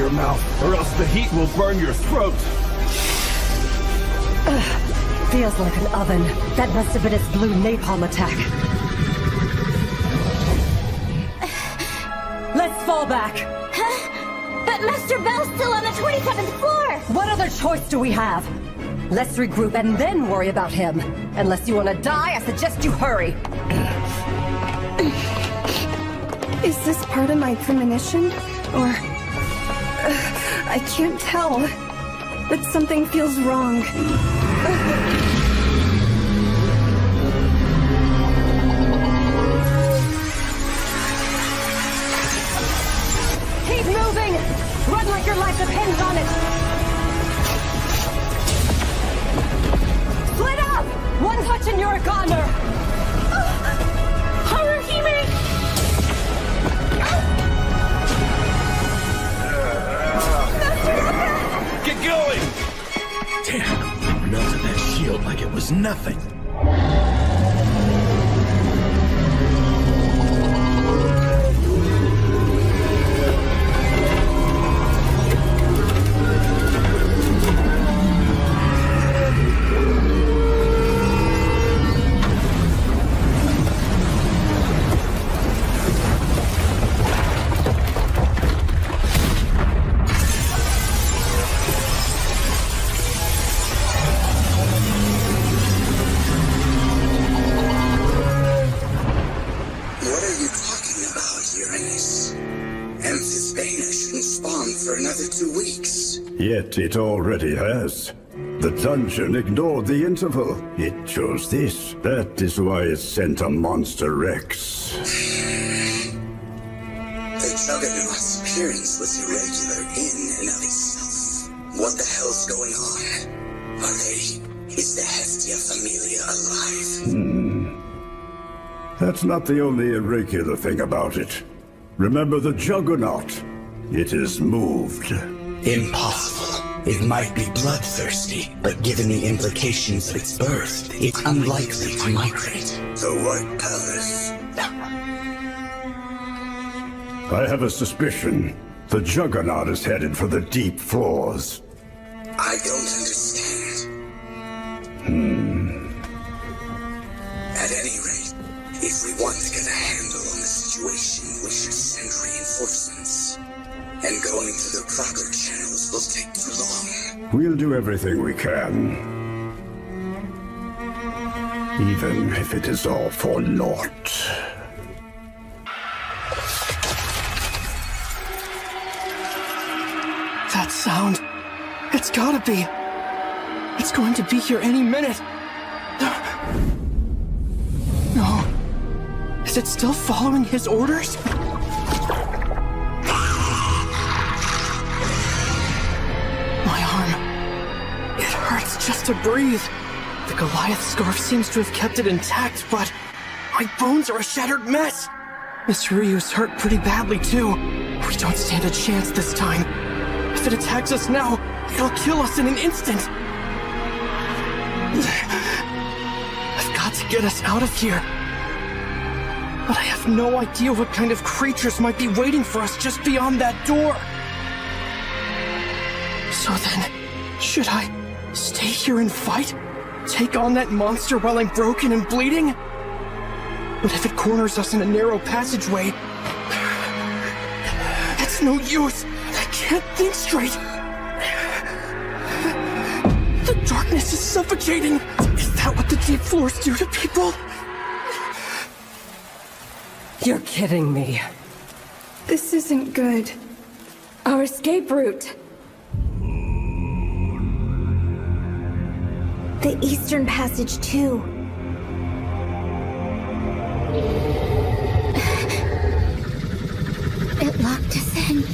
your mouth, or else the heat will burn your throat. Feels like an oven. That must have been its blue napalm attack. Let's fall back. Huh? But Master Bell's still on the 27th floor! What other choice do we have? Let's regroup and then worry about him. Unless you want to die, I suggest you hurry. Is this part of my premonition? Or... I can't tell. But something feels wrong. Keep moving! Run like your life depends on it! Split up! One touch and you're a goner! Haruhime! Get going! Damn, melted that shield like it was nothing. Yet it already has. The dungeon ignored the interval. It chose this. That is why it sent a Monster Rex. The Juggernaut's appearance was irregular in and of itself. What the hell's going on? Is the Hestia Familia alive? That's not the only irregular thing about it. Remember the Juggernaut? It is moved. Impossible. It might be bloodthirsty, but given the implications of its birth, it's unlikely to migrate. The White Palace. I have a suspicion. The Juggernaut is headed for the deep floors. I don't understand. At any rate, if we want to get a handle on the situation, we should send reinforcements. And going through the proper channels will take too long. We'll do everything we can. Even if it is all for naught. That sound. It's gotta be. It's going to be here any minute. No. Is it still following his orders? Just to breathe. The Goliath scarf seems to have kept it intact, but my bones are a shattered mess. Miss Ryu's hurt pretty badly too. We don't stand a chance this time. If it attacks us now, it'll kill us in an instant. I've got to get us out of here. But I have no idea what kind of creatures might be waiting for us just beyond that door. So then, should I stay here and fight? Take on that monster while I'm broken and bleeding? But if it corners us in a narrow passageway, it's no use. I can't think straight. The darkness is suffocating. Is that what the deep floors do to people? You're kidding me. This isn't good. Our escape route. The Eastern Passage, too. It locked us in.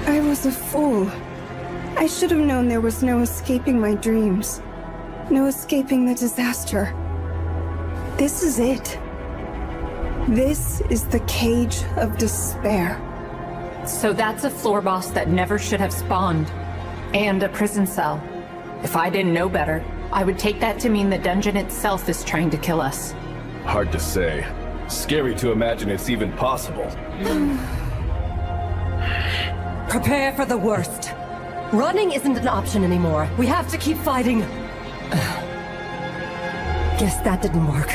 I was a fool. I should have known there was no escaping my dreams. No escaping the disaster. This is it. This is the Cage of Despair. So that's a floor boss that never should have spawned. And a prison cell. If I didn't know better, I would take that to mean the dungeon itself is trying to kill us. Hard to say. Scary to imagine it's even possible. Prepare for the worst. Running isn't an option anymore. We have to keep fighting. Guess that didn't work.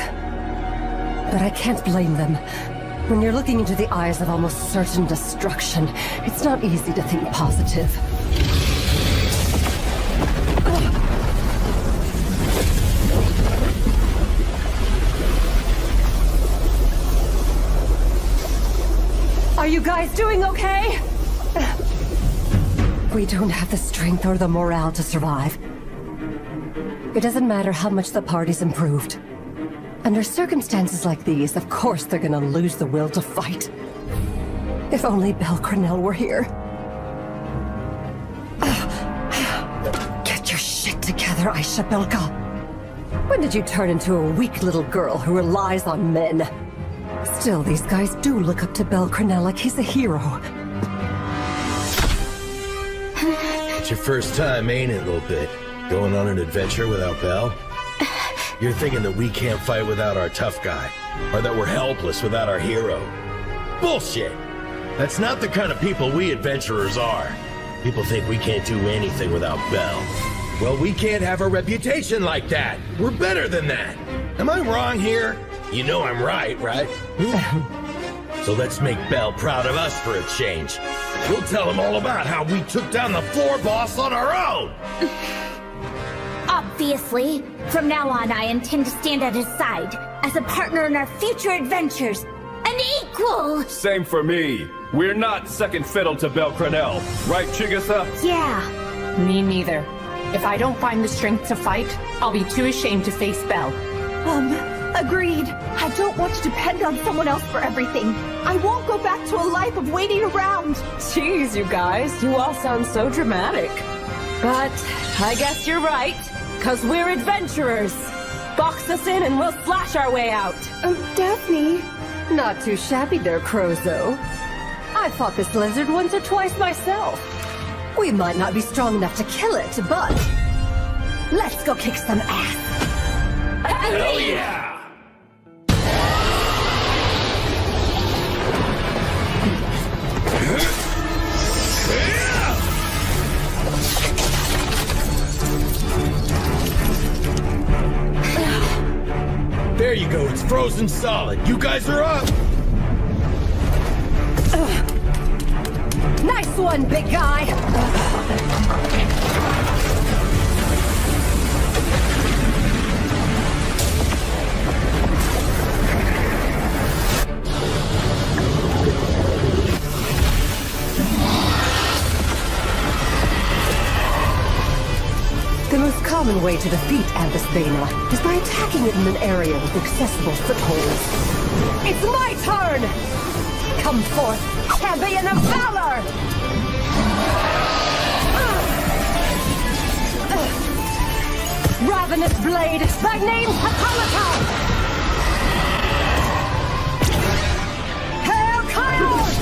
But I can't blame them. When you're looking into the eyes of almost certain destruction, it's not easy to think positive. Are you guys doing okay? We don't have the strength or the morale to survive. It doesn't matter how much the party's improved. Under circumstances like these, of course they're gonna lose the will to fight. If only Belcranel were here. Get your shit together, Aisha Belka. When did you turn into a weak little girl who relies on men? Still, these guys do look up to Belcranel like he's a hero. It's your first time, ain't it, little bit? Going on an adventure without Belle? You're thinking that we can't fight without our tough guy, or that we're helpless without our hero. Bullshit! That's not the kind of people we adventurers are. People think we can't do anything without Belle. Well, we can't have a reputation like that. We're better than that. Am I wrong here? You know I'm right? So let's make Belle proud of us for a change. We'll tell him all about how we took down the floor boss on our own! Obviously, from now on I intend to stand at his side, as a partner in our future adventures. An equal! Same for me. We're not second fiddle to Belcranel. Right, Chigusa? Yeah. Me neither. If I don't find the strength to fight, I'll be too ashamed to face Belle. Agreed. I don't want to depend on someone else for everything. I won't go back to a life of waiting around. Jeez, you guys, you all sound so dramatic. But I guess you're right, 'cause we're adventurers. Box us in and we'll slash our way out. Daphne. Not too shabby there, Crozo. I fought this lizard once or twice myself. We might not be strong enough to kill it, but let's go kick some ass. Hell yeah! There you go, it's frozen solid. You guys are up! Nice one, big guy! The most common way to defeat Ambus Bana is by attacking it in an area with accessible footholds. It's my turn! Come forth, champion of valor! Ravenous blade, thy name's Hippolyta! Hail Chaos!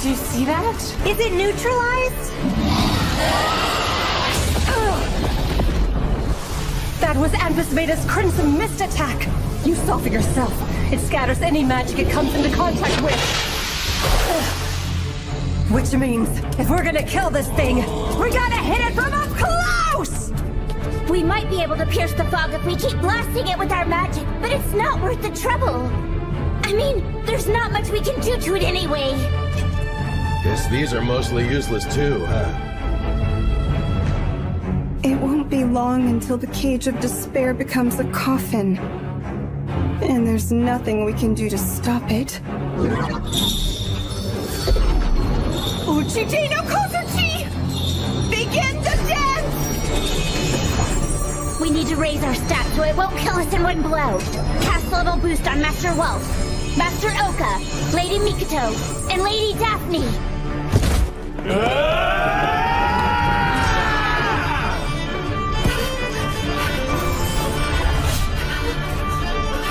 Do you see that? Is it neutralized? That was Ambus Veda's Crimson Mist attack! You saw for yourself. It scatters any magic it comes into contact with. Which means, if we're gonna kill this thing, we gotta hit it from up close! We might be able to pierce the fog if we keep blasting it with our magic, but it's not worth the trouble. I mean, there's not much we can do to it anyway. Guess these are mostly useless too, huh? It won't be long until the Cage of Despair becomes a coffin. And there's nothing we can do to stop it. Uchi no Kozuchi! Begin the dance! We need to raise our stats so it won't kill us in one blow. Cast level boost on Master Wolf, Master Oka, Lady Mikoto, and Lady Daphne.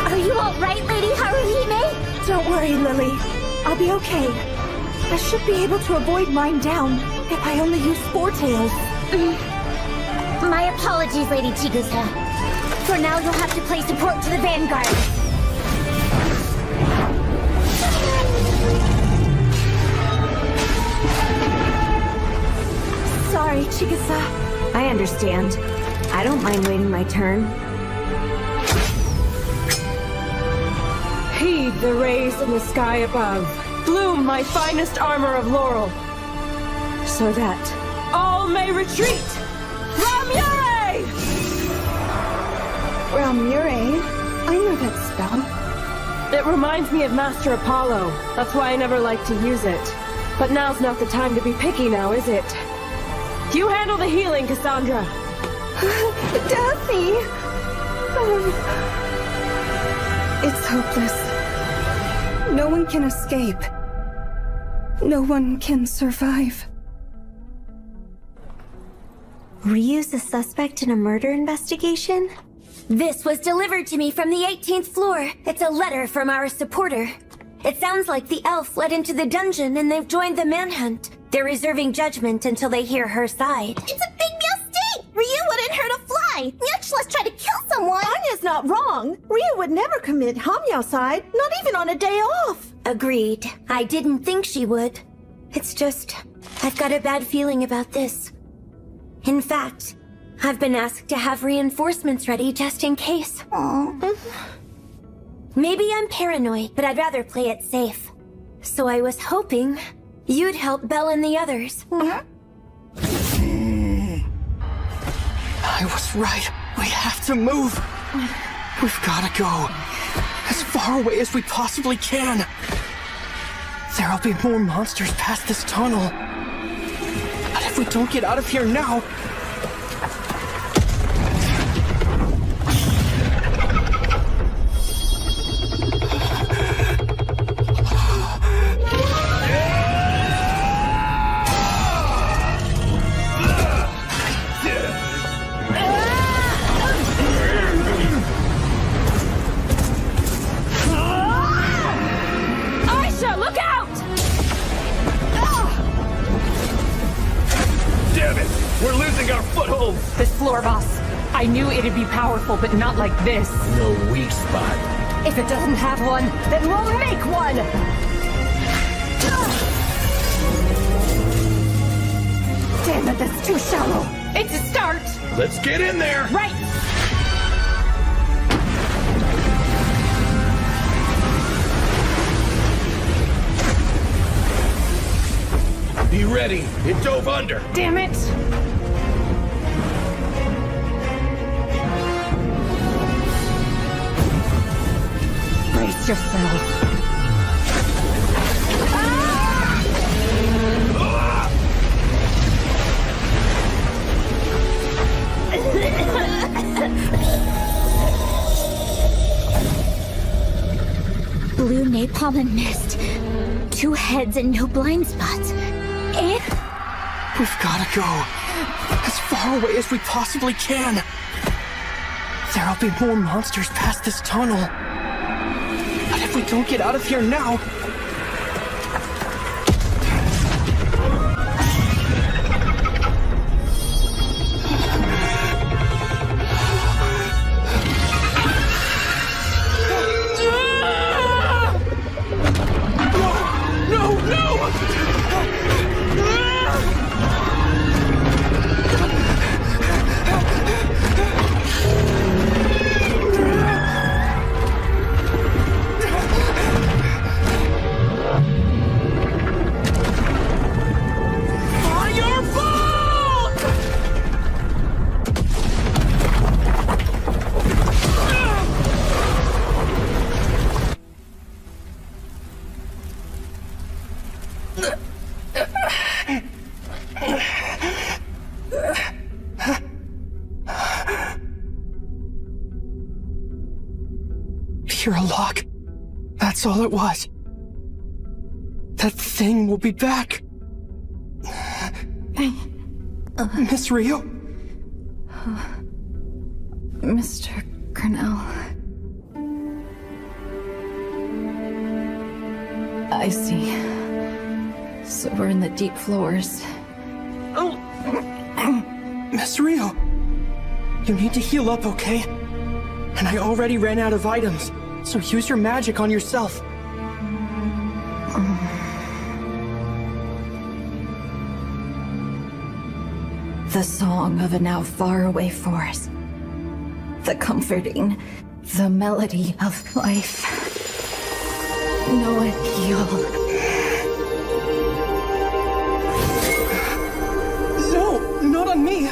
Are you all right, Lady Haruhime? Don't worry, Lily. I'll be okay. I should be able to avoid Mind Down If I only use Four Tails. My apologies, Lady Chigusa. For now, you'll have to play support to the Vanguard. Sorry, Chigusa. I understand. I don't mind waiting my turn. Heed the rays in the sky above. Bloom my finest armor of laurel. So that all may retreat! Ramure! Ramure? I know that spell. It reminds me of Master Apollo. That's why I never like to use it. But now's not the time to be picky now, is it? You handle the healing, Cassandra. Daphne! It's hopeless. No one can escape. No one can survive. Ryu's a suspect in a murder investigation? This was delivered to me from the 18th floor. It's a letter from our supporter. It sounds like the elf fled into the dungeon and they've joined the manhunt. They're reserving judgment until they hear her side. It's a big mistake! Ryu wouldn't hurt a fly, much less try to kill someone! Anya's not wrong! Ryu would never commit homicide, not even on a day off! Agreed. I didn't think she would. It's just, I've got a bad feeling about this. In fact, I've been asked to have reinforcements ready just in case. Maybe I'm paranoid, but I'd rather play it safe. So I was hoping you'd help Belle and the others. I was right. We have to move. We've gotta go. As far away as we possibly can. There'll be more monsters past this tunnel. But if we don't get out of here now... Aisha, look out! Damn it! We're losing our foothold! This floor boss. I knew it'd be powerful, but not like this. No weak spot. If it doesn't have one, then we'll make one! Damn it, that's too shallow! It's a start! Let's get in there! Right! Be ready. It dove under. Damn it! Brace yourself. Blue napalm and mist. 2 heads and no blind spots. And We've gotta go. As far away as we possibly can. There'll be more monsters past this tunnel. But if we don't get out of here now... Pure luck. That's all it was. That thing will be back. Miss Ryu? Mr. Cornell. I see. So we're in the deep floors. Miss Ryu, you need to heal up, okay? And I already ran out of items, so use your magic on yourself. The song of a now faraway forest. The comforting, the melody of life. No appeal. No, not on me.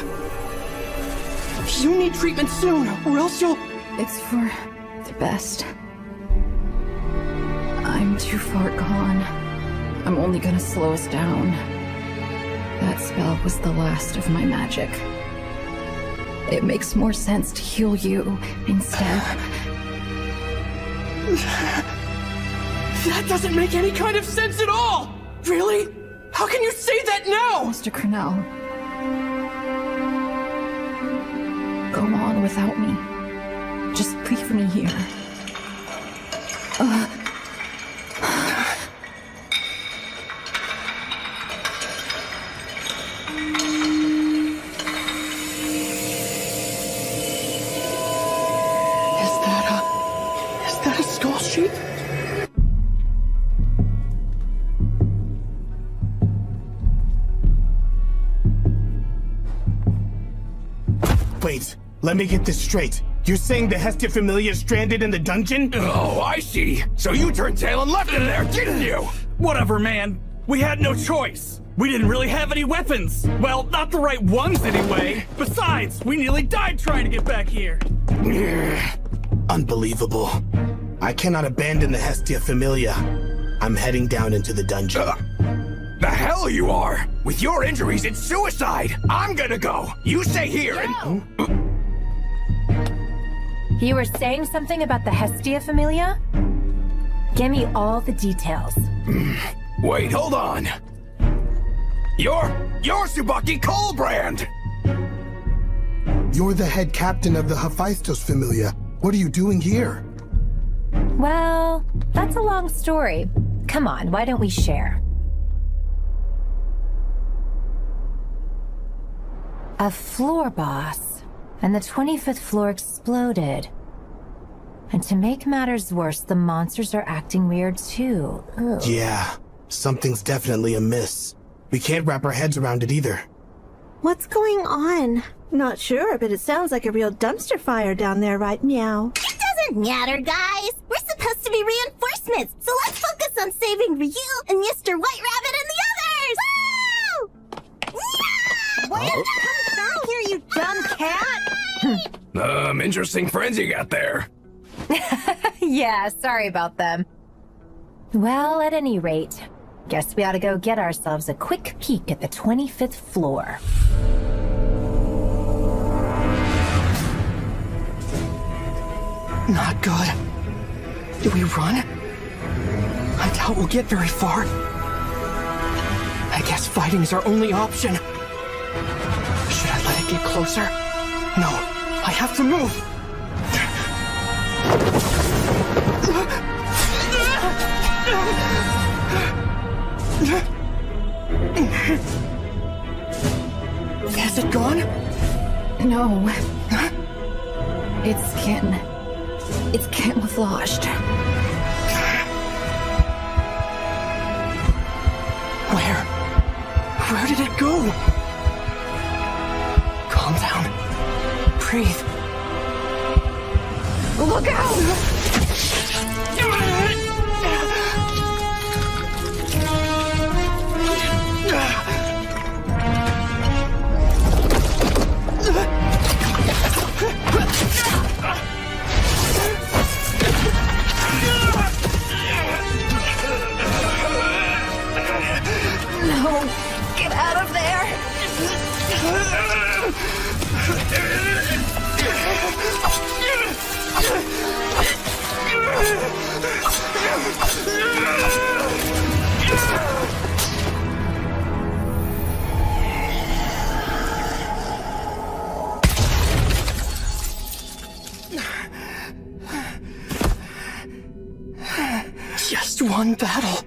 You need treatment soon, or else you'll... It's for the best. I'm too far gone. I'm only gonna slow us down. That spell was the last of my magic. It makes more sense to heal you instead. That doesn't make any kind of sense at all! Really? How can you say that now? Mr. Cornell. Go on without me. Just leave me here. Is that a skull shape? Wait, let me get this straight. You're saying the Hestia Familia is stranded in the dungeon? Oh, I see. So you turned tail and left him there, didn't you? Whatever, man. We had no choice. We didn't really have any weapons. Well, not the right ones anyway. Besides, we nearly died trying to get back here. Unbelievable. I cannot abandon the Hestia Familia. I'm heading down into the dungeon. The hell you are! With your injuries, it's suicide! I'm gonna go! You stay here and... You were saying something about the Hestia Familia? Give me all the details. Wait, hold on. You're Tsubaki Colebrand! You're the head captain of the Hephaestus Familia. What are you doing here? Well, that's a long story. Come on, why don't we share? A floor boss, and the 25th floor exploded. And to make matters worse, the monsters are acting weird too. Ugh. Yeah, something's definitely amiss. We can't wrap our heads around it either. What's going on? Not sure, but it sounds like a real dumpster fire down there, right, Meow? It doesn't matter, guys. We're supposed to be reinforcements, so let's focus on saving Ryu and Mr. White Rabbit and the others! Woo! Why are you coming down here, you dumb cat? Interesting friends you got there. Yeah, sorry about them. Well, at any rate, guess we ought to go get ourselves a quick peek at the 25th floor. Not good. Do we run? I doubt we'll get very far. I guess fighting is our only option. Should I let it get closer? No, I have to move. Has it gone? No. It's camouflaged. Where did it go? Calm down. Breathe. Look out! No! Get out of there! Just one battle.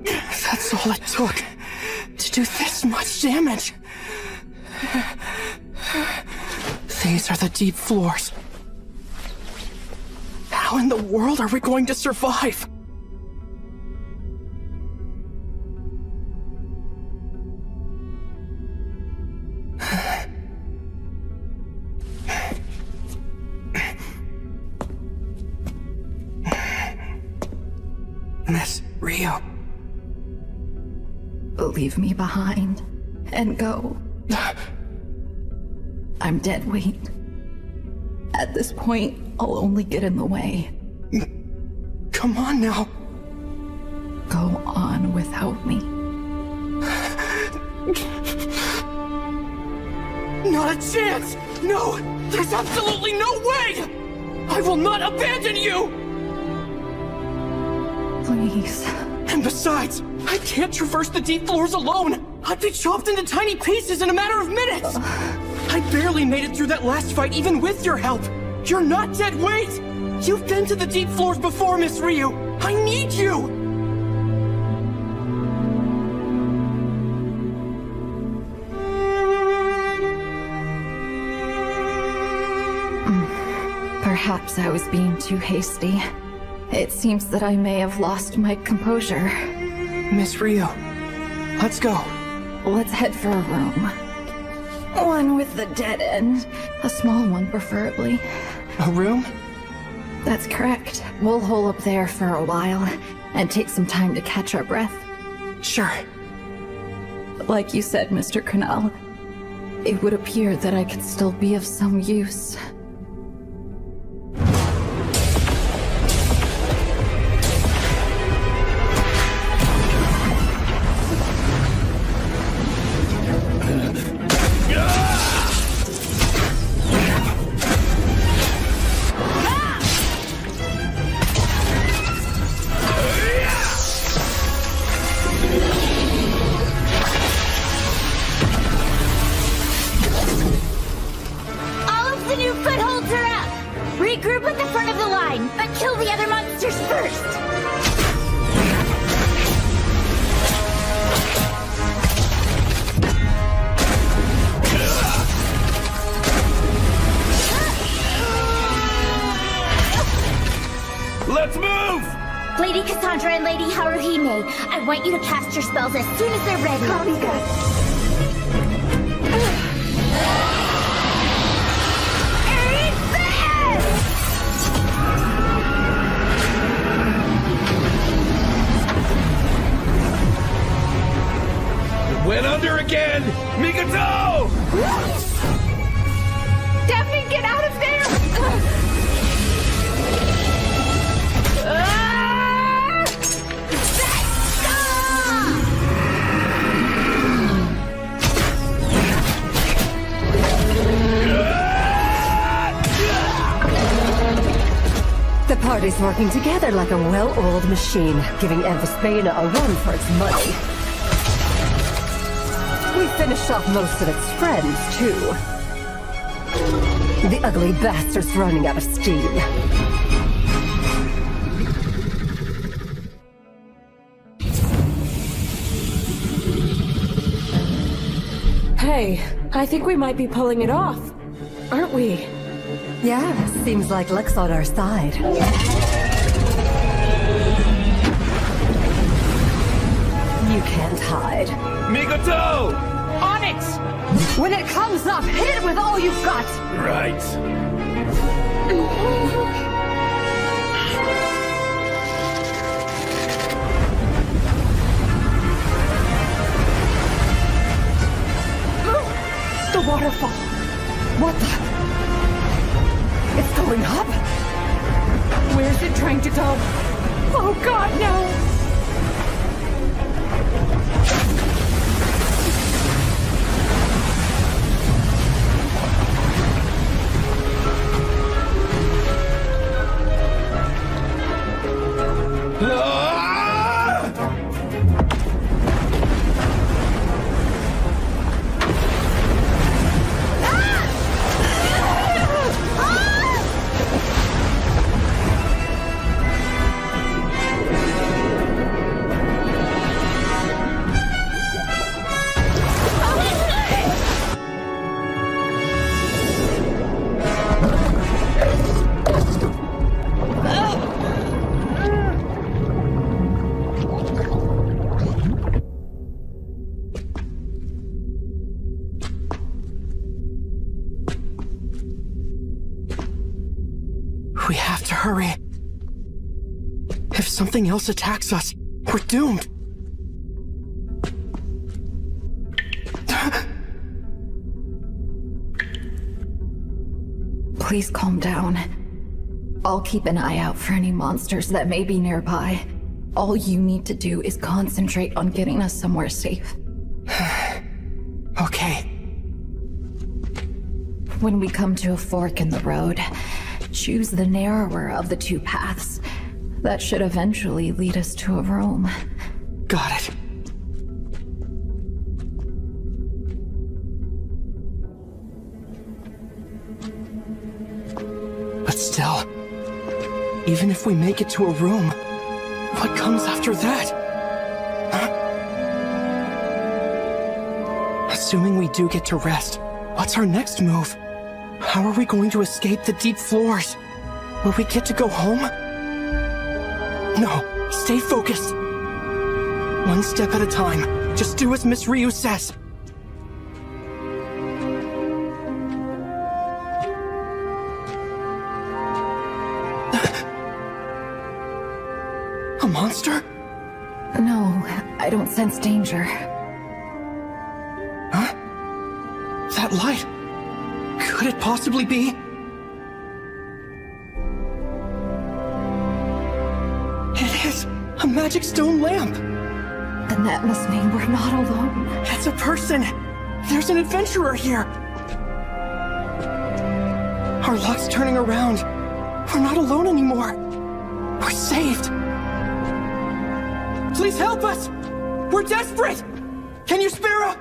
That's all it took to do this much damage. These are the deep floors. How in the world are we going to survive? Miss Ryu. Leave me behind and go. I'm dead weight. At this point, I'll only get in the way. Come on now. Go on without me. Not a chance! No! There's absolutely no way! I will not abandon you! Please. And besides, I can't traverse the deep floors alone! I'd be chopped into tiny pieces in a matter of minutes! I barely made it through that last fight even with your help! You're not dead weight! You've been to the deep floors before, Miss Ryu! I need you! Perhaps I was being too hasty. It seems that I may have lost my composure. Miss Ryu, let's go. Let's head for a room. One with the dead end. A small one, preferably. A room? That's correct. We'll hole up there for a while and take some time to catch our breath. Sure. Like you said, Mr. Cornell, it would appear that I could still be of some use. Let's move! Lady Cassandra and Lady Haruhime, I want you to cast your spells as soon as they're ready. Copy that. Went under again! Mikoto! Daphne, get out of there! The party's working together like a well-oiled machine, giving Amphisbaena a run for its money. We finished off most of its friends, too. The ugly bastard's running out of steam. Hey, I think we might be pulling it off, aren't we? Yeah, seems like luck's on our side. You can't hide. Mikoto! On it! When it comes up, hit it with all you've got! Right. The waterfall! What the? It's going up? Where's it trying to go? Oh god, no! We have to hurry. If something else attacks us, we're doomed. Please calm down. I'll keep an eye out for any monsters that may be nearby. All you need to do is concentrate on getting us somewhere safe. Okay. When we come to a fork in the road, choose the narrower of the two paths. That should eventually lead us to a room. Got it. But still, even if we make it to a room, what comes after that? Huh? Assuming we do get to rest, what's our next move? How are we going to escape the deep floors? Will we get to go home? No, stay focused. One step at a time. Just do as Miss Ryu says. A monster? No, I don't sense danger. Huh? That light. Could it possibly be? It is a magic stone lamp. Then that must mean we're not alone. It's a person. There's an adventurer here. Our luck's turning around. We're not alone anymore. We're saved. Please help us! We're desperate! Can you spare a...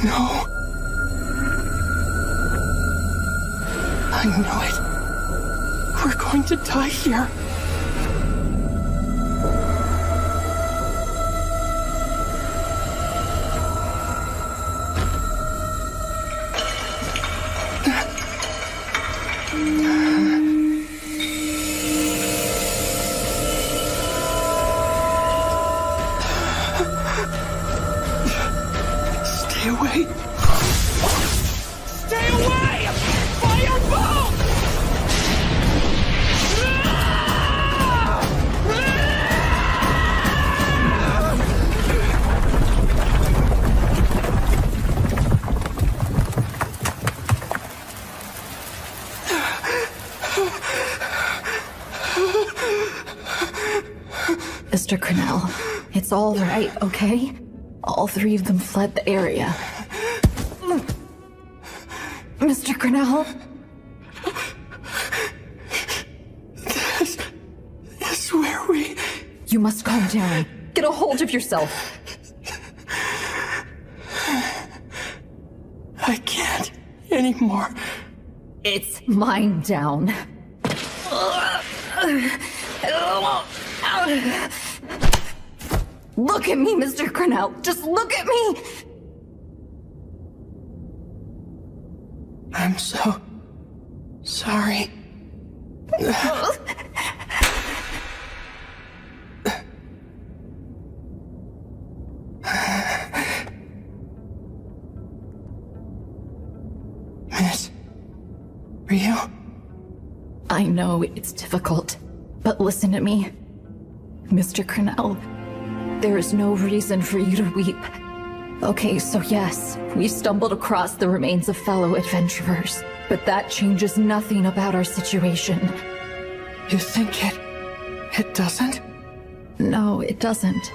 No. I know it. We're going to die here. Stay away! Stay away! Fireball! Mr. Cornell, it's all right, okay? All three of them fled the area. Mr. Cornell? This is where we... You must calm down. Get a hold of yourself. I can't anymore. It's mine down. Look at me, Mr. Cornell. Just look at me. I'm so sorry. Miss Ryu? I know it's difficult, but listen to me. Mr. Cornell, there is no reason for you to weep. Okay, so yes, we stumbled across the remains of fellow adventurers, but that changes nothing about our situation. You think it doesn't? No, it doesn't.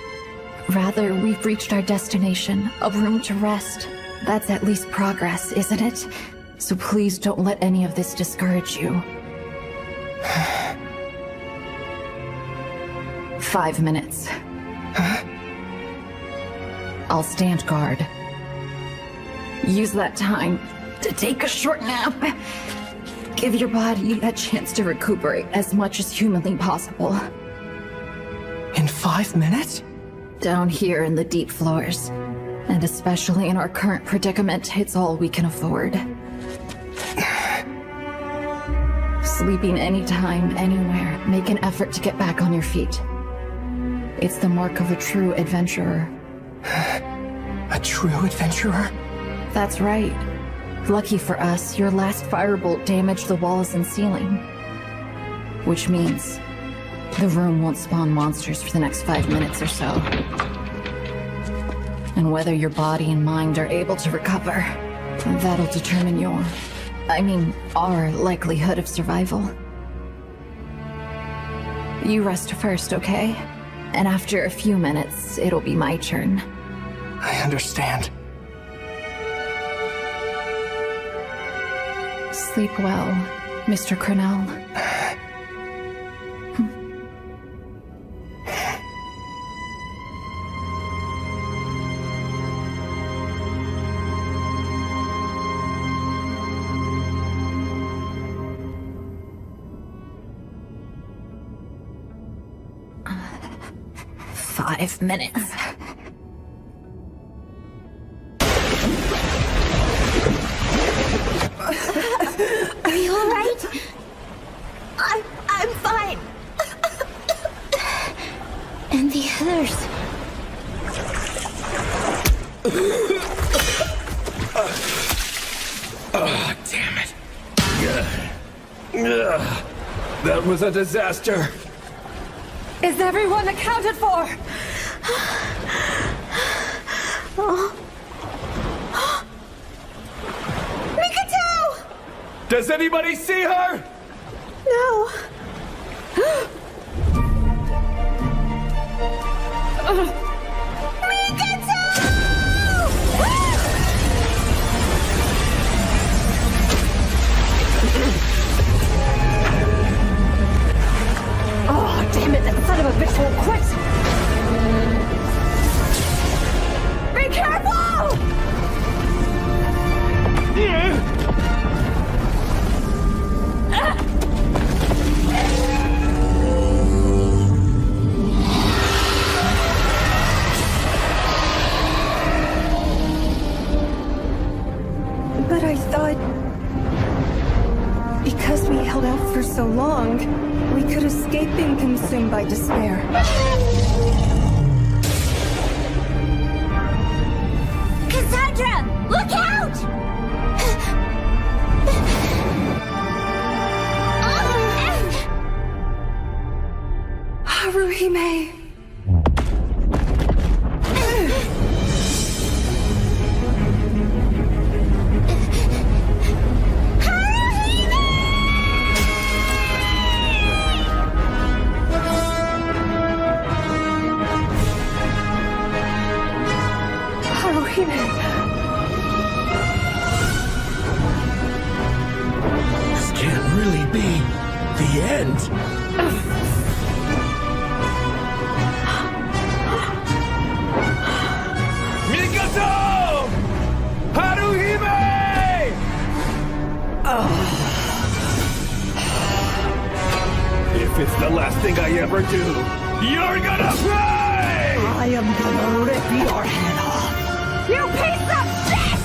Rather, we've reached our destination, a room to rest. That's at least progress, isn't it? So please don't let any of this discourage you. 5 minutes. Huh? I'll stand guard. Use that time to take a short nap. Give your body a chance to recuperate as much as humanly possible. In 5 minutes? Down here in the deep floors. And especially in our current predicament, it's all we can afford. sleeping anytime, anywhere, make an effort to get back on your feet. It's the mark of a true adventurer. A true adventurer? That's right. Lucky for us, your last firebolt damaged the walls and ceiling. Which means the room won't spawn monsters for the next 5 minutes or so. And whether your body and mind are able to recover, that'll determine our likelihood of survival. You rest first, okay? And after a few minutes, it'll be my turn. I understand. Sleep well, Mr. Crenell. Five minutes. Are you all right? I'm fine. And the others. Oh, damn it. That was a disaster. Is everyone accounted for? Mikoto! Does anybody see her? No. Oh, damn it, that son of a bitch won't quit! Be careful! But I thought... because we held out for so long, we could escape being consumed by despair. Cassandra! Look out! Haruhime! This can't really be the end. Mikoto! Haruhime! If it's the last thing I ever do, you're gonna pay! I am gonna rip your head off. You piece of shit!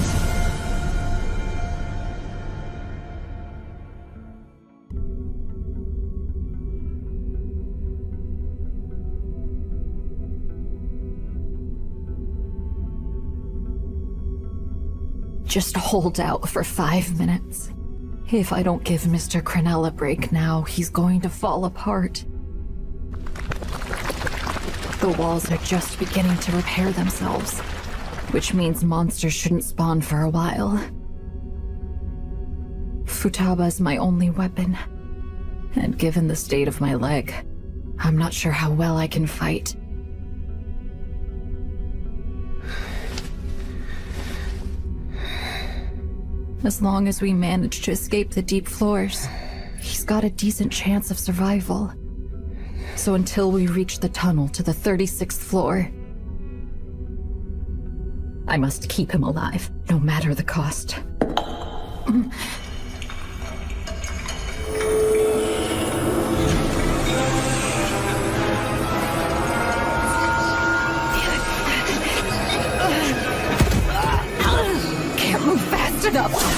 Just hold out for 5 minutes. If I don't give Mr. Crenell a break now, he's going to fall apart. The walls are just beginning to repair themselves, which means monsters shouldn't spawn for a while. Futaba's my only weapon, and given the state of my leg, I'm not sure how well I can fight. As long as we manage to escape the deep floors, he's got a decent chance of survival. So until we reach the tunnel to the 36th floor, I must keep him alive, no matter the cost. Can't move fast enough!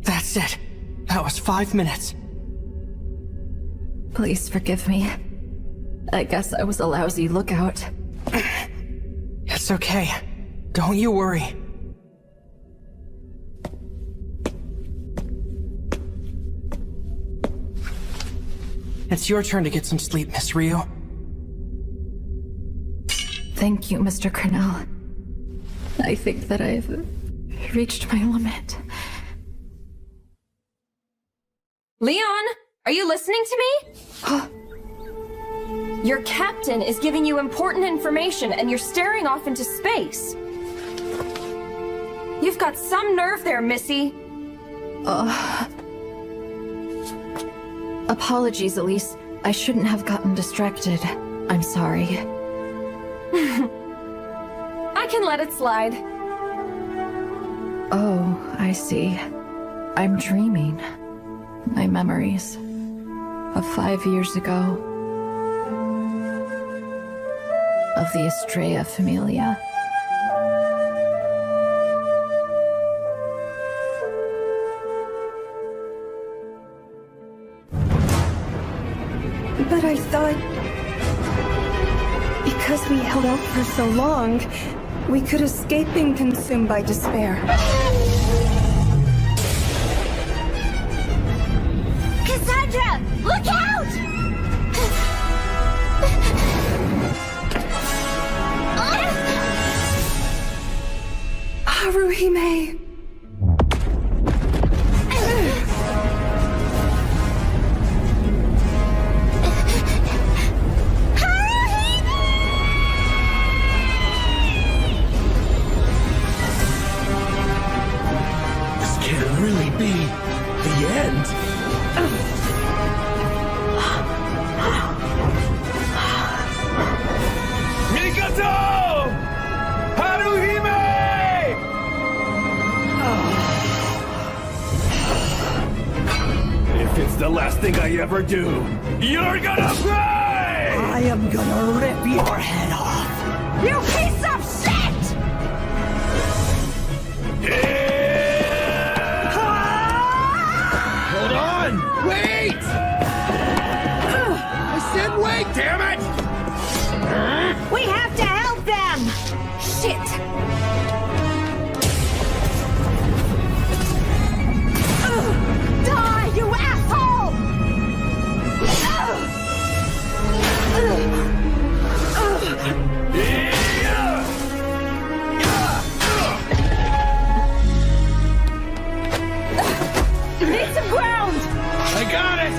That's it. That was 5 minutes. Please forgive me. I guess I was a lousy lookout. It's okay. Don't you worry. It's your turn to get some sleep, Miss Ryu. Thank you, Mr. Cornell. I think that I've reached my limit. Leon, are you listening to me? Your captain is giving you important information and you're staring off into space. You've got some nerve there, Missy. Apologies, Elise. I shouldn't have gotten distracted. I'm sorry. I can let it slide. Oh, I see. I'm dreaming. My memories of 5 years ago. Of the Estrella Familia. But I thought... because we held out for so long, we could escape being consumed by despair. Cassandra! Look out! Haruhime! This can't really be the end. Mikoto! Haruhime! If it's the last thing I ever do, you're gonna pay! I am gonna rip your head off. You piece of shit! Hold on! Wait! I said wait, damn it! We have to help them! Shit! Die, you asshole! Need some ground! I got it!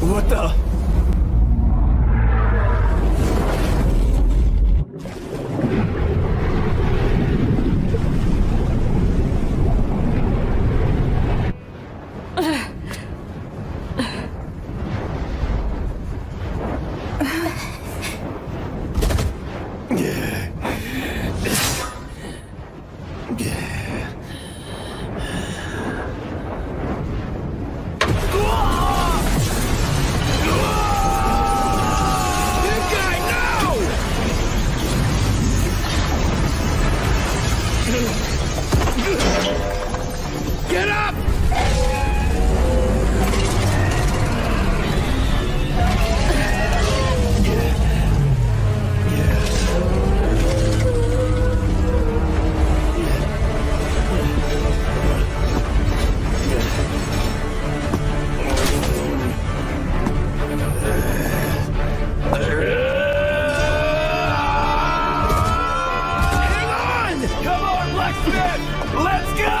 What the? Get up! Come on, Blacksmith! Let's go!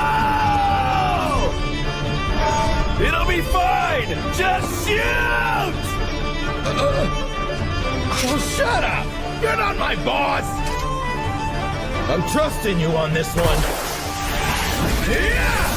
It'll be fine! Just shoot! Oh, shut up! You're not my boss! I'm trusting you on this one. Yeah!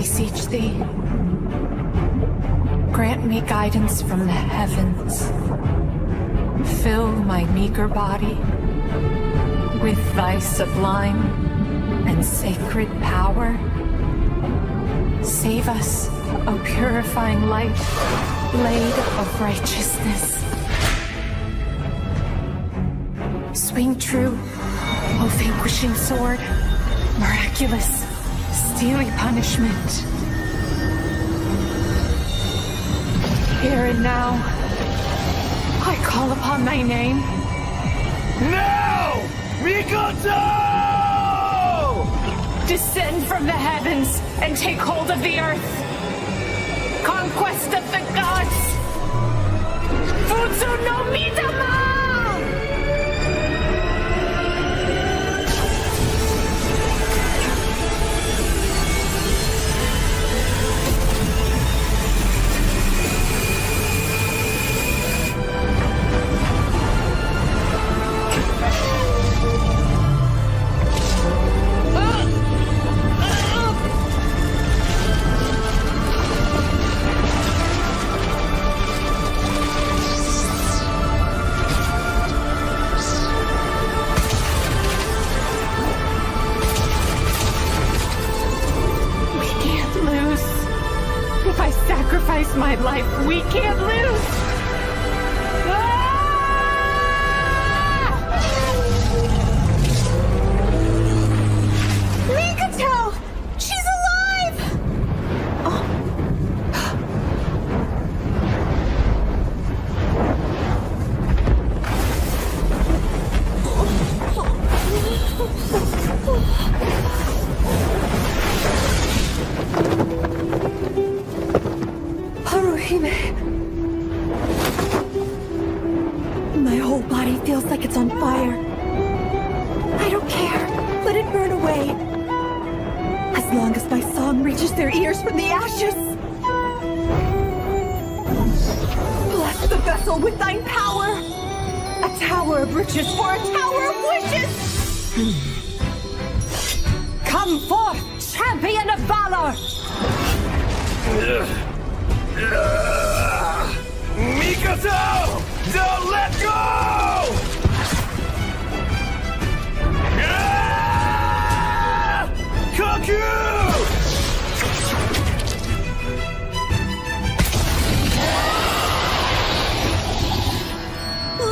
beseech thee, grant me guidance from the heavens. Fill my meager body with thy sublime and sacred power. Save us, O purifying light, blade of righteousness. Swing true, O vanquishing sword, miraculous, steely punishment. Here and now, I call upon thy name. No! Mikoto! Descend from the heavens and take hold of the earth. Conquest of the gods. Futsu no Midama! Sacrifice my life. We can't lose. Mikoto! She's alive! Haruhime. My whole body feels like it's on fire. I don't care. Let it burn away. As long as my song reaches their ears from the ashes. Bless the vessel with thine power. A tower of riches for a tower of wishes. Come forth, champion of valor! Mikoto! Don't let go! Kaku!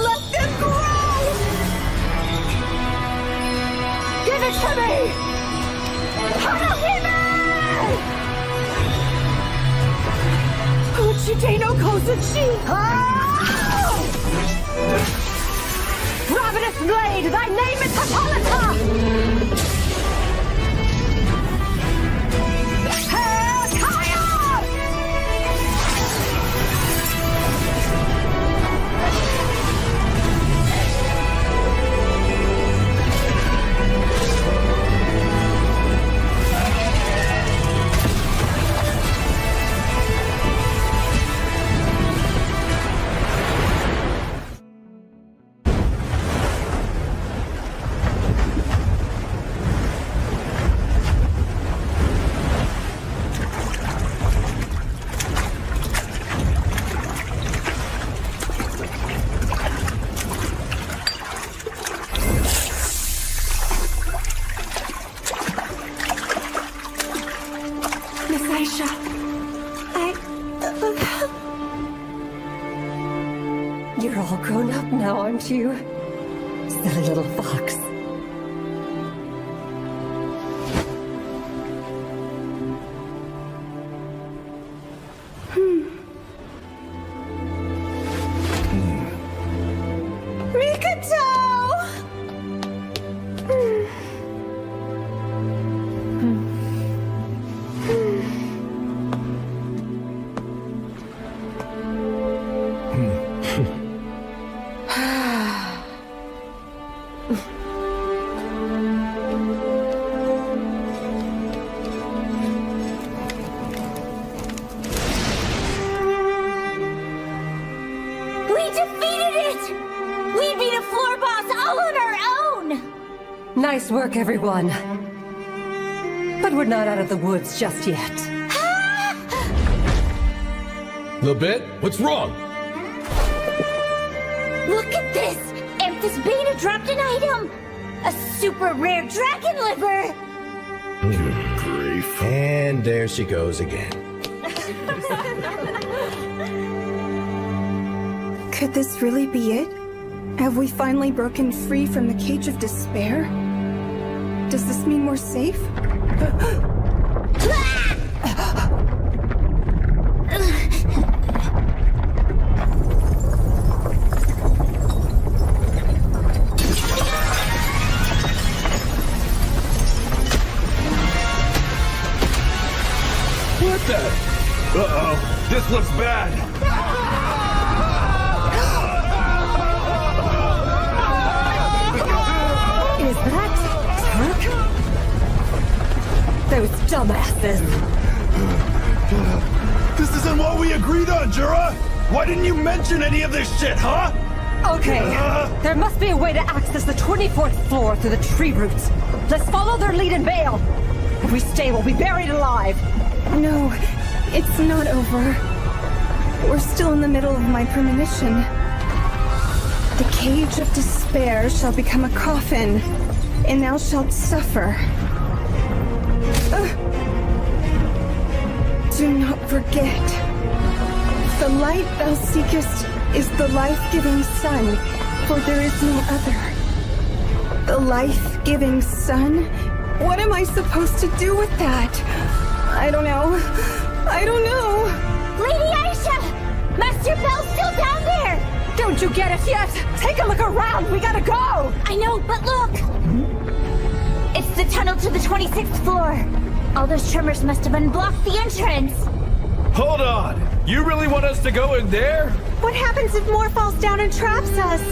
Let them grow! Give it to me! Haruhime! Uchite no Kozuchi! Ravenous blade, thy name is Hippolyta! Kaya! Miss Aisha, You're all grown up now, aren't you? Silly little fox. Mikoto! Nice work, everyone. But we're not out of the woods just yet. Little bit? What's wrong? Look at this! Amphis Beta dropped an item! A super rare dragon liver! Good grief. And there she goes again. Could this really be it? Have we finally broken free from the cage of despair? Does this mean we're safe? What the? Uh-oh. This looks bad. Is that Turk? Those dumbasses. This isn't what we agreed on, Jura! Why didn't you mention any of this shit, huh? Okay, there must be a way to access the 24th floor through the tree roots. Let's follow their lead and bail. If we stay, we'll be buried alive. No, it's not over. We're still in the middle of my premonition. The cage of despair shall become a coffin, and thou shalt suffer. Do not forget. The light thou seekest is the life-giving sun, for there is no other. The life-giving sun? What am I supposed to do with that? I don't know. I don't know. Lady Aisha! Master Bell's still down there! Don't you get it yet? Take a look around! We gotta go! I know, but look! It's the tunnel to the 26th floor. All those tremors must have unblocked the entrance. Hold on! You really want us to go in there? What happens if more falls down and traps us?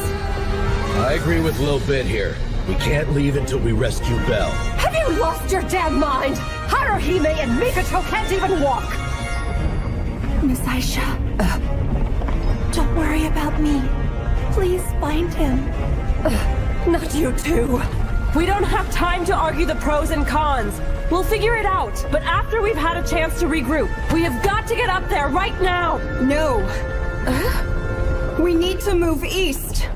I agree with Lil Bit here. We can't leave until we rescue Belle. Have you lost your damn mind? Haruhime and Mikoto can't even walk! Miss Aisha. Don't worry about me. Please find him. Not you two. We don't have time to argue the pros and cons. We'll figure it out, but after we've had a chance to regroup. We have got to get up there right now! No. We need to move east.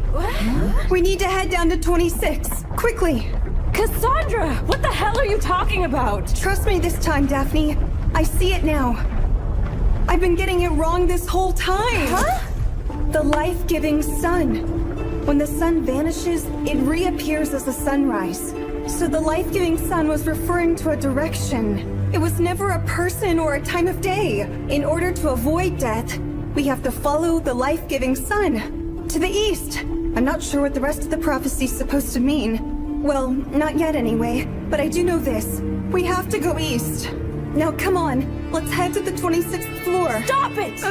We need to head down to 26. Quickly. Cassandra! What the hell are you talking about? Trust me this time, Daphne. I see it now. I've been getting it wrong this whole time. Huh? The life-giving sun. When the sun vanishes, it reappears as a sunrise. So the life-giving sun was referring to a direction. It was never a person or a time of day. In order to avoid death, we have to follow the life-giving sun. To the east. I'm not sure what the rest of the prophecy's supposed to mean. Well, not yet anyway. But I do know this. We have to go east. Now come on. Let's head to the 26th floor. Stop it!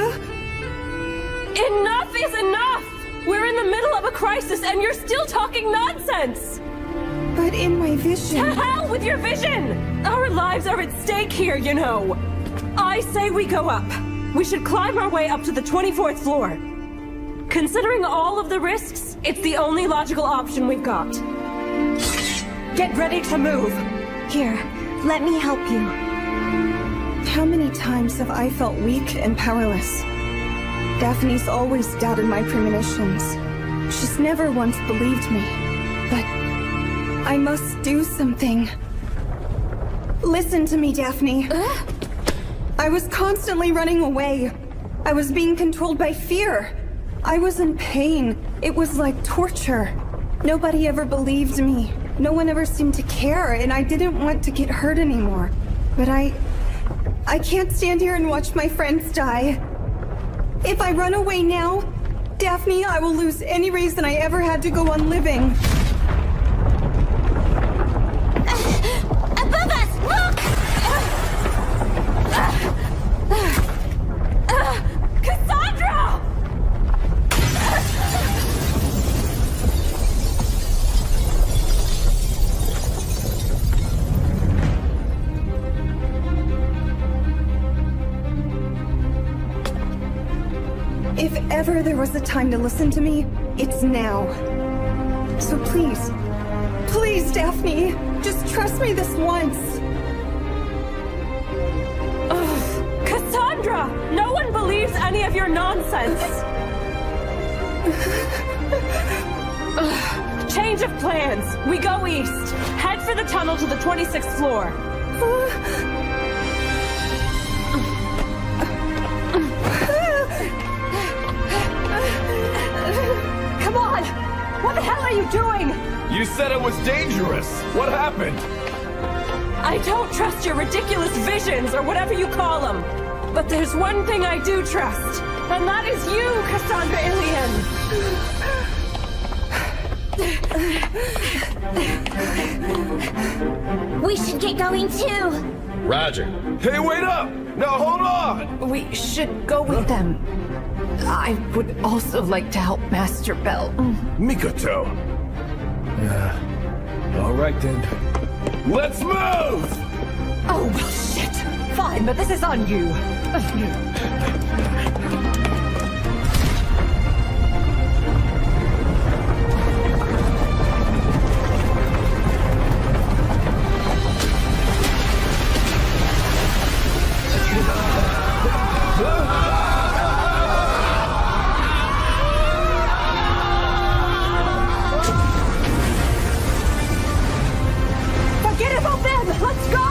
Enough is enough! We're in the middle of a crisis and you're still talking nonsense! But in my vision... To hell with your vision! Our lives are at stake here, you know! I say we go up. We should climb our way up to the 24th floor. Considering all of the risks, it's the only logical option we've got. Get ready to move! Here, let me help you. How many times have I felt weak and powerless? Daphne's always doubted my premonitions. She's never once believed me. But I must do something. Listen to me, Daphne. I was constantly running away. I was being controlled by fear. I was in pain. It was like torture. Nobody ever believed me. No one ever seemed to care, and I didn't want to get hurt anymore. But I can't stand here and watch my friends die. If I run away now, Daphne, I will lose any reason I ever had to go on living. Above us! Look! Cassandra! If ever there was a time to listen to me, it's now. So please, please, Daphne, just trust me this once. Cassandra! No one believes any of your nonsense! Change of plans! We go east! Head for the tunnel to the 26th floor! Come on! What the hell are you doing? You said it was dangerous. What happened? I don't trust your ridiculous visions, or whatever you call them. But there's one thing I do trust, and that is you, Cassandra Ilian. We should get going too. Roger. Hey, wait up! No, hold on! We should go with them. I would also like to help Master Bell. Mikoto. All right then. Let's move! Oh, well, shit! Fine, but this is on you. Forget about them! Let's go!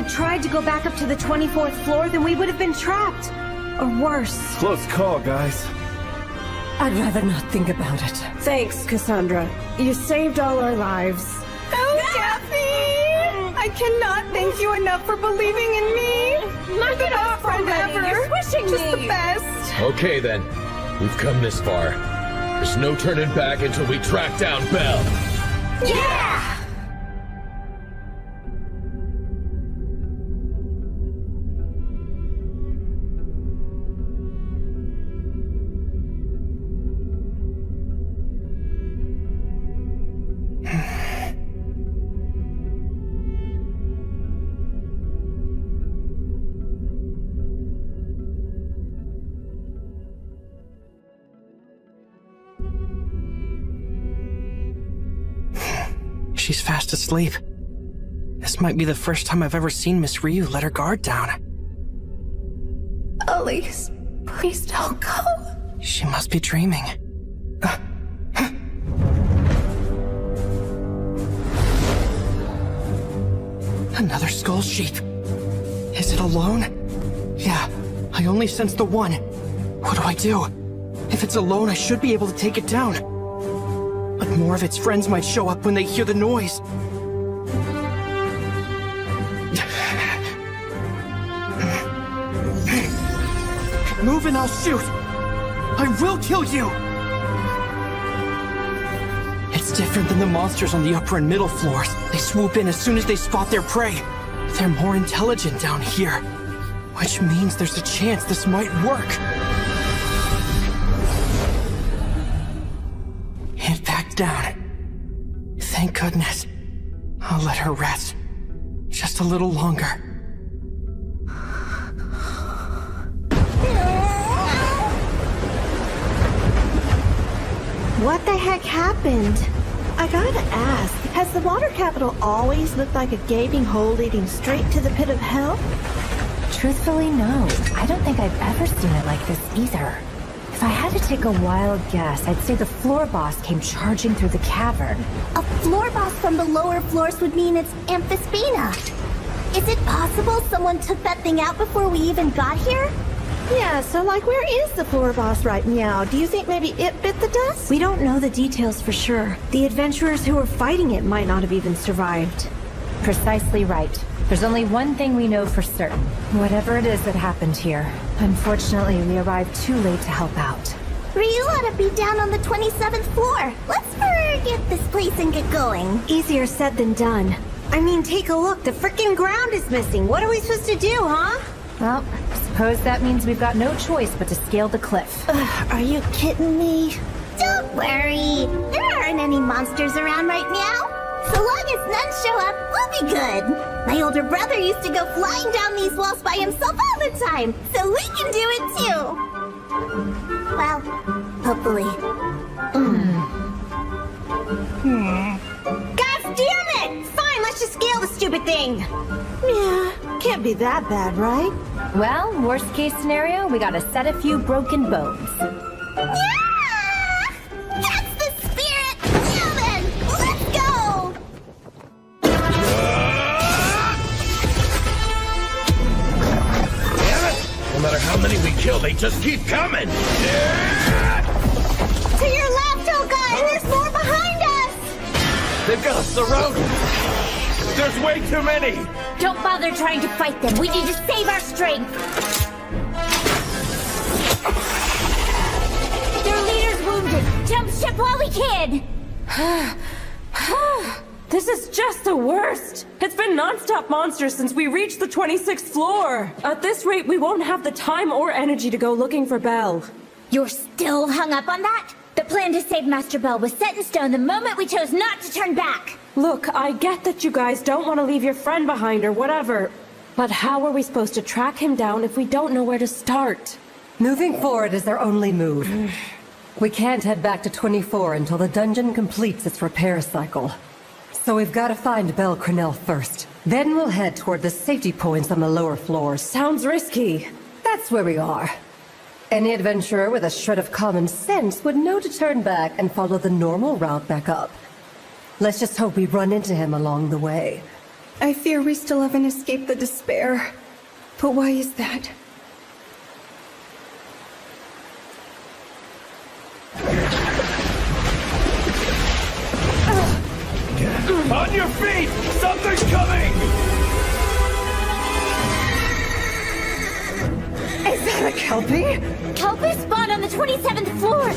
Tried to go back up to the 24th floor, then we would have been trapped. Or worse. Close call, guys. I'd rather not think about it. Thanks, Cassandra. You saved all our lives. Oh, Daphne! I cannot thank you enough for believing in me. Look at our friend ever. You're squishing Just me. the best. Okay then. We've come this far. There's no turning back until we track down Bell. Yeah! She's fast asleep. This might be the first time I've ever seen Miss Ryu let her guard down. Elise, please don't go. She must be dreaming. Another skull sheep. Is it alone? Yeah, I only sense the one. What do I do? If it's alone, I should be able to take it down. But more of its friends might show up when they hear the noise. Move and I'll shoot! I will kill you! It's different than the monsters on the upper and middle floors. They swoop in as soon as they spot their prey. They're more intelligent down here. Which means there's a chance this might work. It backed down. Thank goodness. I'll let her rest. Just a little longer. What the heck happened? I gotta ask, has the water capital always looked like a gaping hole leading straight to the pit of hell? Truthfully, no. I don't think I've ever seen it like this either. If I had to take a wild guess, I'd say the floor boss came charging through the cavern. A floor boss from the lower floors would mean it's Amphispina. Is it possible someone took that thing out before we even got here? Yeah, so like where is the floor boss right now? Do you think maybe it bit the dust? We don't know the details for sure. The adventurers who were fighting it might not have even survived. Precisely right. There's only one thing we know for certain. Whatever it is that happened here, unfortunately we arrived too late to help out. Ryu ought to be down on the 27th floor. Let's forget this place and get going. Easier said than done. I mean, take a look. The frickin' ground is missing. What are we supposed to do, huh? Well, suppose that means we've got no choice but to scale the cliff. Are you kidding me? Don't worry. There aren't any monsters around right now. So long as none show up, we'll be good. My older brother used to go flying down these walls by himself all the time, so we can do it too. Well, hopefully. God damn it! Fine, let's just scale the stupid thing. Yeah, can't be that bad, right? Well, worst case scenario, we gotta set a few broken bones. Yeah! That's the spirit! Yeah, then! Let's go! Damn it! No matter how many we kill, they just keep coming! To your left, Oka, and there's more behind us! They've got us surrounded! There's way too many! Don't bother trying to fight them. We need to save our strength. Their leader's wounded. Jump ship while we can. This is just the worst. It's been non-stop monsters since we reached the 26th floor. At this rate, we won't have the time or energy to go looking for Belle. You're still hung up on that? The plan to save Master Bell was set in stone the moment we chose not to turn back. Look, I get that you guys don't want to leave your friend behind or whatever, but how are we supposed to track him down if we don't know where to start? Moving forward is our only move. We can't head back to 24 until the dungeon completes its repair cycle. So we've got to find Belle Crenel first. Then we'll head toward the safety points on the lower floors. Sounds risky. That's where we are. Any adventurer with a shred of common sense would know to turn back and follow the normal route back up. Let's just hope we run into him along the way. I fear we still haven't escaped the despair. But why is that? On your feet! Something's coming! Is that a Kelpie? Kelpie spawned on the 27th floor.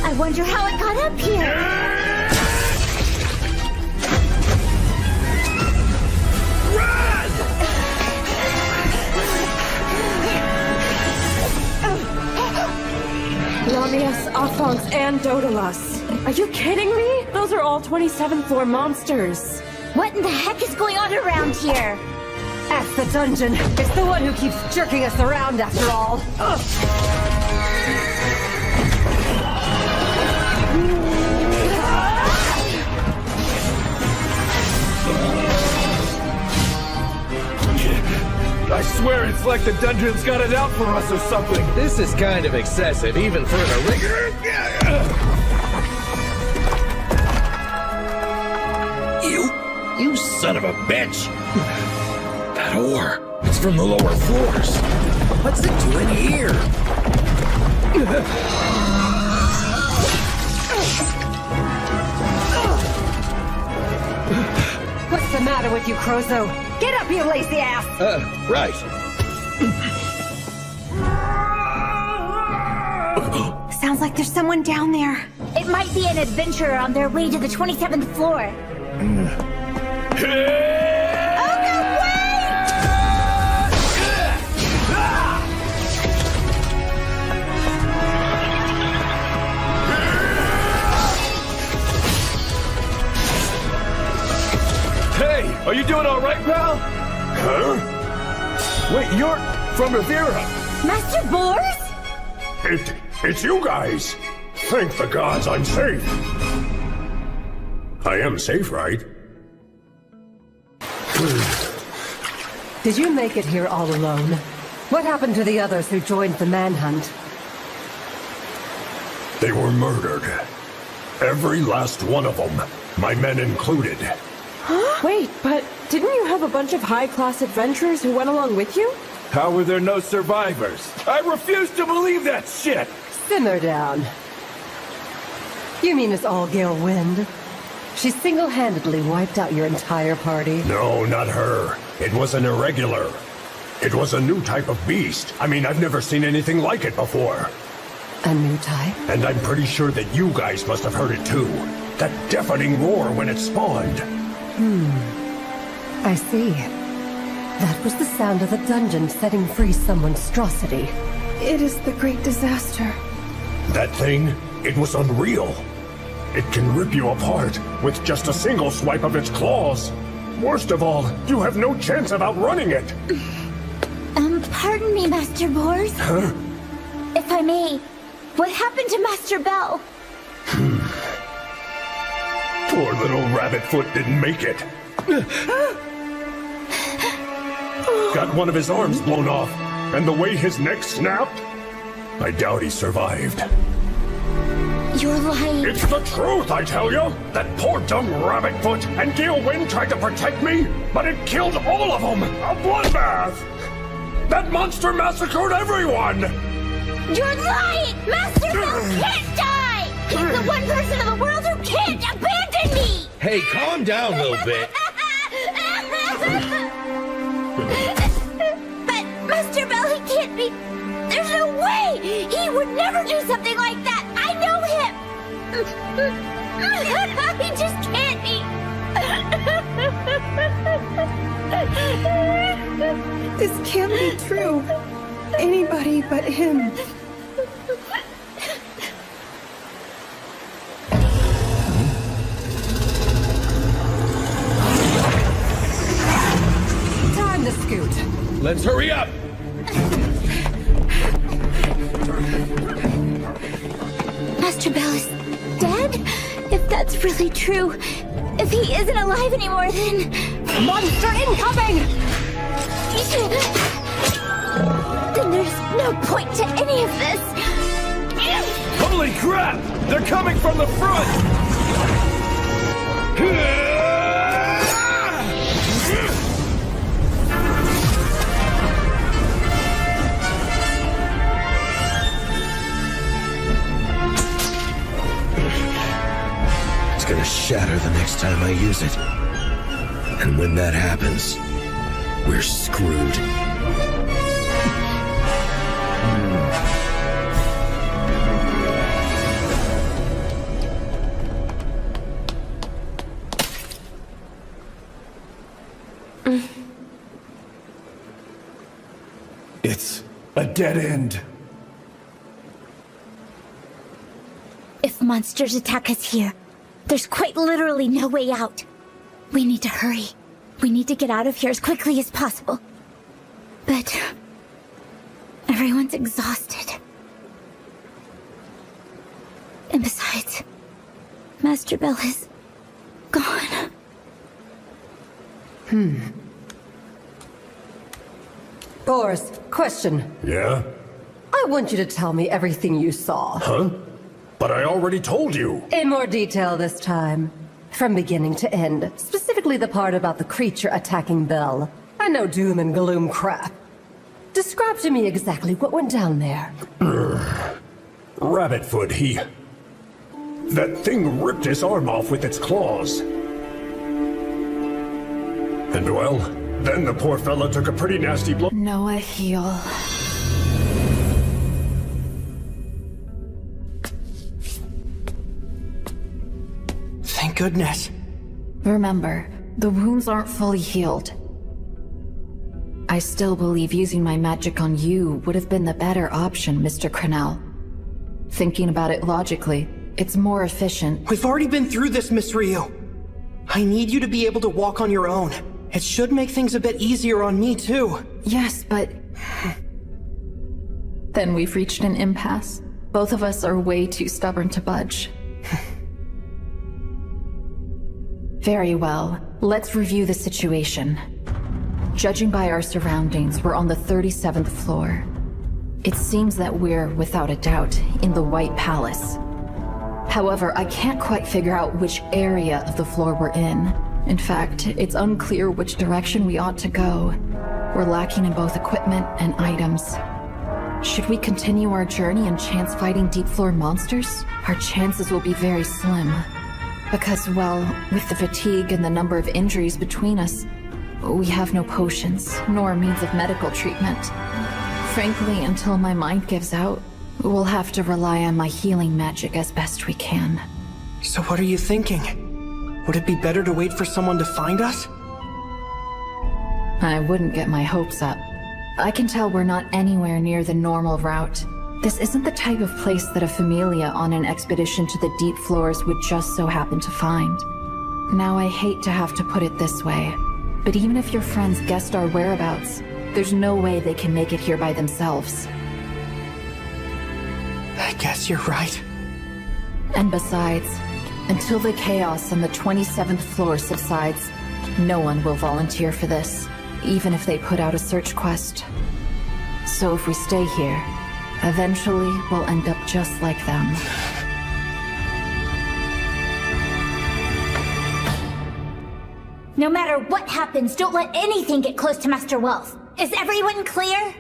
I wonder how it got up here. Run! Lamias, Afonx, and Dodalas. Are you kidding me? Those are all 27th floor monsters. What in the heck is going on around here? That's the dungeon. It's the one who keeps jerking us around after all. I swear it's like the dungeon's got it out for us or something. This is kind of excessive, even for the rigor. You son of a bitch! That ore, it's from the lower floors. What's it doing here? What's the matter with you, Krozo? Get up, you lazy ass! Right. Sounds like there's someone down there. It might be an adventurer on their way to the 27th floor. Hey, are you doing all right, pal? Huh? Wait, you're from Rivera. Master Boars? It's you guys. Thank the gods I'm safe. I am safe, right? Did you make it here all alone? What happened to the others who joined the manhunt? They were murdered. Every last one of them. My men included. Huh? Wait, but didn't you have a bunch of high-class adventurers who went along with you? How were there no survivors? I refuse to believe that shit! Simmer down. You mean it's all Gale Wind? She single-handedly wiped out your entire party. No, not her. It was an irregular. It was a new type of beast. I mean, I've never seen anything like it before. A new type? And I'm pretty sure that you guys must have heard it too. That deafening roar when it spawned. I see. That was the sound of the dungeon setting free some monstrosity. It is the great disaster. That thing, it was unreal. It can rip you apart with just a single swipe of its claws. Worst of all, you have no chance of outrunning it. Pardon me, Master Bors. Huh? If I may, what happened to Master Bell? Poor little Rabbitfoot didn't make it. Got one of his arms blown off, and the way his neck snapped, I doubt he survived. You're lying. It's the truth, I tell you! That poor dumb Rabbitfoot and Gale Wynn tried to protect me, but it killed all of them! A bloodbath! That monster massacred everyone! You're lying! Master Bell can't die! He's the one person in the world who can't abandon me! Hey, calm down a little bit. But Master Bell, he can't be... There's no way! He would never do something like that! I know him! He just can't be... This can't be true. Anybody but him. Time to scoot. Let's hurry up! Master Bell is dead? If that's really true, if he isn't alive anymore, then... Monster incoming! Then there's no point to any of this. Holy crap! They're coming from the front! It's gonna shatter the next time I use it. And when that happens, we're screwed. It's a dead end. If monsters attack us here, there's quite literally no way out. We need to hurry. We need to get out of here as quickly as possible. But... everyone's exhausted. And besides, Master Bell is... gone. Bors, question. Yeah? I want you to tell me everything you saw. Huh? But I already told you. In more detail this time. From beginning to end. Specifically the part about the creature attacking Bell. I know doom and gloom crap. Describe to me exactly what went down there. Rabbitfoot, he... That thing ripped his arm off with its claws. And well, then the poor fella took a pretty nasty blow. Noah, heal. Thank goodness. Remember, the wounds aren't fully healed. I still believe using my magic on you would have been the better option, Mr. Crenell. Thinking about it logically, it's more efficient. We've already been through this, Miss Ryu. I need you to be able to walk on your own. It should make things a bit easier on me, too. Yes, but... Then we've reached an impasse. Both of us are way too stubborn to budge. Very well. Let's review the situation. Judging by our surroundings, we're on the 37th floor. It seems that we're, without a doubt, in the White Palace. However, I can't quite figure out which area of the floor we're in. In fact, it's unclear which direction we ought to go. We're lacking in both equipment and items. Should we continue our journey and chance fighting deep floor monsters? Our chances will be very slim. Because, well, with the fatigue and the number of injuries between us, we have no potions, nor means of medical treatment. Frankly, until my mind gives out, we'll have to rely on my healing magic as best we can. So what are you thinking? Would it be better to wait for someone to find us? I wouldn't get my hopes up. I can tell we're not anywhere near the normal route. This isn't the type of place that a familia on an expedition to the deep floors would just so happen to find. Now, I hate to have to put it this way, but even if your friends guessed our whereabouts, there's no way they can make it here by themselves. I guess you're right. And besides, until the chaos on the 27th floor subsides, no one will volunteer for this, even if they put out a search quest. So if we stay here, eventually we'll end up just like them. No matter what happens, don't let anything get close to Master Wolf. Is everyone clear?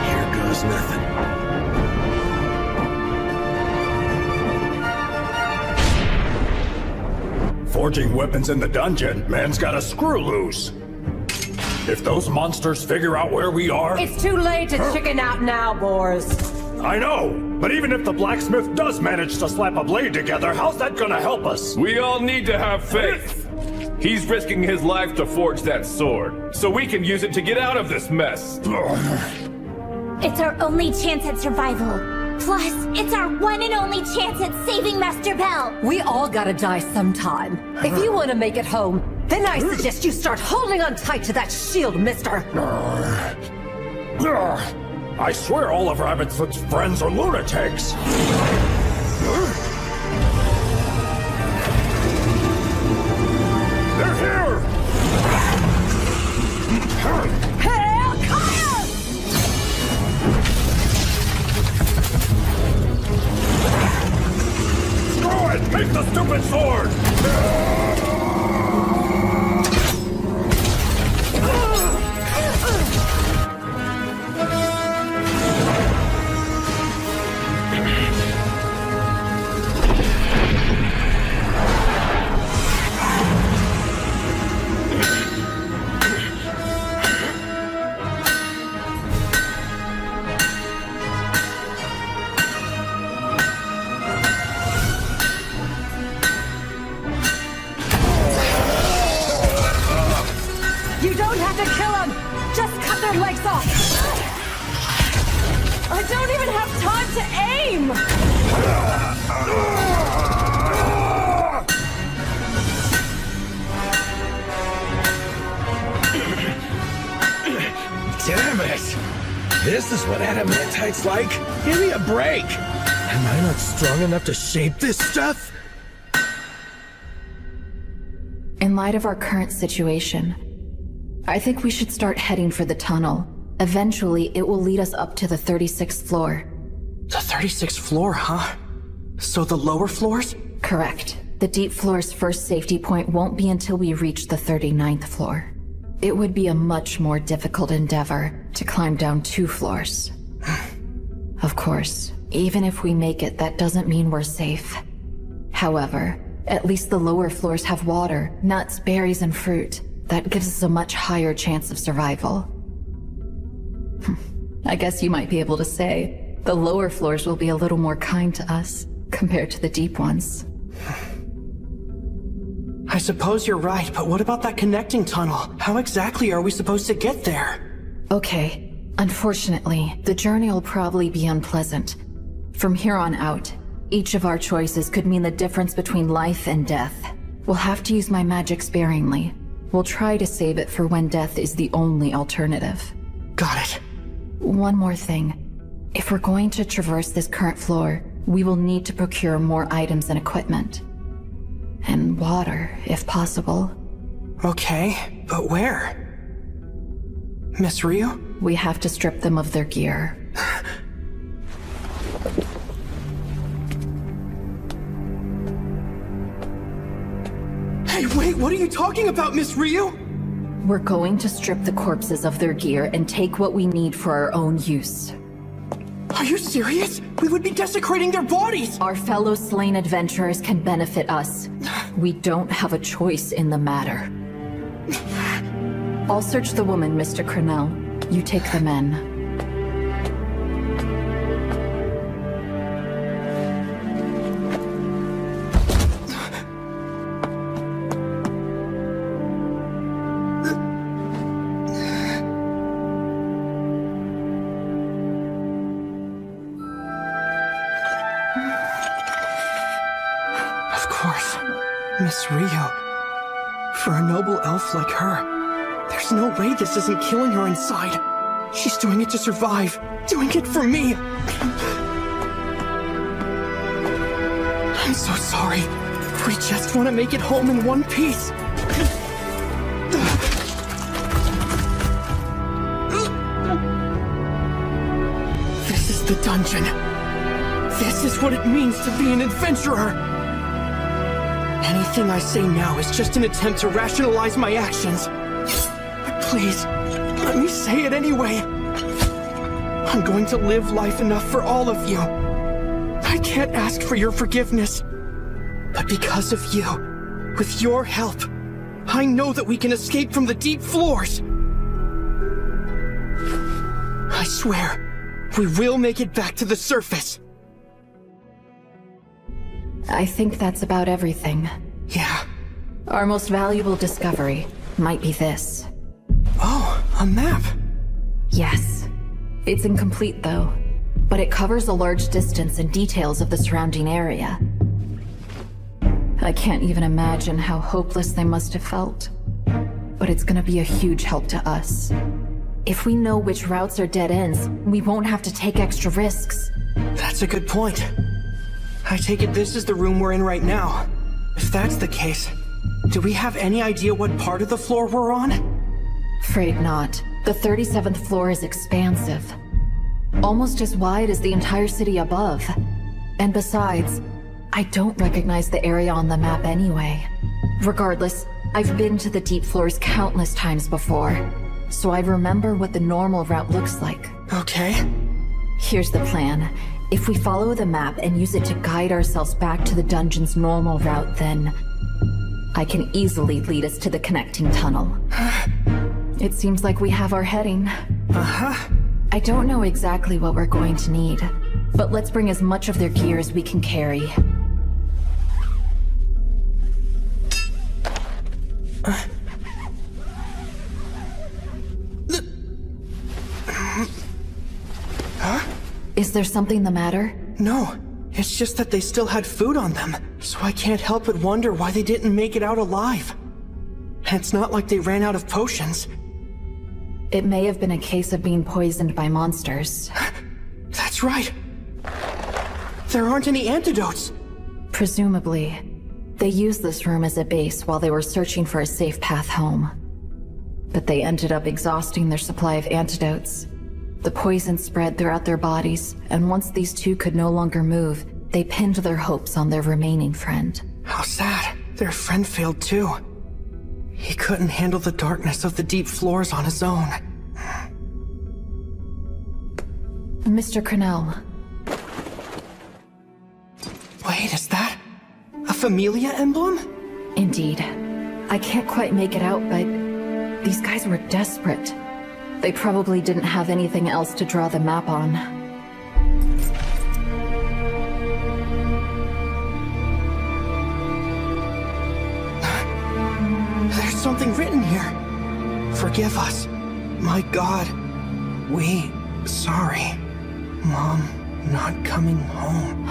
Here goes nothing. Forging weapons in the dungeon, man's got a screw loose. If those monsters figure out where we are... It's too late to chicken out now, Boars. I know, but even if the blacksmith does manage to slap a blade together, how's that gonna help us? We all need to have faith. He's risking his life to forge that sword, so we can use it to get out of this mess. It's our only chance at survival. Plus, it's our one and only chance at saving Master Bell. We all gotta die sometime. If you want to make it home, then I suggest you start holding on tight to that shield, mister. I swear all of Rabbitfoot's friends are lunatics. They're here! Hail Kaya! Screw it! Make the stupid sword! You don't have to kill them! Just cut their legs off! I don't even have time to aim! Damn it! This is what adamantite's like? Give me a break! Am I not strong enough to shape this stuff? In light of our current situation, I think we should start heading for the tunnel. Eventually, it will lead us up to the 36th floor. The 36th floor, huh? So the lower floors? Correct. The deep floor's first safety point won't be until we reach the 39th floor. It would be a much more difficult endeavor to climb down 2 floors. Of course, even if we make it, that doesn't mean we're safe. However, at least the lower floors have water, nuts, berries, and fruit. That gives us a much higher chance of survival. I guess you might be able to say the lower floors will be a little more kind to us compared to the deep ones. I suppose you're right, but what about that connecting tunnel? How exactly are we supposed to get there? Okay, unfortunately, the journey will probably be unpleasant. From here on out, each of our choices could mean the difference between life and death. We'll have to use my magic sparingly. We'll try to save it for when death is the only alternative. Got it. One more thing. If we're going to traverse this current floor, we will need to procure more items and equipment. And water, if possible. Okay, but where? Miss Ryu? We have to strip them of their gear. Hey, wait, what are you talking about, Miss Ryu? We're going to strip the corpses of their gear and take what we need for our own use. Are you serious? We would be desecrating their bodies! Our fellow slain adventurers can benefit us. We don't have a choice in the matter. I'll search the woman, Mr. Cornell. You take the men. Of course. Miss Ryu. For a noble elf like her, there's no way this isn't killing her inside. She's doing it to survive. Doing it for me. I'm so sorry. We just want to make it home in one piece. This is the dungeon. This is what it means to be an adventurer. Anything I say now is just an attempt to rationalize my actions. But please, let me say it anyway. I'm going to live life enough for all of you. I can't ask for your forgiveness. But because of you, with your help, I know that we can escape from the deep floors. I swear, we will make it back to the surface. I think that's about everything. Yeah. Our most valuable discovery might be this. Oh, a map. Yes. It's incomplete, though, but it covers a large distance and details of the surrounding area. I can't even imagine how hopeless they must have felt. But it's gonna be a huge help to us. If we know which routes are dead ends, we won't have to take extra risks. That's a good point. I take it this is the room we're in right now. If that's the case, do we have any idea what part of the floor we're on? Afraid not. The 37th floor is expansive. Almost as wide as the entire city above. And besides, I don't recognize the area on the map anyway. Regardless, I've been to the deep floors countless times before, so I remember what the normal route looks like. Okay. Here's the plan. If we follow the map and use it to guide ourselves back to the dungeon's normal route, then I can easily lead us to the connecting tunnel. It seems like we have our heading. Uh-huh. I don't know exactly what we're going to need, but let's bring as much of their gear as we can carry. Huh? Is there something the matter? No, it's just that they still had food on them, so I can't help but wonder why they didn't make it out alive. And it's not like they ran out of potions. It may have been a case of being poisoned by monsters. That's right. There aren't any antidotes. Presumably. They used this room as a base while they were searching for a safe path home. But they ended up exhausting their supply of antidotes. The poison spread throughout their bodies, and once these two could no longer move, they pinned their hopes on their remaining friend. How sad. Their friend failed too. He couldn't handle the darkness of the deep floors on his own. Mr. Cornell. Wait, is that a Familia emblem? Indeed. I can't quite make it out, but these guys were desperate. They probably didn't have anything else to draw the map on. There's something written here. Forgive us. My God. Sorry. Mom, not coming home.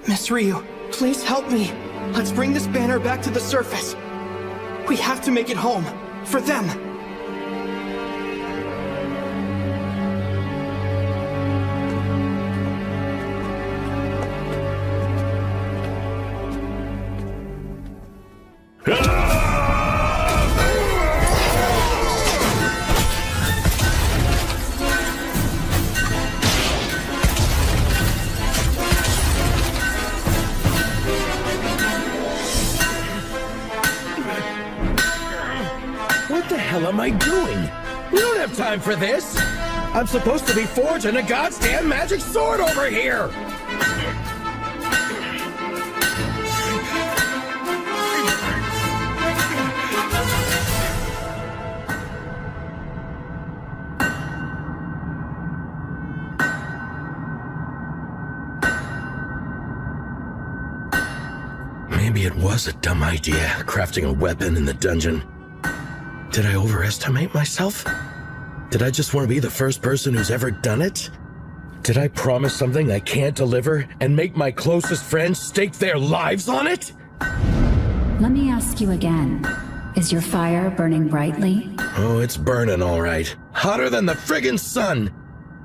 Miss Ryu, please help me. Let's bring this banner back to the surface. We have to make it home. For them. hell am I doing? We don't have time for this! I'm supposed to be forging a goddamn magic sword over here! Maybe it was a dumb idea, crafting a weapon in the dungeon. Did I overestimate myself? Did I just want to be the first person who's ever done it? Did I promise something I can't deliver and make my closest friends stake their lives on it? Let me ask you again. Is your fire burning brightly? Oh, it's burning all right. Hotter than the friggin' sun!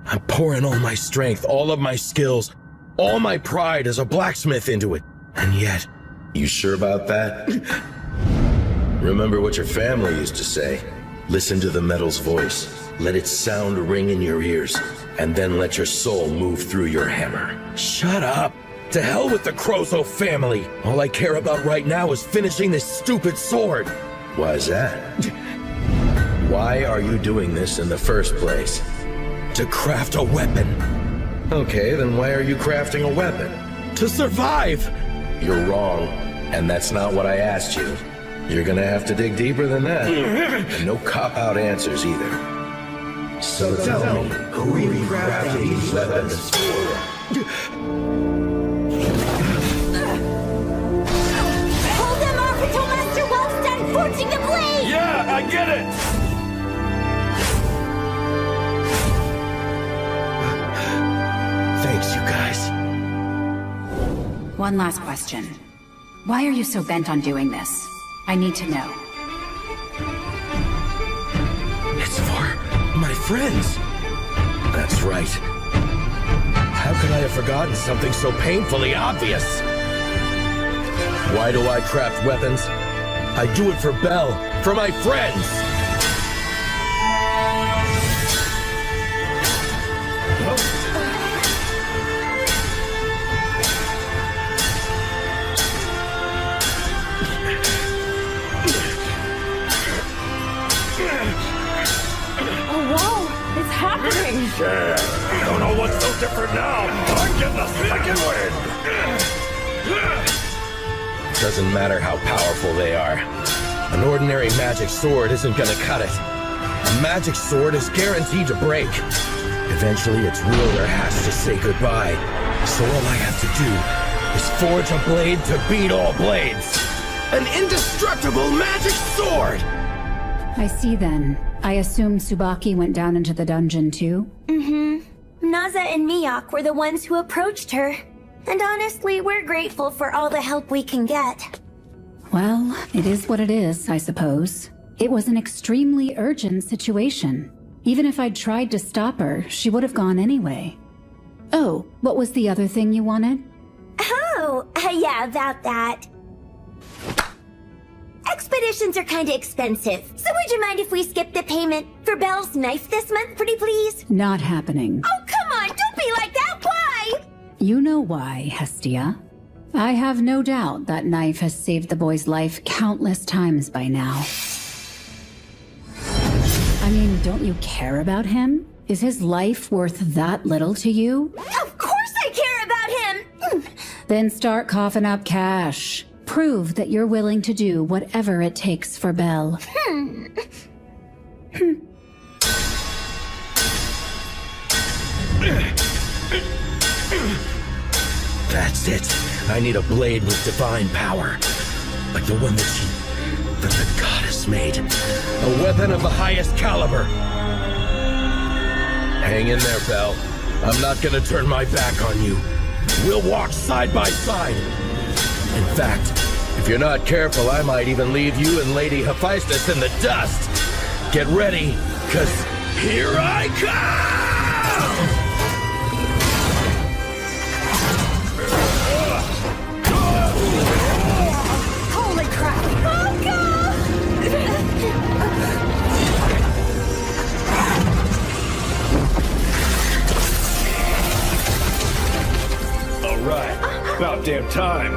I'm pouring all my strength, all of my skills, all my pride as a blacksmith into it. And yet... You sure about that? Remember what your family used to say. Listen to the metal's voice. Let its sound ring in your ears. And then let your soul move through your hammer. Shut up! To hell with the Krozo family! All I care about right now is finishing this stupid sword! Why is that? Why are you doing this in the first place? To craft a weapon. Okay, then why are you crafting a weapon? To survive! You're wrong, and that's not what I asked you. You're gonna have to dig deeper than that. And no cop-out answers either. So tell me, who are you crafting these weapons for? Hold them off until Master Well's done forging the blade! Yeah, I get it! Thanks, you guys. One last question. Why are you so bent on doing this? I need to know. It's for my friends. That's right. How could I have forgotten something so painfully obvious? Why do I craft weapons? I do it for Belle, for my friends! Yeah, I don't know what's so different now. I'm getting a second wind. Doesn't matter how powerful they are. An ordinary magic sword isn't gonna cut it. A magic sword is guaranteed to break. Eventually its wielder has to say goodbye. So all I have to do is forge a blade to beat all blades. An indestructible magic sword! I see then. I assume Tsubaki went down into the dungeon too? Naza and Miyok were the ones who approached her. And honestly, we're grateful for all the help we can get. Well, it is what it is, I suppose. It was an extremely urgent situation. Even if I'd tried to stop her, she would have gone anyway. Oh, what was the other thing you wanted? Oh, yeah, about that. Expeditions are kinda expensive, so would you mind if we skip the payment for Belle's knife this month, pretty please? Not happening. Oh, come on, don't be like that, why? You know why, Hestia. I have no doubt that knife has saved the boy's life countless times by now. I mean, don't you care about him? Is his life worth that little to you? Of course I care about him! Then start coughing up cash. Prove that you're willing to do whatever it takes for Belle. That's it. I need a blade with divine power. Like the one that the goddess made. A weapon of the highest caliber. Hang in there, Belle. I'm not gonna turn my back on you. We'll walk side by side. In fact, if you're not careful, I might even leave you and Lady Hephaestus in the dust. Get ready, 'cause here I come! Holy crap! Oh, All right, about damn time.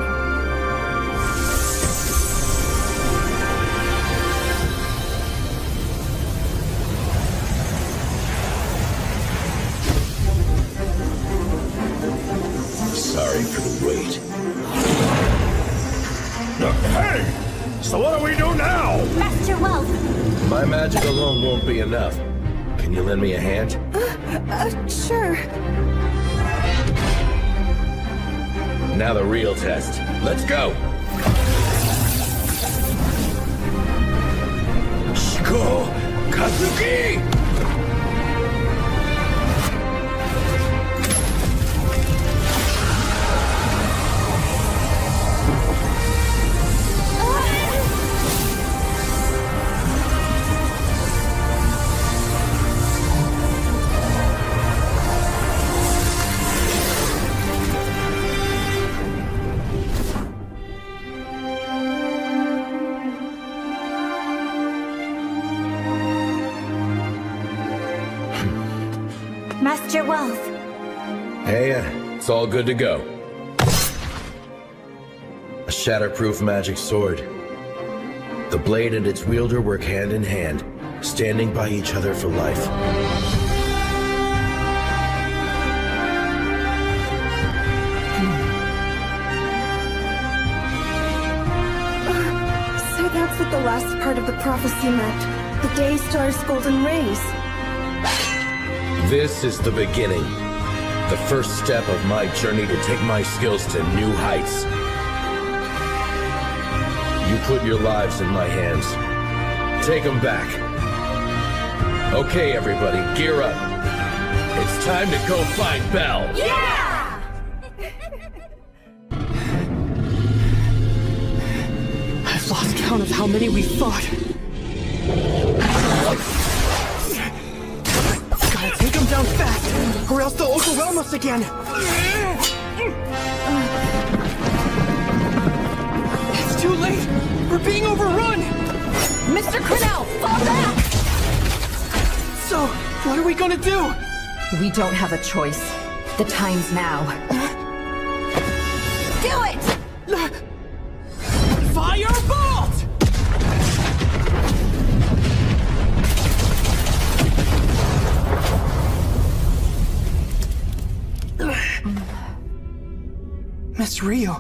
Okay! So what do we do now? Master Wealth! My magic alone won't be enough. Can you lend me a hand? Sure. Now the real test. Let's go! Shiko Kazuki! Master Wealth. Hey, it's all good to go. A shatterproof magic sword. The blade and its wielder work hand in hand, standing by each other for life. So that's what the last part of the prophecy meant. The Day Star's golden rays. This is the beginning. The first step of my journey to take my skills to new heights. You put your lives in my hands. Take them back. Okay, everybody, gear up. It's time to go find Belle. Yeah! I've lost count of how many we fought. Gotta take him down fast, or else they'll overwhelm us again. It's too late! We're being overrun! Mr. Cornell, fall back! So, what are we gonna do? We don't have a choice. The time's now. Do it! Firebolt! Miss Ryu,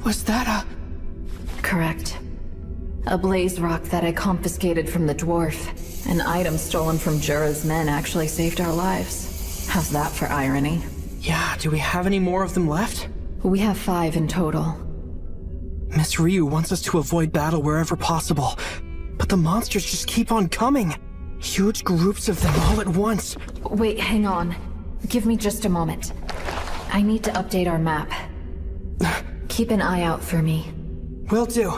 was that a... Correct. A blaze rock that I confiscated from the dwarf. An item stolen from Jura's men actually saved our lives. How's that for irony? Yeah, do we have any more of them left? We have 5 in total. Miss Ryu wants us to avoid battle wherever possible, but the monsters just keep on coming. Huge groups of them all at once. Wait, hang on. Give me just a moment. I need to update our map. Keep an eye out for me. Will do.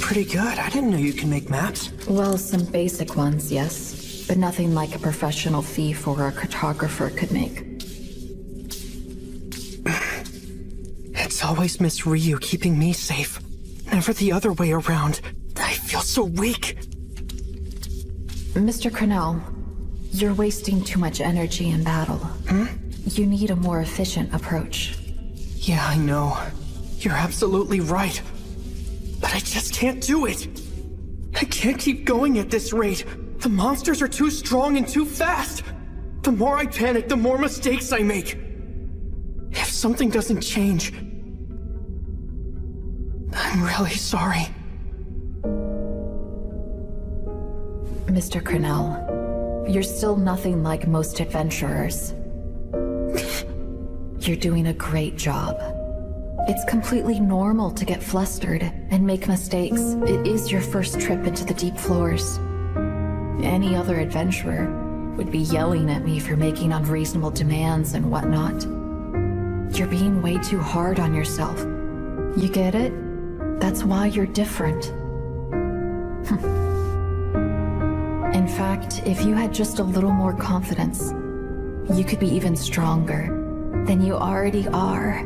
Pretty good. I didn't know you can make maps. Well, some basic ones, yes. But nothing like a professional thief or a cartographer could make. It's always Miss Ryu keeping me safe. Never the other way around. I feel so weak. Mr. Cornell, you're wasting too much energy in battle. You need a more efficient approach. Yeah, I know. You're absolutely right. But I just can't do it. I can't keep going at this rate. The monsters are too strong and too fast. The more I panic, the more mistakes I make. If something doesn't change, I'm really sorry. Mr. Cornell, you're still nothing like most adventurers. You're doing a great job. It's completely normal to get flustered and make mistakes. It is your first trip into the deep floors. Any other adventurer would be yelling at me for making unreasonable demands and whatnot. You're being way too hard on yourself. You get it? That's why you're different. In fact, if you had just a little more confidence, you could be even stronger than you already are.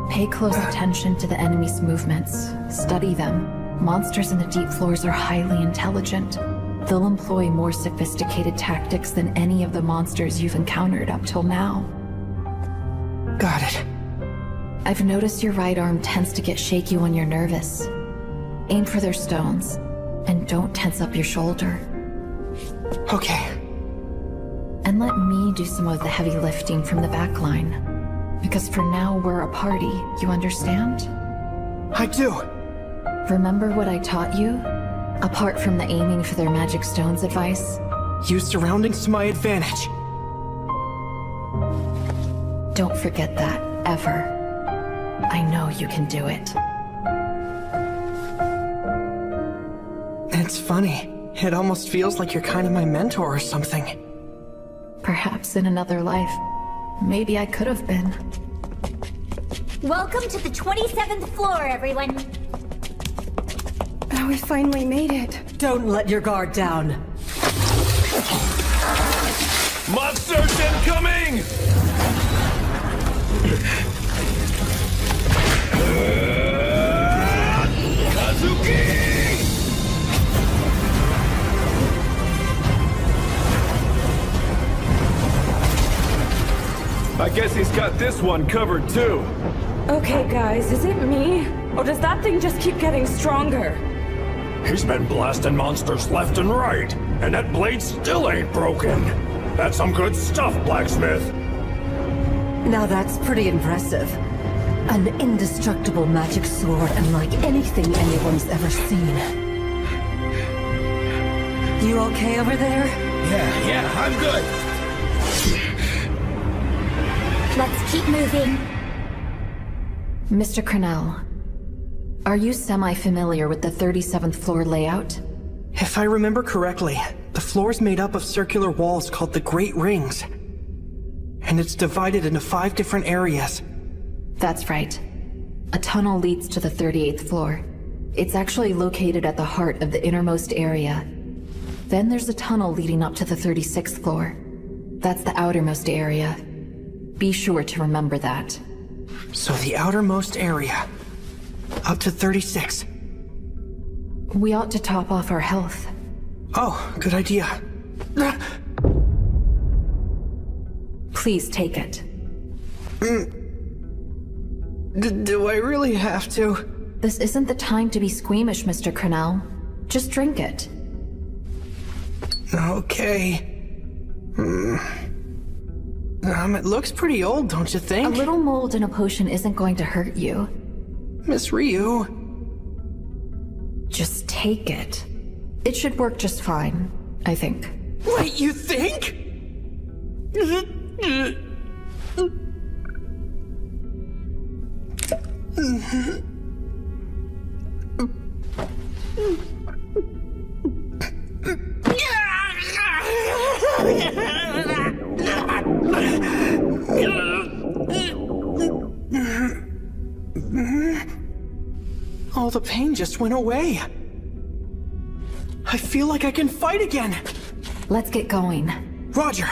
Pay close attention to the enemy's movements. Study them. Monsters in the deep floors are highly intelligent. They'll employ more sophisticated tactics than any of the monsters you've encountered up till now. Got it. I've noticed your right arm tends to get shaky when you're nervous. Aim for their stones. And don't tense up your shoulder. Okay. And let me do some of the heavy lifting from the back line. Because for now, we're a party, you understand? I do. Remember what I taught you? Apart from the aiming for their magic stones advice? Use surroundings to my advantage. Don't forget that, ever. I know you can do it. It's funny. It almost feels like you're kind of my mentor or something. Perhaps in another life. Maybe I could have been. Welcome to the 27th floor, everyone. Oh, we finally made it. Don't let your guard down. Monsters incoming! Kazuki! I guess he's got this one covered too. Okay, guys, is it me? Or does that thing just keep getting stronger? He's been blasting monsters left and right, and that blade still ain't broken. That's some good stuff, Blacksmith. Now that's pretty impressive. An indestructible magic sword unlike anything anyone's ever seen. You okay over there? Yeah, I'm good. Let's keep moving. Mr. Cornell, are you semi-familiar with the 37th floor layout? If I remember correctly, the floor's made up of circular walls called the Great Rings. And it's divided into 5 different areas. That's right. A tunnel leads to the 38th floor. It's actually located at the heart of the innermost area. Then there's a tunnel leading up to the 36th floor. That's the outermost area. Be sure to remember that. So the outermost area. Up to 36. We ought to top off our health. Oh, good idea. Please take it. Do I really have to? This isn't the time to be squeamish, Mr. Cornell. Just drink it. Okay. It looks pretty old, don't you think? A little mold in a potion isn't going to hurt you. Miss Ryu. Just take it. It should work just fine, I think. Wait, you think? All the pain just went away. I feel like I can fight again. Let's get going. Roger.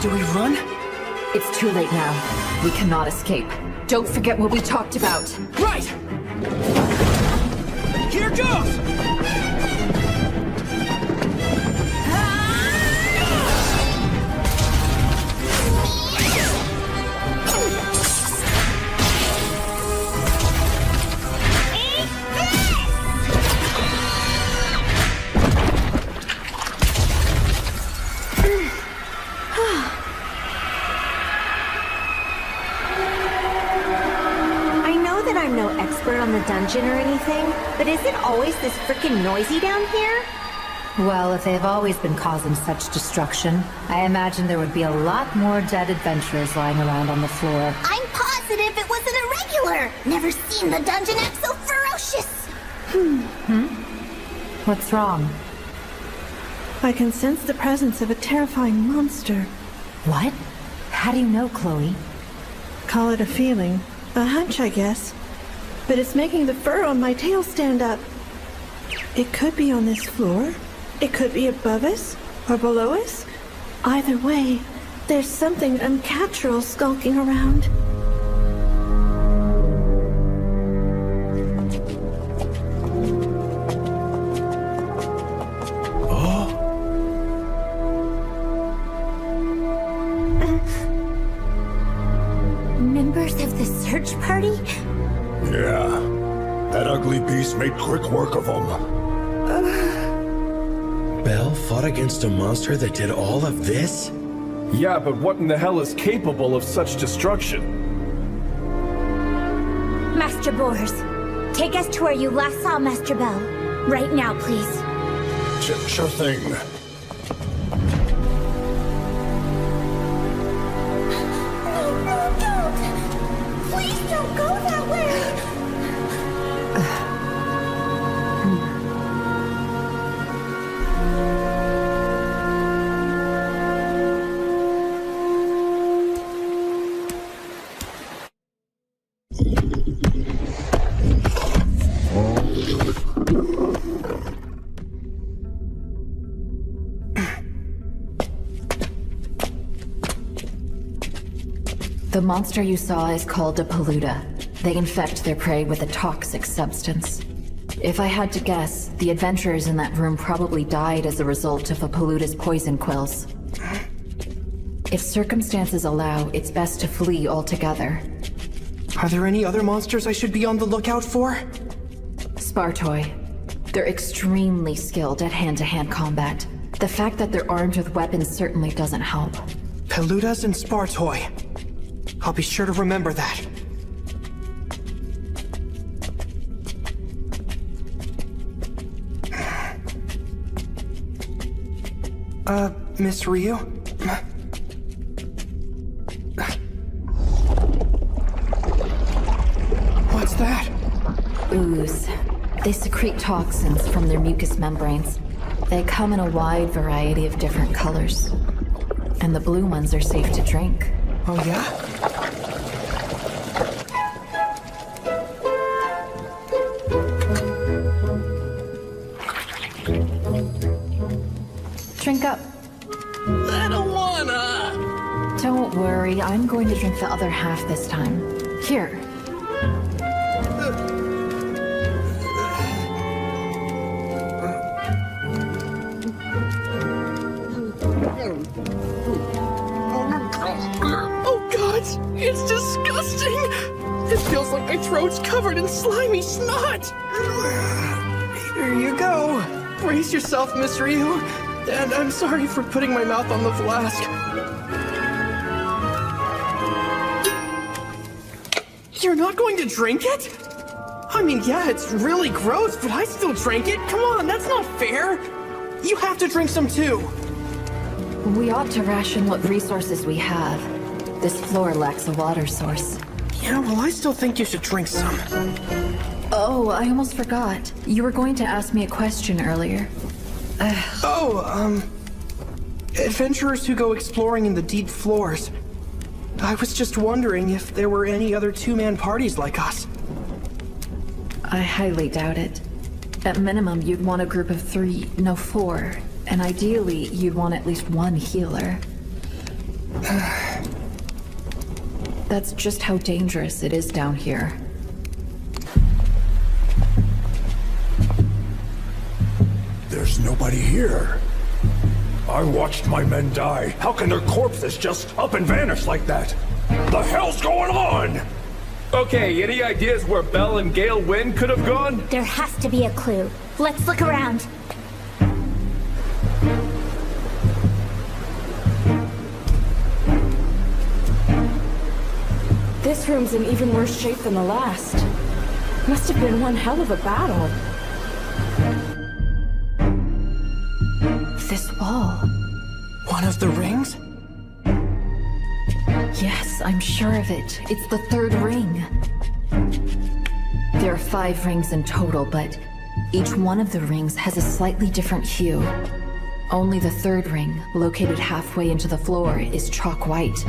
Do we run? It's too late now. We cannot escape. Don't forget what we talked about. Right! Here goes! On the dungeon or anything, but is it always this frickin' noisy down here? Well, if they've always been causing such destruction, I imagine there would be a lot more dead adventurers lying around on the floor. I'm positive it wasn't a regular. Never seen the dungeon act so ferocious. What's wrong? I can sense the presence of a terrifying monster. What? How do you know, Chloe? Call it a feeling. A hunch, I guess. But it's making the fur on my tail stand up. It could be on this floor. It could be above us or below us. Either way, there's something unnatural skulking around. search party? Yeah. That ugly beast made quick work of them. Belle fought against a monster that did all of this? Yeah, but what in the hell is capable of such destruction? Master Bors, take us to where you last saw Master Bell. Right now, please. Sure thing. No, don't! Please don't go that way! The monster you saw is called a Paluda. They infect their prey with a toxic substance. If I had to guess, the adventurers in that room probably died as a result of a Paluda's poison quills. If circumstances allow, it's best to flee altogether. Are there any other monsters I should be on the lookout for? Spartoi. They're extremely skilled at hand-to-hand combat. The fact that they're armed with weapons certainly doesn't help. Paludas and Spartoi. I'll be sure to remember that. Miss Ryu? What's that? Ooze. They secrete toxins from their mucous membranes. They come in a wide variety of different colors. And the blue ones are safe to drink. Oh yeah? Drink up. I don't wanna. Don't worry, I'm going to drink the other half this time. Here. Oh god, it's disgusting! It feels like my throat's covered in slimy snot! Here you go. Brace yourself, Miss Ryu. And I'm sorry for putting my mouth on the flask. You're not going to drink it? I mean, yeah, it's really gross, but I still drank it. Come on, that's not fair. You have to drink some too. We ought to ration what resources we have. This floor lacks a water source. Yeah, well, I still think you should drink some. Oh, I almost forgot. You were going to ask me a question earlier. Adventurers who go exploring in the deep floors. I was just wondering if there were any other two-man parties like us. I highly doubt it. At minimum, you'd want a group of 3, no 4. And ideally, you'd want at least one healer. That's just how dangerous it is down here. There's nobody here. I watched my men die. How can their corpses just up and vanish like that? The hell's going on? Okay, any ideas where Belle and Gale Wynn could have gone? There has to be a clue. Let's look around. This room's in even worse shape than the last. Must have been one hell of a battle. This wall. One of the rings? Yes, I'm sure of it. It's the 3rd ring. There are 5 rings in total, but each one of the rings has a slightly different hue. Only the 3rd ring, located halfway into the floor, is chalk white.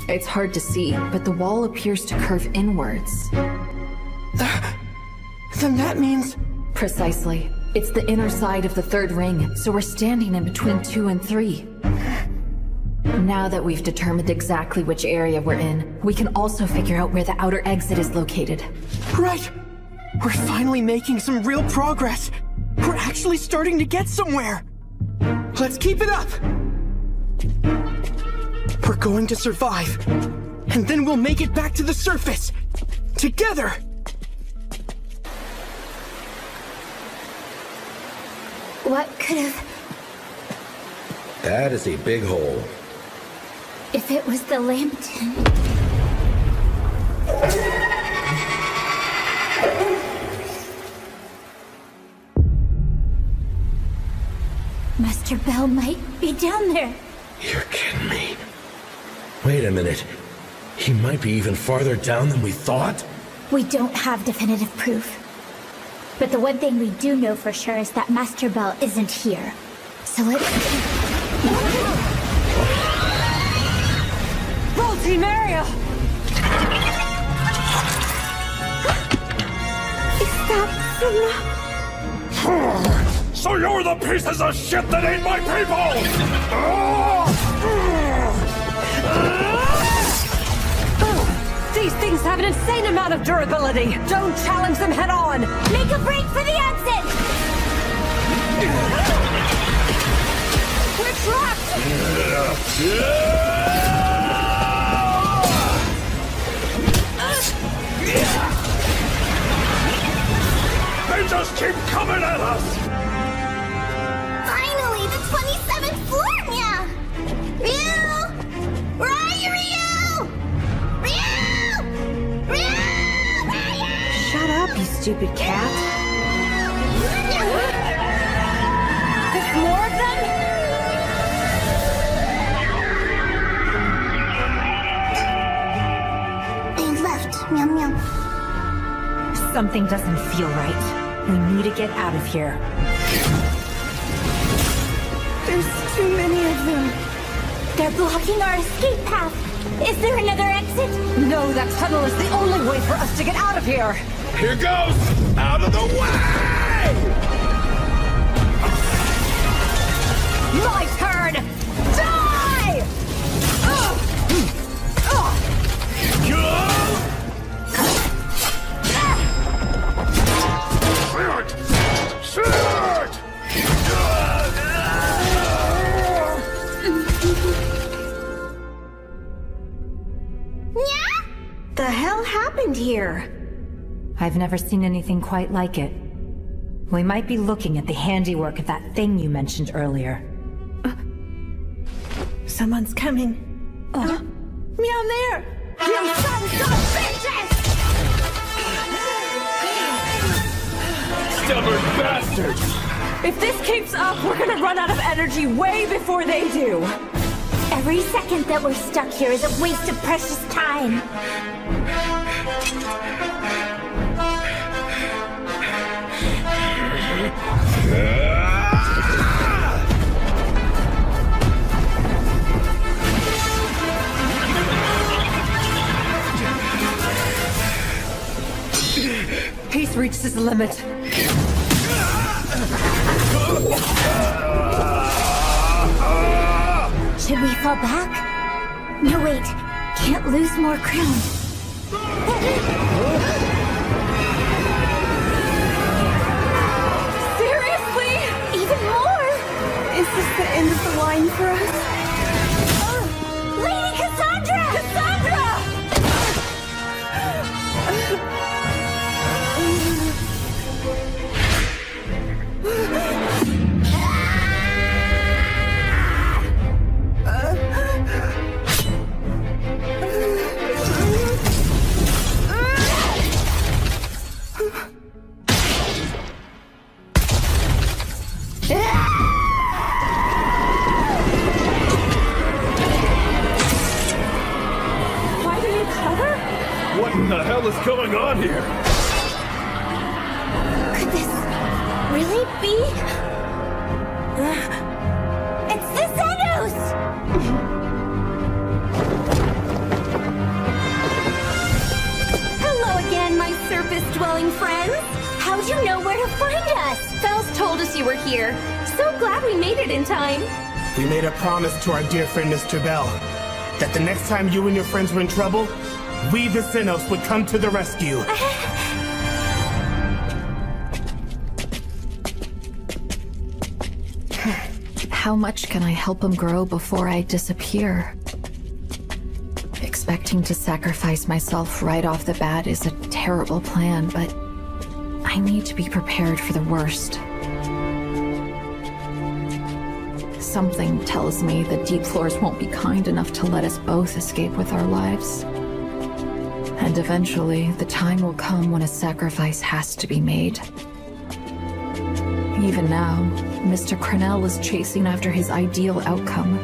It's hard to see, but the wall appears to curve inwards. Then that means... Precisely. It's the inner side of the 3rd ring, so we're standing in between 2 and 3. Now that we've determined exactly which area we're in, we can also figure out where the outer exit is located. Right! We're finally making some real progress! We're actually starting to get somewhere! Let's keep it up! We're going to survive. And then we'll make it back to the surface! Together! What could have... That is a big hole. If it was the Lambton... Master Bell might be down there. You're kidding me. Wait a minute. He might be even farther down than we thought? We don't have definitive proof. But the one thing we do know for sure is that Master Bell isn't here. So let's... Roll Team Area! Is that Sigma? So you're the pieces of shit that ate my people! These things have an insane amount of durability! Don't challenge them head on! Make a break for the exit! We're trapped! They just keep coming at us! Finally, the 27th floor, Mia! Ryu! Where are you, Ryu? Ryu! Shut up, you stupid cat. There's more of them? They left, meow meow. Something doesn't feel right. We need to get out of here. There's too many of them. They're blocking our escape path. Is there another exit? No, that tunnel is the only way for us to get out of here. Here goes! Out of the way! My turn! Die! Shoot! The hell happened here? I've never seen anything quite like it. We might be looking at the handiwork of that thing you mentioned earlier. Someone's coming. Meow there! You sons of bitches! Stubborn bastards! If this keeps up, we're gonna run out of energy way before they do. Every second that we're stuck here is a waste of precious time. Peace reached its limit. Should we fall back? No, wait. Can't lose more crown. Seriously? Even more? Is this the end of the line for us? Lady Cassandra! Cassandra! What in the hell is going on here? Could this really be? It's the Xenos! Hello again, my surface-dwelling friends. How'd you know where to find us? Bells told us you were here. So glad we made it in time. We made a promise to our dear friend Mr. Bell that the next time you and your friends were in trouble, we, the Xenos, would come to the rescue. How much can I help him grow before I disappear? expecting to sacrifice myself right off the bat is a terrible plan, but I need to be prepared for the worst. Something tells me the Deep Floors won't be kind enough to let us both escape with our lives. And eventually, the time will come when a sacrifice has to be made. Even now, Mr. Crenell is chasing after his ideal outcome.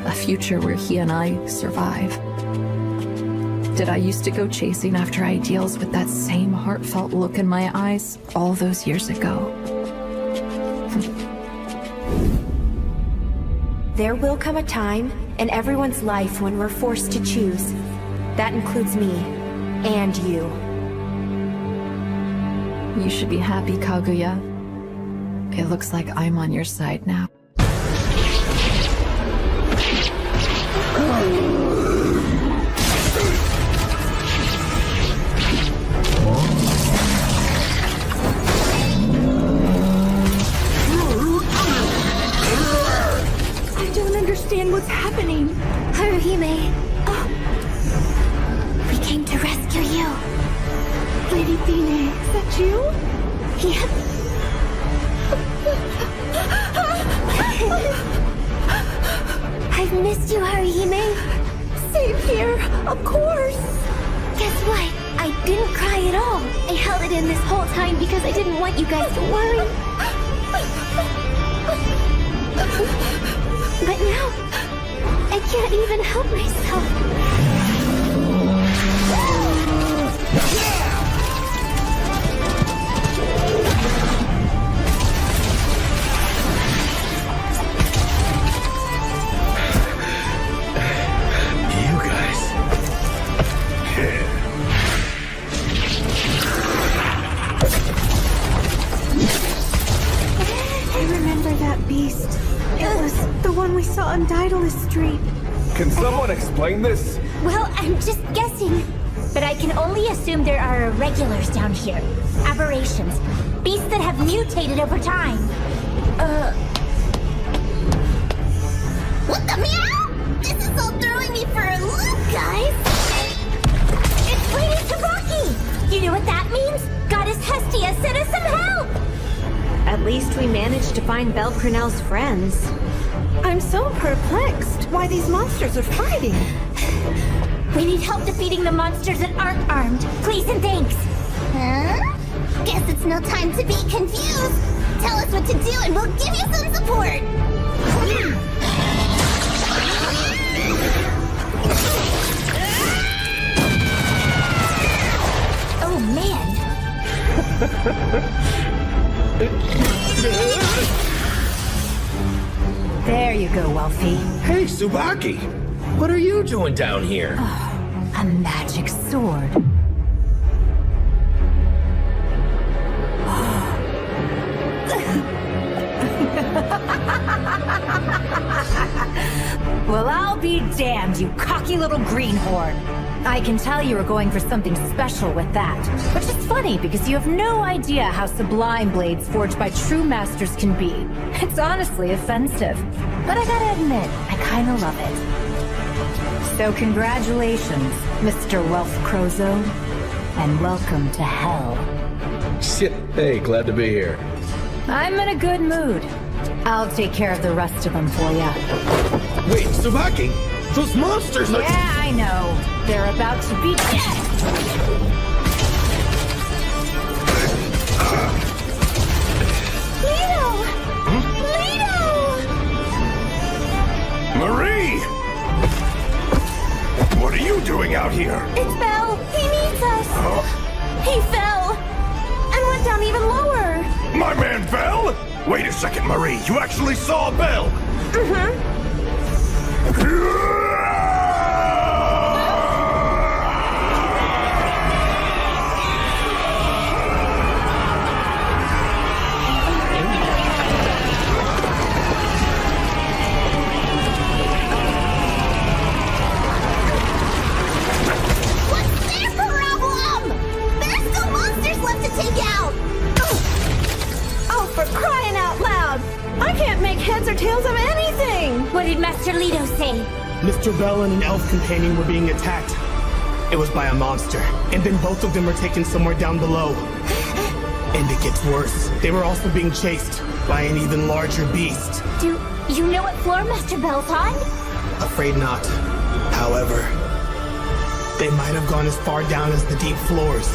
A future where he and I survive. Did I used to go chasing after ideals with that same heartfelt look in my eyes all those years ago? There will come a time in everyone's life when we're forced to choose. That includes me. And you. You should be happy, Kaguya. It looks like I'm on your side now. I don't understand what's happening. Haruhime. We came to rescue you. Lady Fine, is that you? Yep. I've missed you, Haruhime. Same here, of course. Guess what? I didn't cry at all. I held it in this whole time because I didn't want you guys to worry. But now, I can't even help myself. We saw on Daedalus Street. Can someone explain this? Well, I'm just guessing. But I can only assume there are irregulars down here. Aberrations. Beasts that have mutated over time. What the meow? This is all throwing me for a loop, guys. It's Lady Tsubaki! You know what that means? Goddess Hestia sent us some help! At least we managed to find Belle Crenell's friends. I'm so perplexed why these monsters are fighting. We need help defeating the monsters that aren't armed. Please and thanks. Huh? Guess it's no time to be confused. Tell us what to do and we'll give you some support. Oh, man. There you go, Wealthy. Hey, Tsubaki! What are you doing down here? Oh, a magic sword. Well, I'll be damned, you cocky little greenhorn. I can tell you were going for something special with that. Which is funny, because you have no idea how sublime blades forged by true masters can be. It's honestly offensive. But I gotta admit, I kinda love it. So congratulations, Mr. Welf Crozo. And welcome to hell. Hey, glad to be here. I'm in a good mood. I'll take care of the rest of them for ya. Wait, Tsubaki! Those monsters are— Yeah, I know. They're about to be dead! Lito! Lito! Marie! What are you doing out here? It's Belle. He needs us. He fell and went down even lower. My man Belle? Wait a second, Marie. You actually saw Belle? Heads or tails of anything! What did Master Leto say? Mr. Bell and an elf companion were being attacked. It was by a monster, and then both of them were taken somewhere down below. And it gets worse. They were also being chased by an even larger beast. Do you know what floor Master Bell's on? Afraid not. However, they might have gone as far down as the deep floors.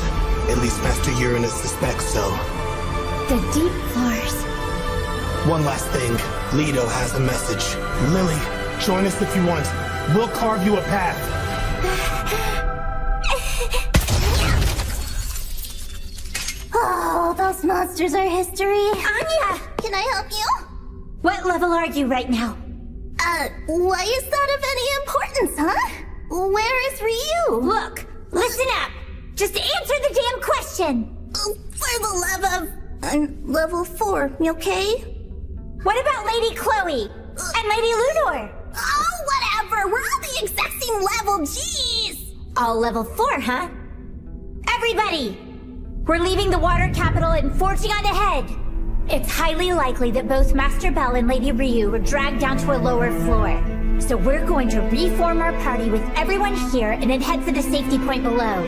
At least Master Uranus suspects so. The deep floors. One last thing. Leto has a message. Lily, join us if you want. We'll carve you a path. Oh, those monsters are history. Anya, can I help you? What level are you right now? Why is that of any importance, huh? Where is Ryu? Look, listen up. Just answer the damn question. For the love of... I'm level 4, you okay? What about Lady Chloe? And Lady Ludor? Oh, whatever. We're all the exact same level, jeez. All level 4, huh? Everybody! We're leaving the water capital and forging on ahead. It's highly likely that both Master Bell and Lady Ryu were dragged down to a lower floor. So we're going to reform our party with everyone here and then head for the safety point below.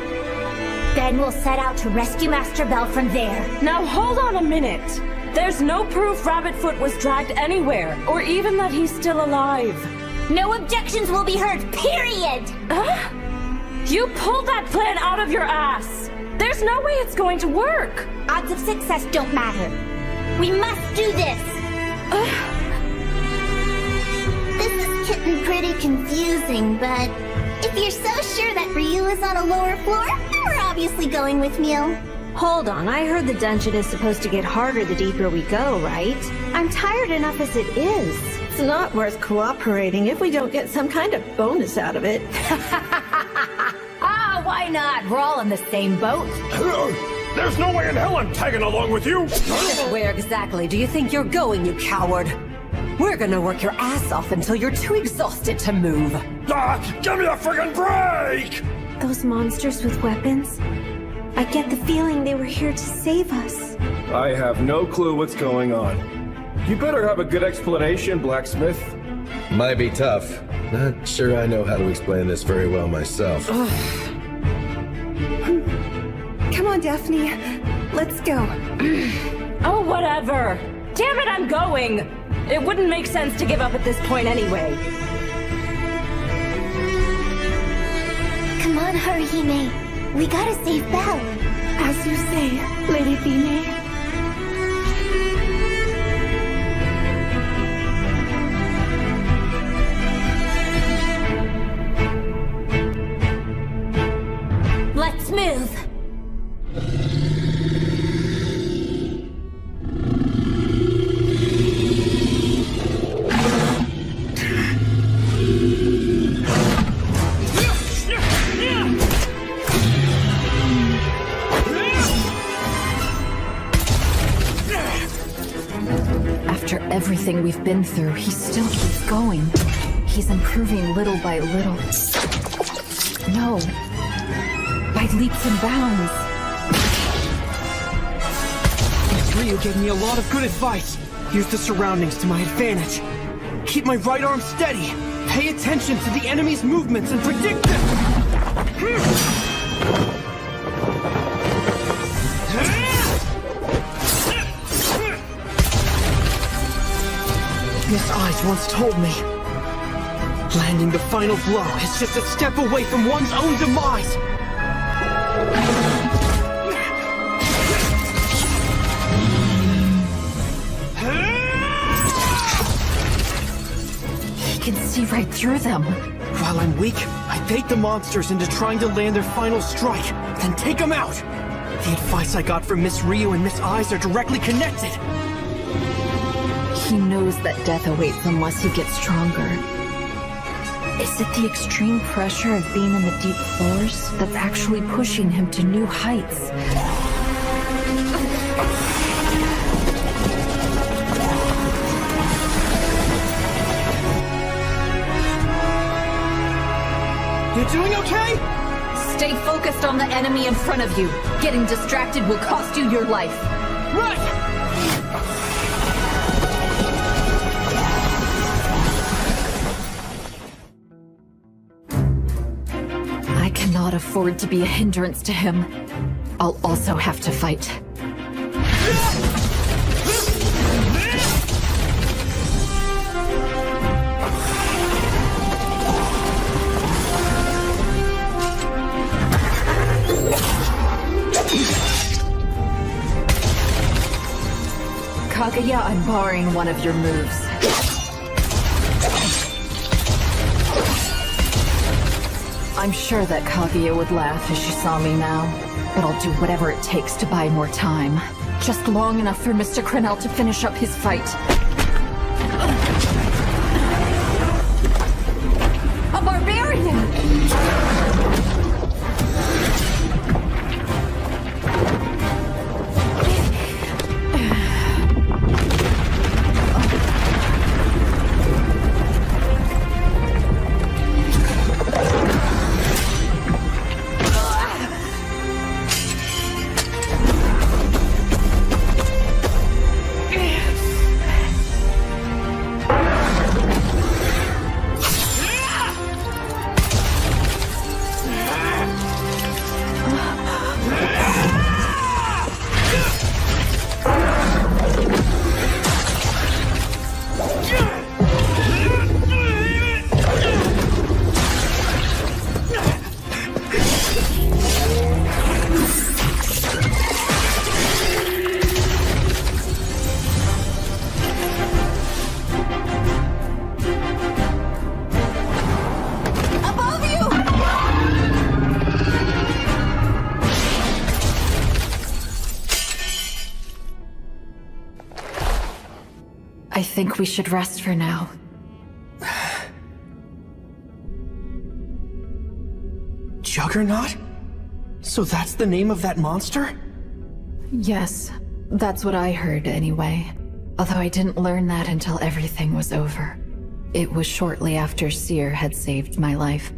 Then we'll set out to rescue Master Bell from there. Now hold on a minute. There's no proof Rabbitfoot was dragged anywhere, or even that he's still alive. No objections will be heard, period! You pulled that plan out of your ass! There's no way it's going to work! Odds of success don't matter. We must do this! This is getting pretty confusing, but if you're so sure that Ryu is on a lower floor, we're obviously going with you. Hold on, I heard the dungeon is supposed to get harder the deeper we go, right? I'm tired enough as it is. It's not worth cooperating if we don't get some kind of bonus out of it. Ah, why not? We're all in the same boat. There's no way in hell I'm tagging along with you! Where exactly do you think you're going, you coward? We're gonna work your ass off until you're too exhausted to move. Give me a friggin' break! Those monsters with weapons? I get the feeling they were here to save us. I have no clue what's going on. You better have a good explanation, Blacksmith. Might be tough. Not sure I know how to explain this very well myself. Come on, Daphne. Let's go. Oh, whatever. Damn it, I'm going. It wouldn't make sense to give up at this point anyway. Come on, Haruhime. We gotta save Belle. As you say, Lady Fine. Let's move! After everything we've been through, he still keeps going. He's improving little by little. No. By leaps and bounds. Miss Ryu gave me a lot of good advice. Use the surroundings to my advantage. Keep my right arm steady. Pay attention to the enemy's movements and predict them. Miss Eyes once told me, landing the final blow is just a step away from one's own demise. He can see right through them. While I'm weak, I bait the monsters into trying to land their final strike, then take them out. The advice I got from Miss Ryu and Miss Eyes are directly connected. He knows that death awaits unless he gets stronger. Is it the extreme pressure of being in the deep floors that's actually pushing him to new heights? You doing okay? Stay focused on the enemy in front of you. Getting distracted will cost you your life. Right! afford to be a hindrance to him. I'll also have to fight. Kaguya, I'm borrowing one of your moves. I'm sure that Kaguya would laugh if she saw me now, but I'll do whatever it takes to buy more time. Just long enough for Mr. Crenel to finish up his fight. A barbarian! I think we should rest for now. Juggernaut? So that's the name of that monster? Yes, that's what I heard anyway. Although I didn't learn that until everything was over. It was shortly after Seer had saved my life.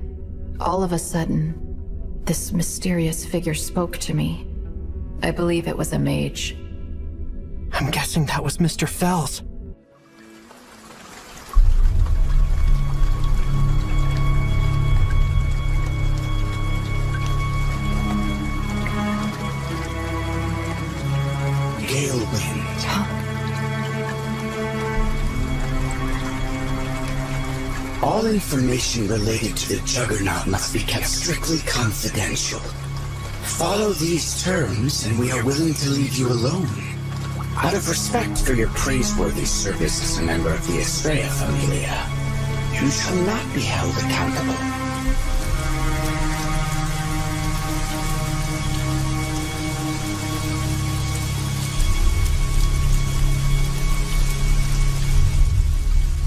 All of a sudden, this mysterious figure spoke to me. I believe it was a mage. I'm guessing that was Mr. Fells. Gale wind. All information related to the Juggernaut must be kept strictly confidential. Follow these terms and we are willing to leave you alone. Out of respect for your praiseworthy service as a member of the Estrella Familia, you shall not be held accountable.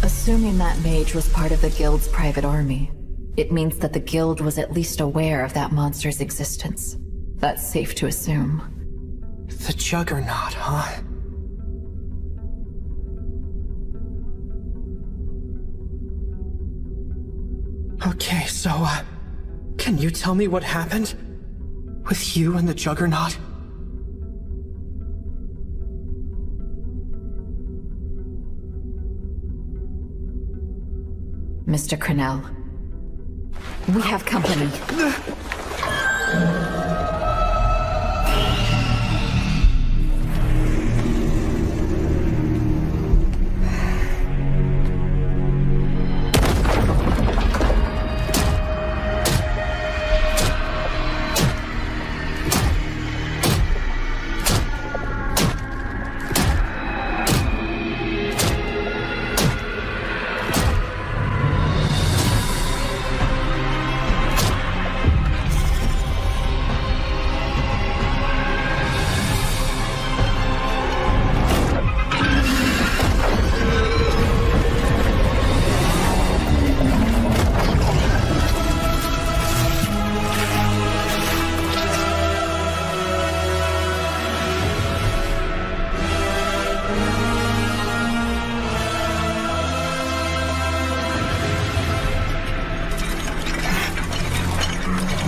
Assuming that mage was part of the Guild's private army, it means that the Guild was at least aware of that monster's existence. That's safe to assume. The Juggernaut, huh? Okay, so, can you tell me what happened? With you and the Juggernaut? Mr. Crenel, we have company.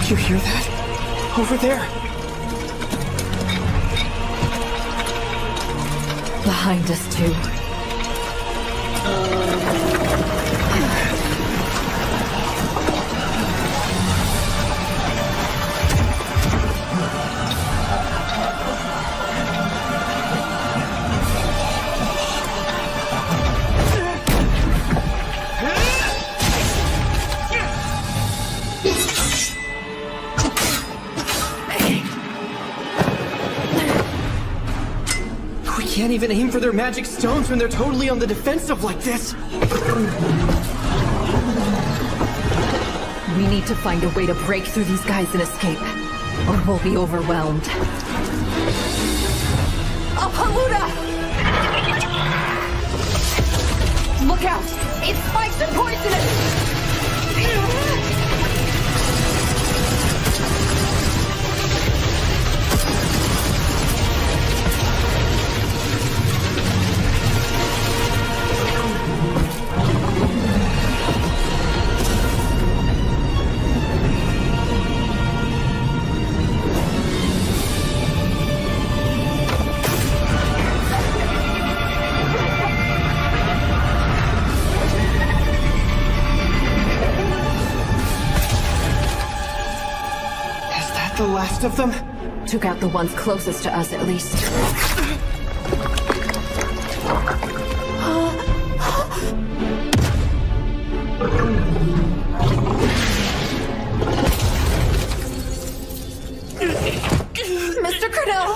You hear that? Over there! Behind us, too. can't even aim for their magic stones when they're totally on the defensive like this. We need to find a way to break through these guys and escape, or we'll be overwhelmed. A Paluda! Look out! It's spiked and poisonous! The last of them? Took out the ones closest to us, at least. Mr. Crenel!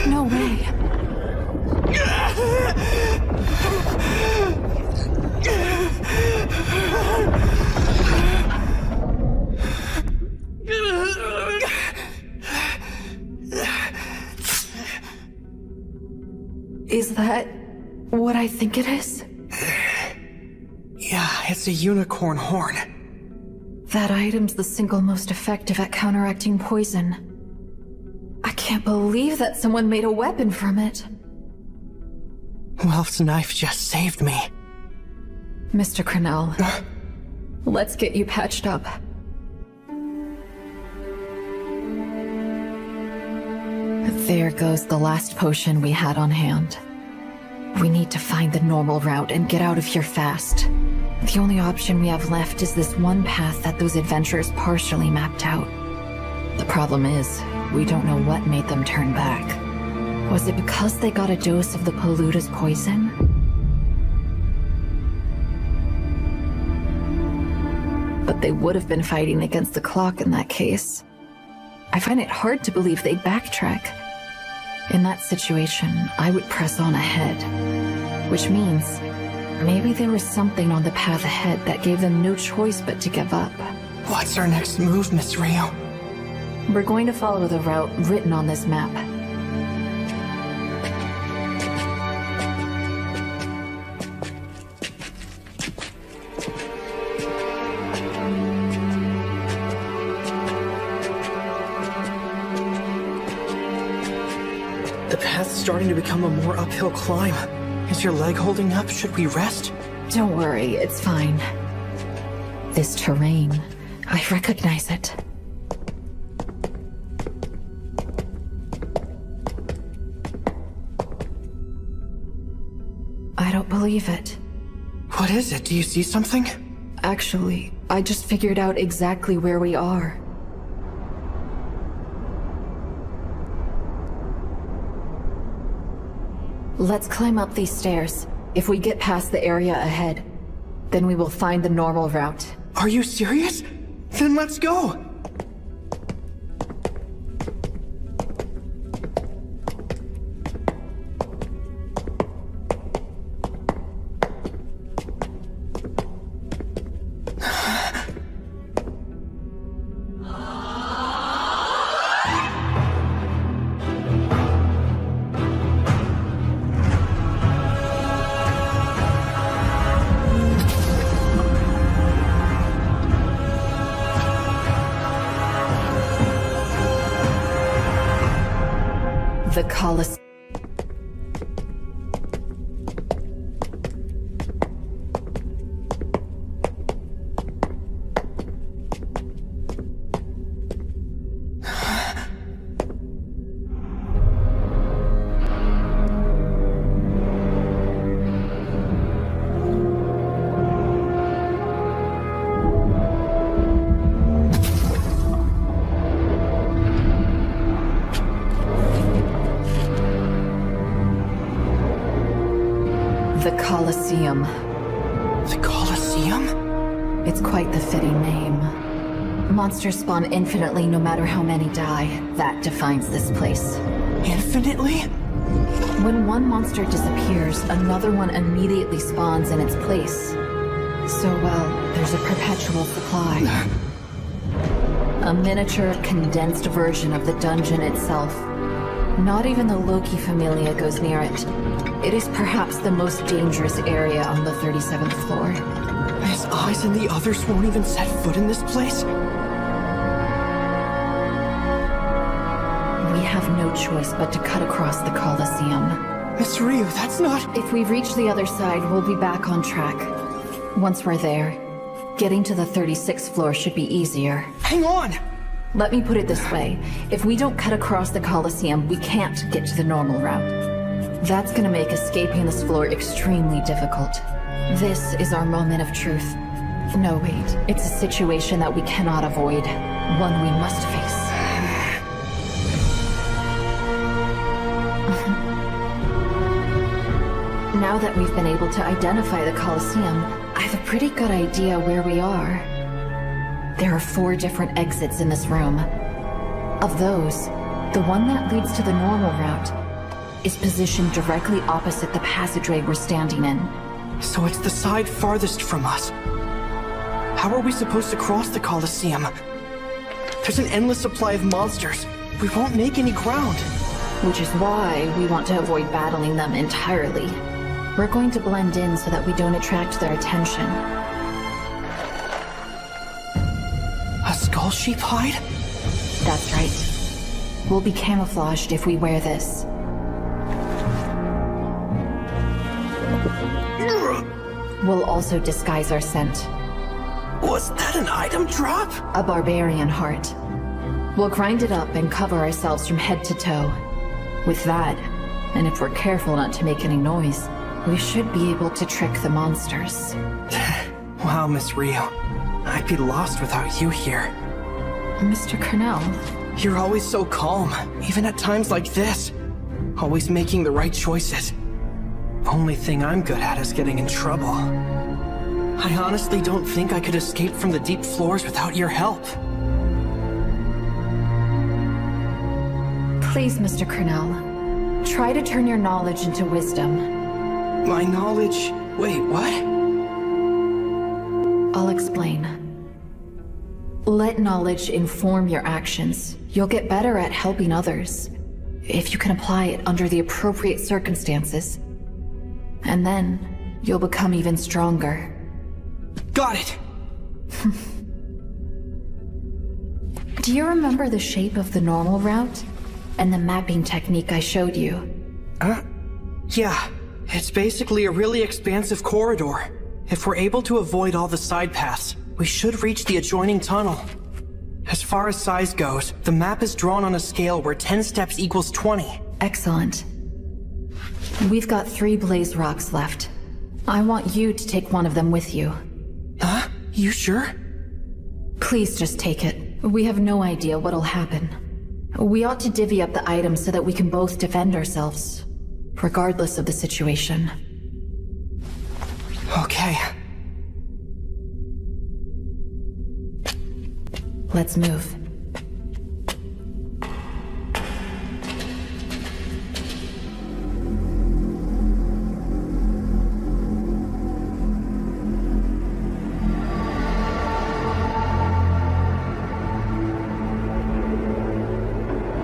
No way. Is that what I think it is? Yeah, it's a unicorn horn. That item's the single most effective at counteracting poison. I can't believe that someone made a weapon from it. Welf's knife just saved me. Mr. Crenel, let's get you patched up. There goes the last potion we had on hand. We need to find the normal route and get out of here fast. The only option we have left is this one path that those adventurers partially mapped out. The problem is, we don't know what made them turn back. Was it because they got a dose of the Paluda's poison? But they would have been fighting against the clock in that case. I find it hard to believe they'd backtrack. In that situation, I would press on ahead. Which means, maybe there was something on the path ahead that gave them no choice but to give up. What's our next move, Miss Rio? We're going to follow the route written on this map. The path's starting to become a more uphill climb. Is your leg holding up? Should we rest? Don't worry, it's fine. This terrain, I recognize it. I don't believe it. What is it? Do you see something? Actually, I just figured out exactly where we are. Let's climb up these stairs. If we get past the area ahead, then we will find the normal route. Are you serious? Then let's go! The Colosseum. The Colosseum. The Colosseum? It's quite the fitting name. Monsters spawn infinitely no matter how many die. That defines this place. Infinitely? When one monster disappears, another one immediately spawns in its place. So, well, there's a perpetual supply. A miniature, condensed version of the dungeon itself. Not even the Loki Familia goes near it. It is perhaps the most dangerous area on the 37th floor. His eyes and the others won't even set foot in this place? We have no choice but to cut across the Colosseum. Miss Ryu, that's not... If we reach the other side, we'll be back on track. Once we're there, getting to the 36th floor should be easier. Hang on! Let me put it this way. If we don't cut across the Colosseum, we can't get to the normal route. That's gonna make escaping this floor extremely difficult. This is our moment of truth. No, wait. It's a situation that we cannot avoid. One we must face. Now that we've been able to identify the Colosseum, I have a pretty good idea where we are. There are 4 different exits in this room. Of those, the one that leads to the normal route is positioned directly opposite the passageway we're standing in. So it's the side farthest from us. How are we supposed to cross the Colosseum? There's an endless supply of monsters. We won't make any ground. Which is why we want to avoid battling them entirely. We're going to blend in so that we don't attract their attention. A skull sheep hide? That's right. We'll be camouflaged if we wear this. We'll also disguise our scent. Was that an item drop? A barbarian heart. We'll grind it up and cover ourselves from head to toe. With that, and if we're careful not to make any noise, we should be able to trick the monsters. Wow, Miss Ryu. I'd be lost without you here. Mr. Cornell? You're always so calm, even at times like this. Always making the right choices. Only thing I'm good at is getting in trouble. I honestly don't think I could escape from the deep floors without your help. Please, Mr. Cornell. Try to turn your knowledge into wisdom. My knowledge... Wait, what? I'll explain. Let knowledge inform your actions. You'll get better at helping others, if you can apply it under the appropriate circumstances. And then, you'll become even stronger. Got it! Do you remember the shape of the normal route? And the mapping technique I showed you? Yeah. It's basically a really expansive corridor. If we're able to avoid all the side paths, we should reach the adjoining tunnel. As far as size goes, the map is drawn on a scale where 10 steps equals 20. Excellent. We've got 3 blaze rocks left. I want you to take one of them with you. Huh? You sure? Please just take it. We have no idea what'll happen. We ought to divvy up the items so that we can both defend ourselves, regardless of the situation. Okay. Let's move.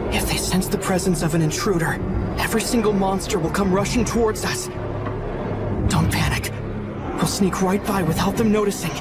If they sense the presence of an intruder, every single monster will come rushing towards us. Don't panic. We'll sneak right by without them noticing.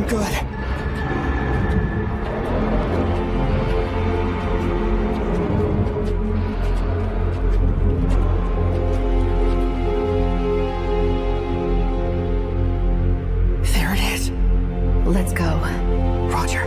looking good. There it is. Let's go. Roger.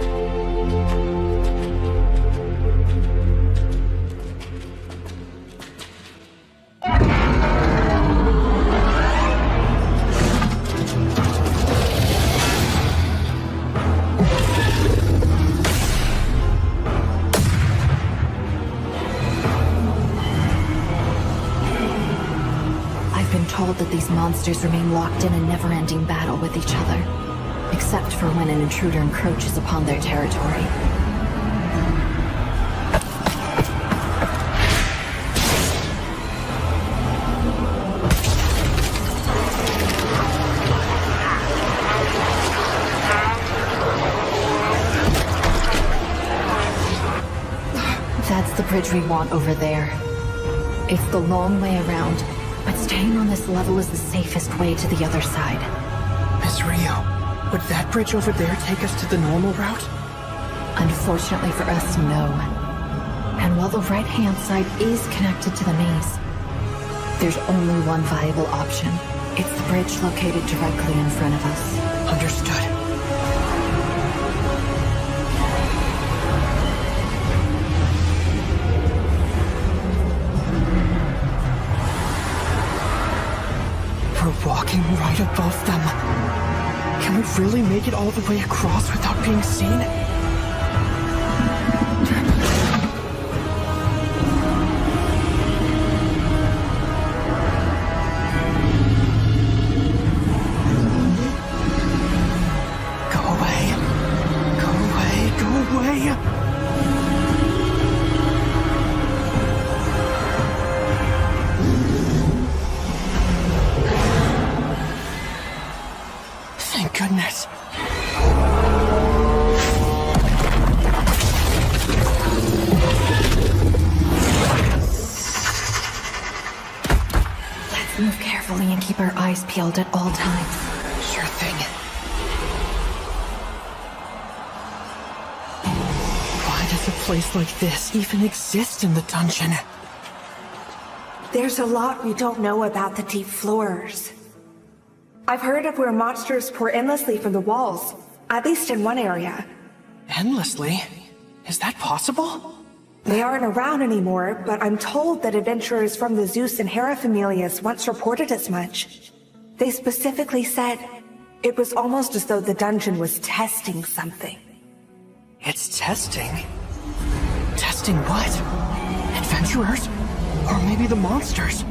Told that these monsters remain locked in a never-ending battle with each other, except for when an intruder encroaches upon their territory. That's the bridge we want over there. It's the long way around, but staying on this level is the safest way to the other side. Miss Rio, would that bridge over there take us to the normal route? Unfortunately for us, no. And while the right-hand side is connected to the maze, there's only one viable option. It's the bridge located directly in front of us. Understood. We're walking right above them. Can we really make it all the way across without being seen? Go away. Go away. Go away. Thank goodness. Let's move carefully and keep our eyes peeled at all times. Sure thing. Why does a place like this even exist in the dungeon? There's a lot we don't know about the deep floors. I've heard of where monsters pour endlessly from the walls, at least in one area. Endlessly? Is that possible? They aren't around anymore, but I'm told that adventurers from the Zeus and Hera familias once reported as much. They specifically said it was almost as though the dungeon was testing something. It's testing? Testing what? Adventurers? Or maybe the monsters?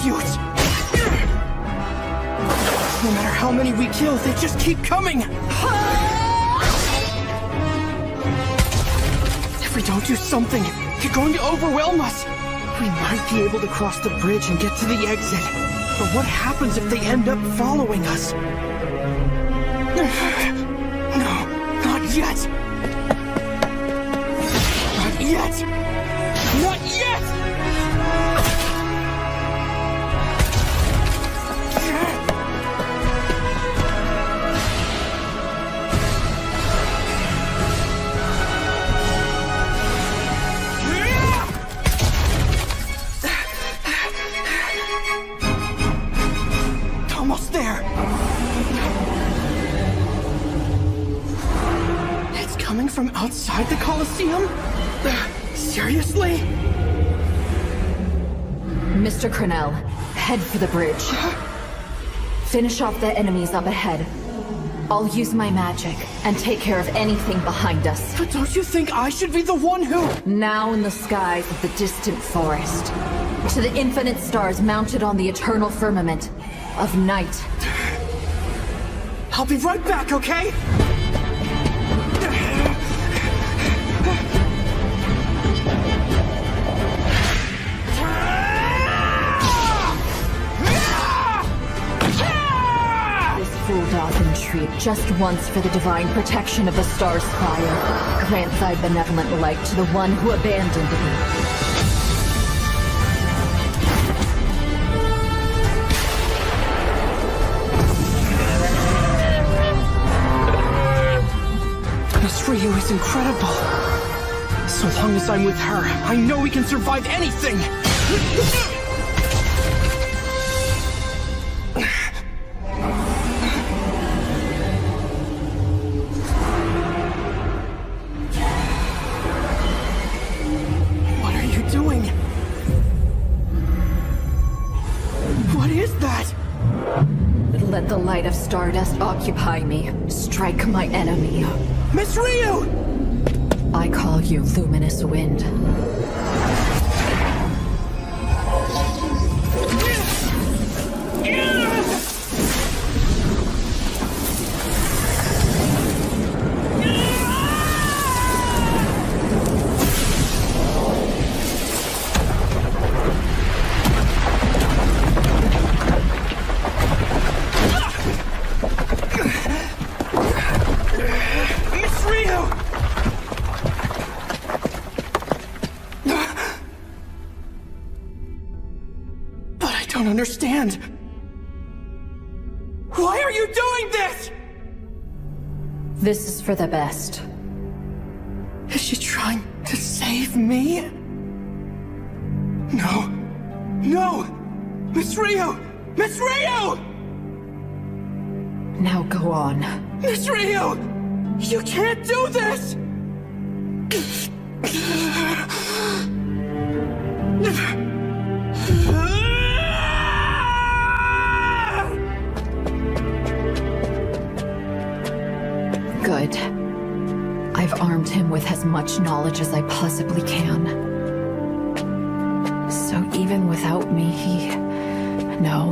use. No matter how many we kill, they just keep coming. If we don't do something, they're going to overwhelm us. We might be able to cross the bridge and get to the exit. But what happens if they end up following us? No, not yet. Not yet. Not yet! Almost there. It's coming from outside the Colosseum? Seriously? Mr. Crenell, head for the bridge. Finish off the enemies up ahead. I'll use my magic and take care of anything behind us. But don't you think I should be the one who... Now in the skies of the distant forest, to the infinite stars mounted on the eternal firmament of night. I'll be right back, okay? Fool doth entreat just once for the divine protection of the star's fire. Grant thy benevolent light to the one who abandoned me. Miss Ryu is incredible. So long as I'm with her, I know we can survive anything! Let the light of Stardust occupy me. Strike my enemy. Miss Ryu! I call you Luminous Wind. Understand. Why are you doing this? This is for the best. Is she trying to save me? No. No! Miss Ryu! Miss Ryu! Now go on. Miss Ryu! You can't do this! Good. I've armed him with as much knowledge as I possibly can. So even without me, No.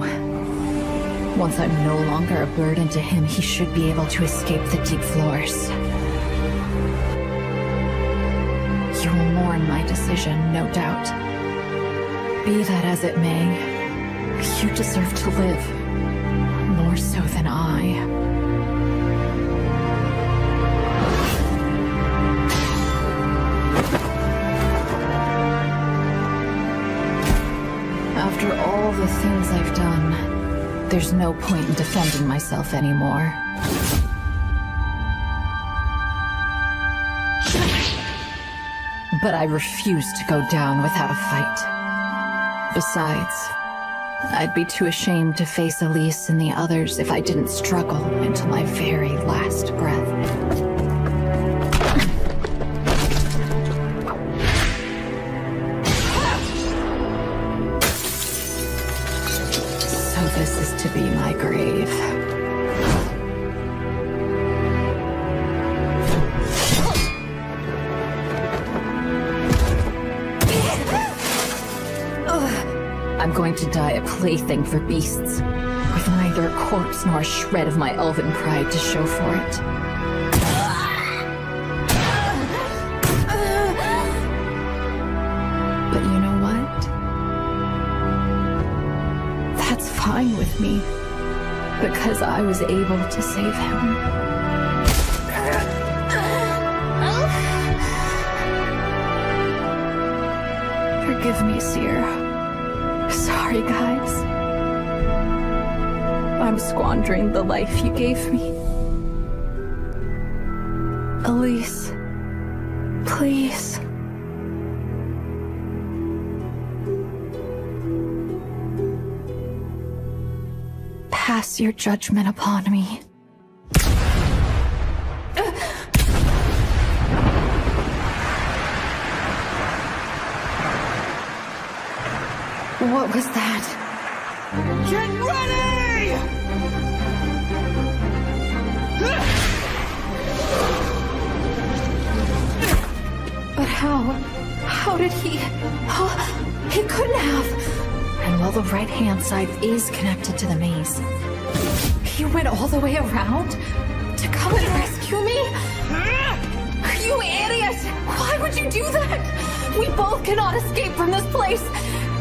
Once I'm no longer a burden to him, he should be able to escape the deep floors. You will mourn my decision, no doubt. Be that as it may, you deserve to live. More so than I. After all the things I've done, there's no point in defending myself anymore. But I refuse to go down without a fight. Besides, I'd be too ashamed to face Elise and the others if I didn't struggle until my very last breath. This is to be my grave. I'm going to die a plaything for beasts, with neither a corpse nor a shred of my elven pride to show for it. But you know what? That's fine with me, because I was able to save him. Forgive me, Seer. Sorry, guys. I'm squandering the life you gave me. Elise, please. Pass your judgment upon me. What was that? Get ready! But how? How did he? Oh, he couldn't have. And while the right-hand side is connected to the maze, he went all the way around to come and rescue me? You idiot! Why would you do that? We both cannot escape from this place.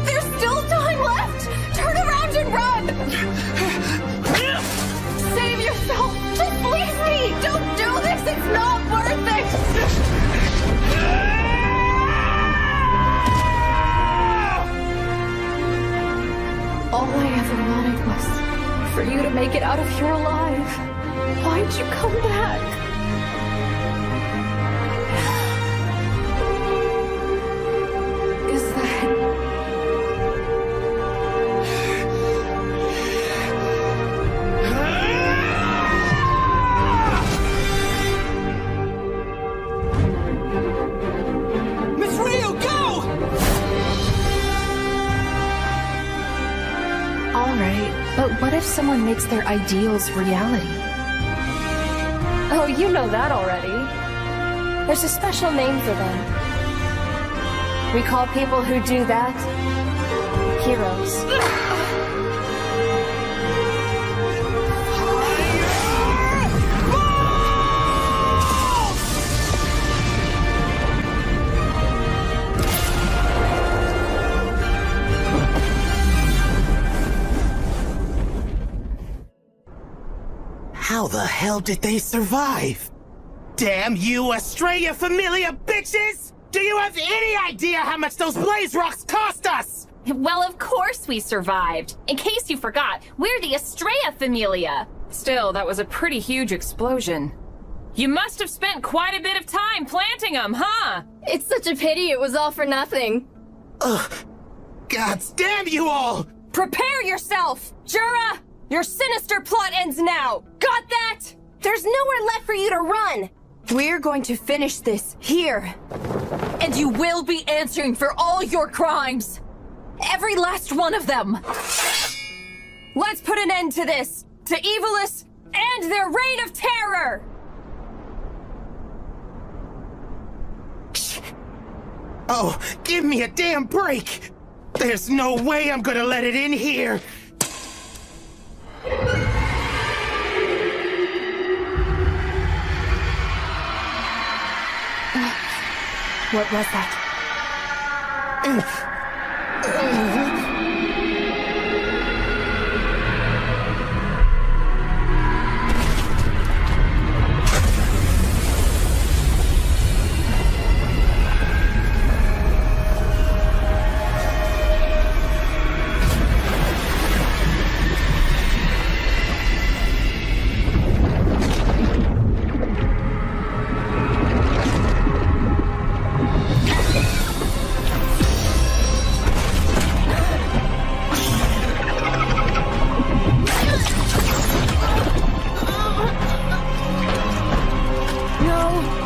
There's still time left! Turn around and run! Save yourself! Just leave me! Don't do this! It's not worth it! All I ever wanted was for you to make it out of here alive. Why'd you come back? Is that... Miss Rio, go! All right, but what if someone makes their ideals reality? Oh, you know that already. There's a special name for them. We call people who do that heroes. How the hell did they survive? Damn you, Estrella Familia bitches! Do you have any idea how much those blaze rocks cost us? Well, of course we survived. In case you forgot, we're the Estrella Familia. Still, that was a pretty huge explosion. You must have spent quite a bit of time planting them, huh? It's such a pity it was all for nothing. Ugh. God damn you all! Prepare yourself! Jura! Your sinister plot ends now! Got that? There's nowhere left for you to run! We're going to finish this here. And you will be answering for all your crimes! Every last one of them! Let's put an end to this! To Evilis and their reign of terror! Oh, give me a damn break! There's no way I'm gonna let it in here! What was that?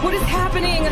What is happening?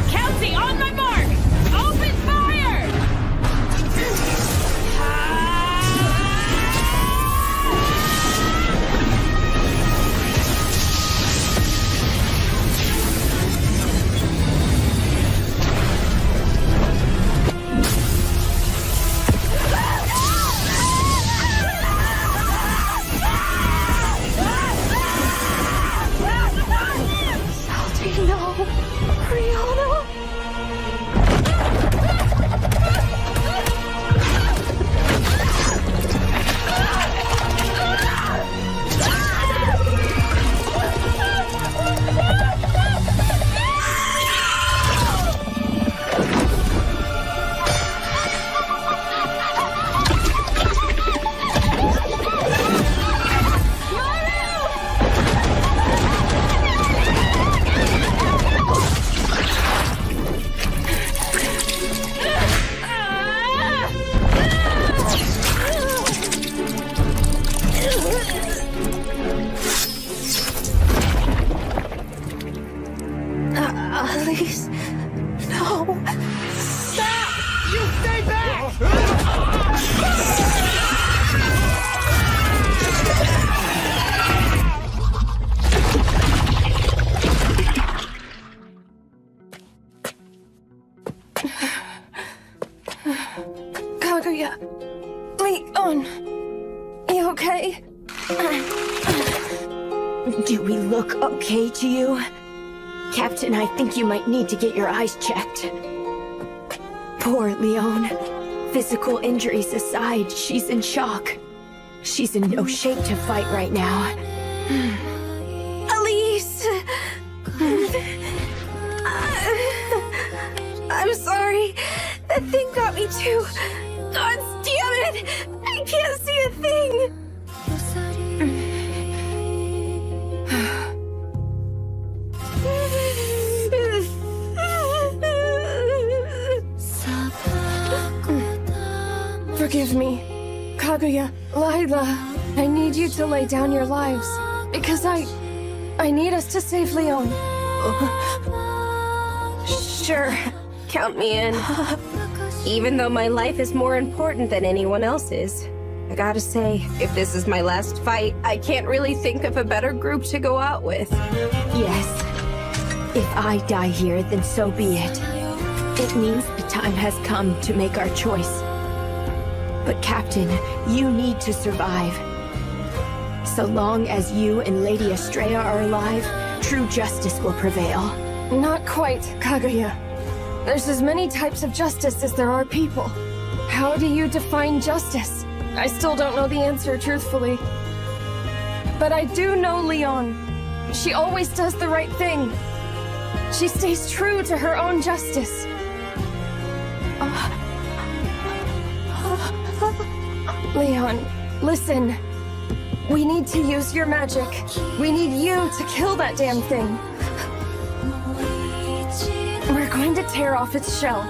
Kelsey, on my mark! Open fire! Salty, no. Rihanna. Elise, no. Stop! You stay back! Kaguya, Leon, you okay? Do we look okay to you? Captain, I think you might need to get your eyes checked. Poor Leon. Physical injuries aside, she's in shock. She's in no shape to fight right now. Elise! I'm sorry. That thing got me too. God damn it! I can't see a thing! Forgive me. Kaguya, Lila, I need you to lay down your lives. Because I need us to save Leon. Sure, count me in. Even though my life is more important than anyone else's. I gotta say, if this is my last fight, I can't really think of a better group to go out with. Yes. If I die here, then so be it. It means the time has come to make our choice. But Captain, you need to survive. So long as you and Lady Estrella are alive, true justice will prevail. Not quite, Kaguya. There's as many types of justice as there are people. How do you define justice? I still don't know the answer, truthfully. But I do know Leon. She always does the right thing. She stays true to her own justice. Leon, listen. We need to use your magic. We need you to kill that damn thing. We're going to tear off its shell.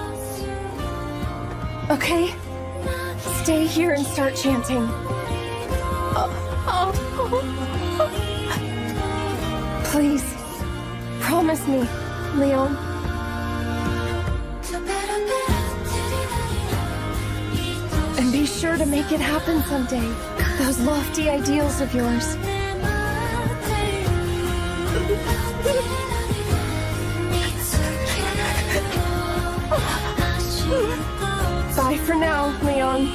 Okay? Stay here and start chanting. Please, promise me, Leon. And be sure to make it happen someday. Those lofty ideals of yours. Bye for now, Leon.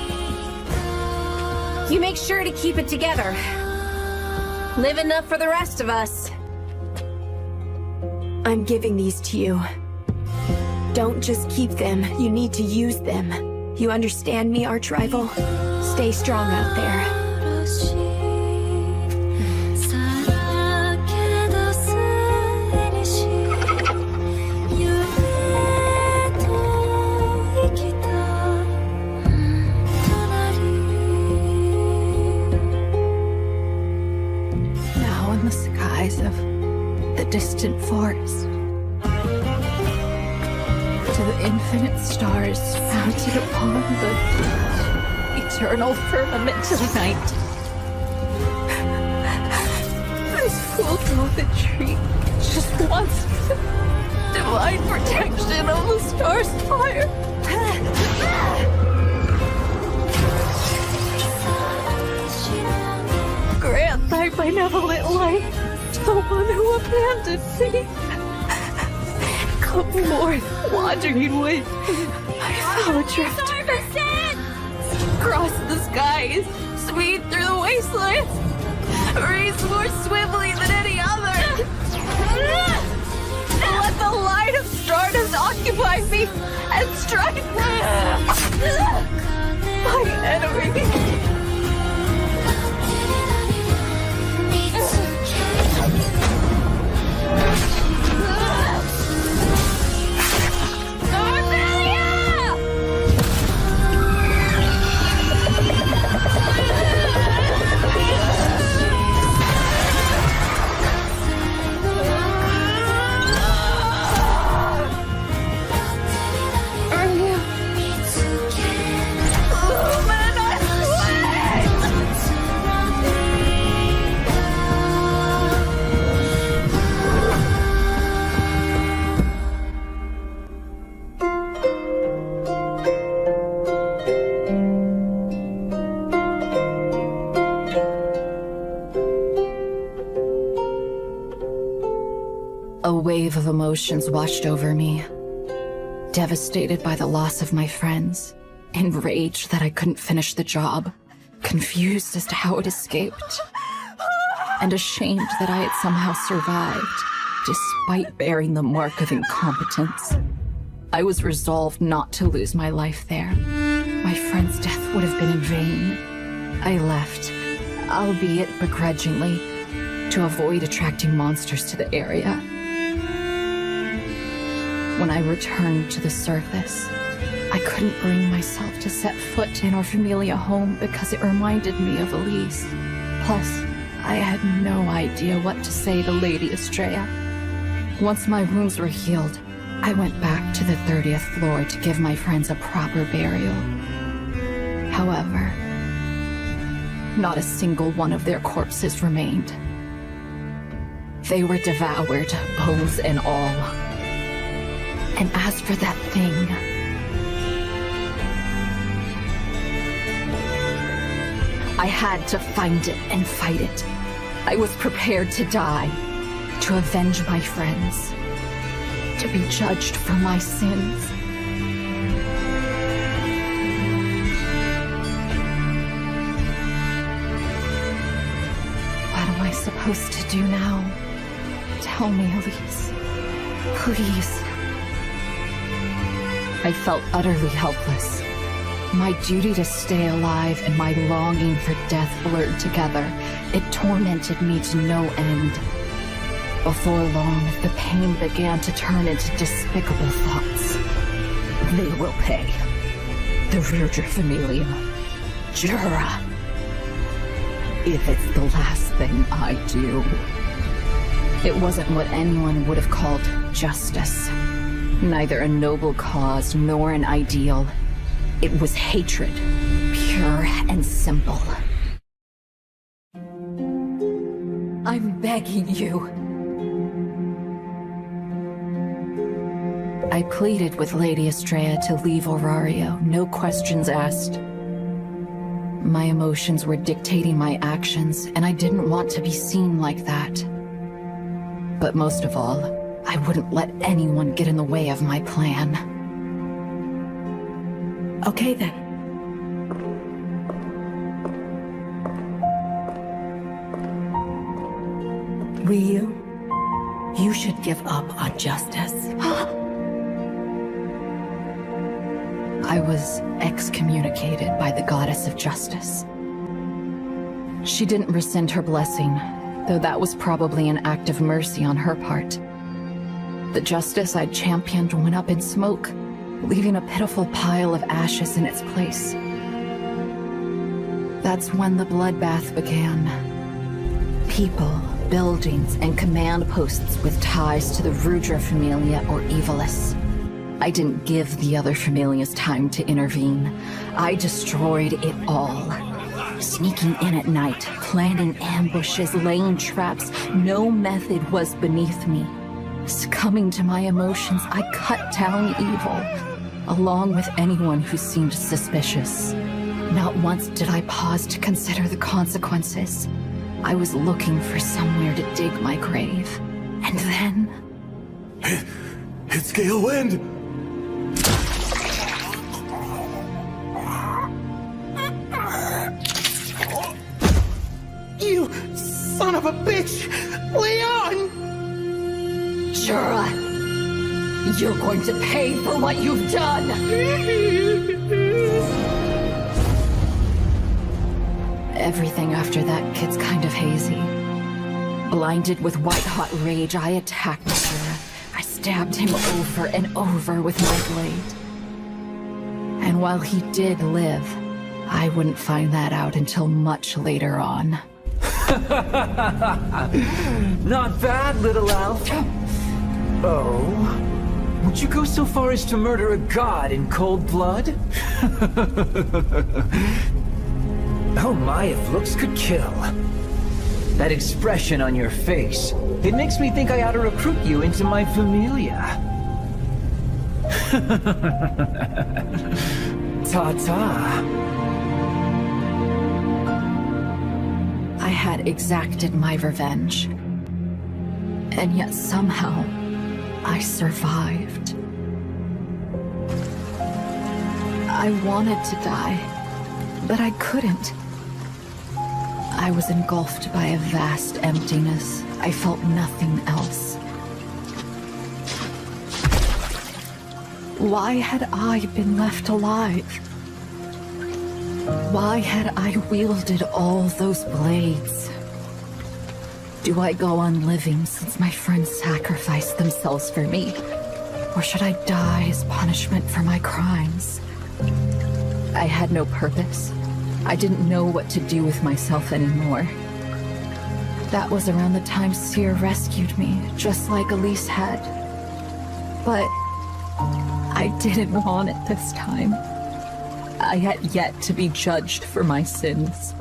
You make sure to keep it together. Live enough for the rest of us. I'm giving these to you. Don't just keep them, you need to use them. You understand me, arch-rival? Stay strong out there. Now in the skies of the distant forest, to the infinite stars mounted upon the eternal firmament of night, Star's fire! Grant thy benevolent light to the one who abandoned thee. Come forth, wandering wind, my fellow drifter. Cross the skies, speed through the wastelands, race more swiftly than any other. Let the light of stardust occupy me and strike my enemy. A wave of emotions washed over me. Devastated by the loss of my friends, enraged that I couldn't finish the job, confused as to how it escaped, and ashamed that I had somehow survived, despite bearing the mark of incompetence. I was resolved not to lose my life there. My friend's death would have been in vain. I left, albeit begrudgingly, to avoid attracting monsters to the area. When I returned to the surface, I couldn't bring myself to set foot in our Familia home because it reminded me of Elise. Plus, I had no idea what to say to Lady Estrella. Once my wounds were healed, I went back to the 30th floor to give my friends a proper burial. However, not a single one of their corpses remained. They were devoured, bones and all. And as for that thing, I had to find it and fight it. I was prepared to die, to avenge my friends, to be judged for my sins. What am I supposed to do now? Tell me, Elise. Please. I felt utterly helpless. My duty to stay alive and my longing for death blurred together. It tormented me to no end. Before long, the pain began to turn into despicable thoughts. They will pay. The Rudra Familia. Jura. If it's the last thing I do. It wasn't what anyone would have called justice. Neither a noble cause nor an ideal. It was hatred, pure and simple. I'm begging you. I pleaded with Lady Estrella to leave Orario, no questions asked. My emotions were dictating my actions, and I didn't want to be seen like that. But most of all, I wouldn't let anyone get in the way of my plan. Okay then. Ryu, you should give up on justice. I was excommunicated by the goddess of justice. She didn't rescind her blessing, though that was probably an act of mercy on her part. The justice I'd championed went up in smoke, leaving a pitiful pile of ashes in its place. That's when the bloodbath began. People, buildings, and command posts with ties to the Rudra Familia or Evilis. I didn't give the other familias time to intervene. I destroyed it all. Sneaking in at night, planting ambushes, laying traps, no method was beneath me. Succumbing to my emotions, I cut down evil, along with anyone who seemed suspicious. Not once did I pause to consider the consequences. I was looking for somewhere to dig my grave. And then... It's Gale Wind! You son of a bitch! Leon! Jura, you're going to pay for what you've done! Everything after that gets kind of hazy. Blinded with white-hot rage, I attacked Jura. I stabbed him over and over with my blade. And while he did live, I wouldn't find that out until much later on. Not bad, little elf. Oh? Would you go so far as to murder a god in cold blood? Oh my, if looks could kill. That expression on your face, it makes me think I ought to recruit you into my familia. Ta-ta. I had exacted my revenge. And yet somehow, I survived. I wanted to die, but I couldn't. I was engulfed by a vast emptiness. I felt nothing else. Why had I been left alive? Why had I wielded all those blades? Do I go on living since my friends sacrificed themselves for me? Or should I die as punishment for my crimes? I had no purpose. I didn't know what to do with myself anymore. That was around the time Seer rescued me, just like Elise had. But I didn't want it this time. I had yet to be judged for my sins.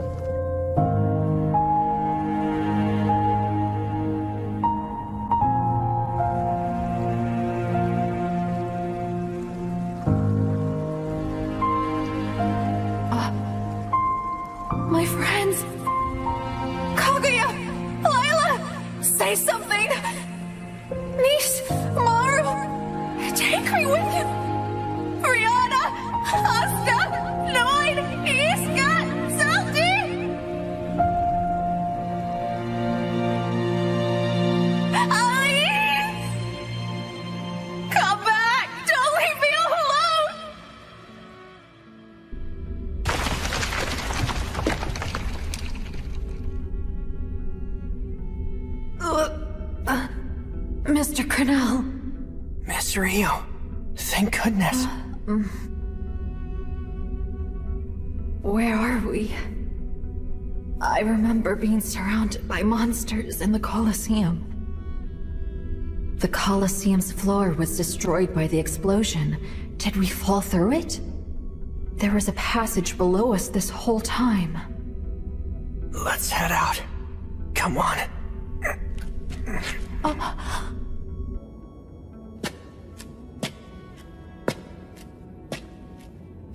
My friends! Kaguya! Lila! Say something! Niece! Maru! Take me with you! Rihanna! Asta! Noid! Iska! Salty! Alice! Come back! Don't leave me alone! Mr. Cornell. Miss Ryu, thank goodness. Where are we? I remember being surrounded by monsters in the Colosseum. The Colosseum's floor was destroyed by the explosion. Did we fall through it? There was a passage below us this whole time. Let's head out. Come on.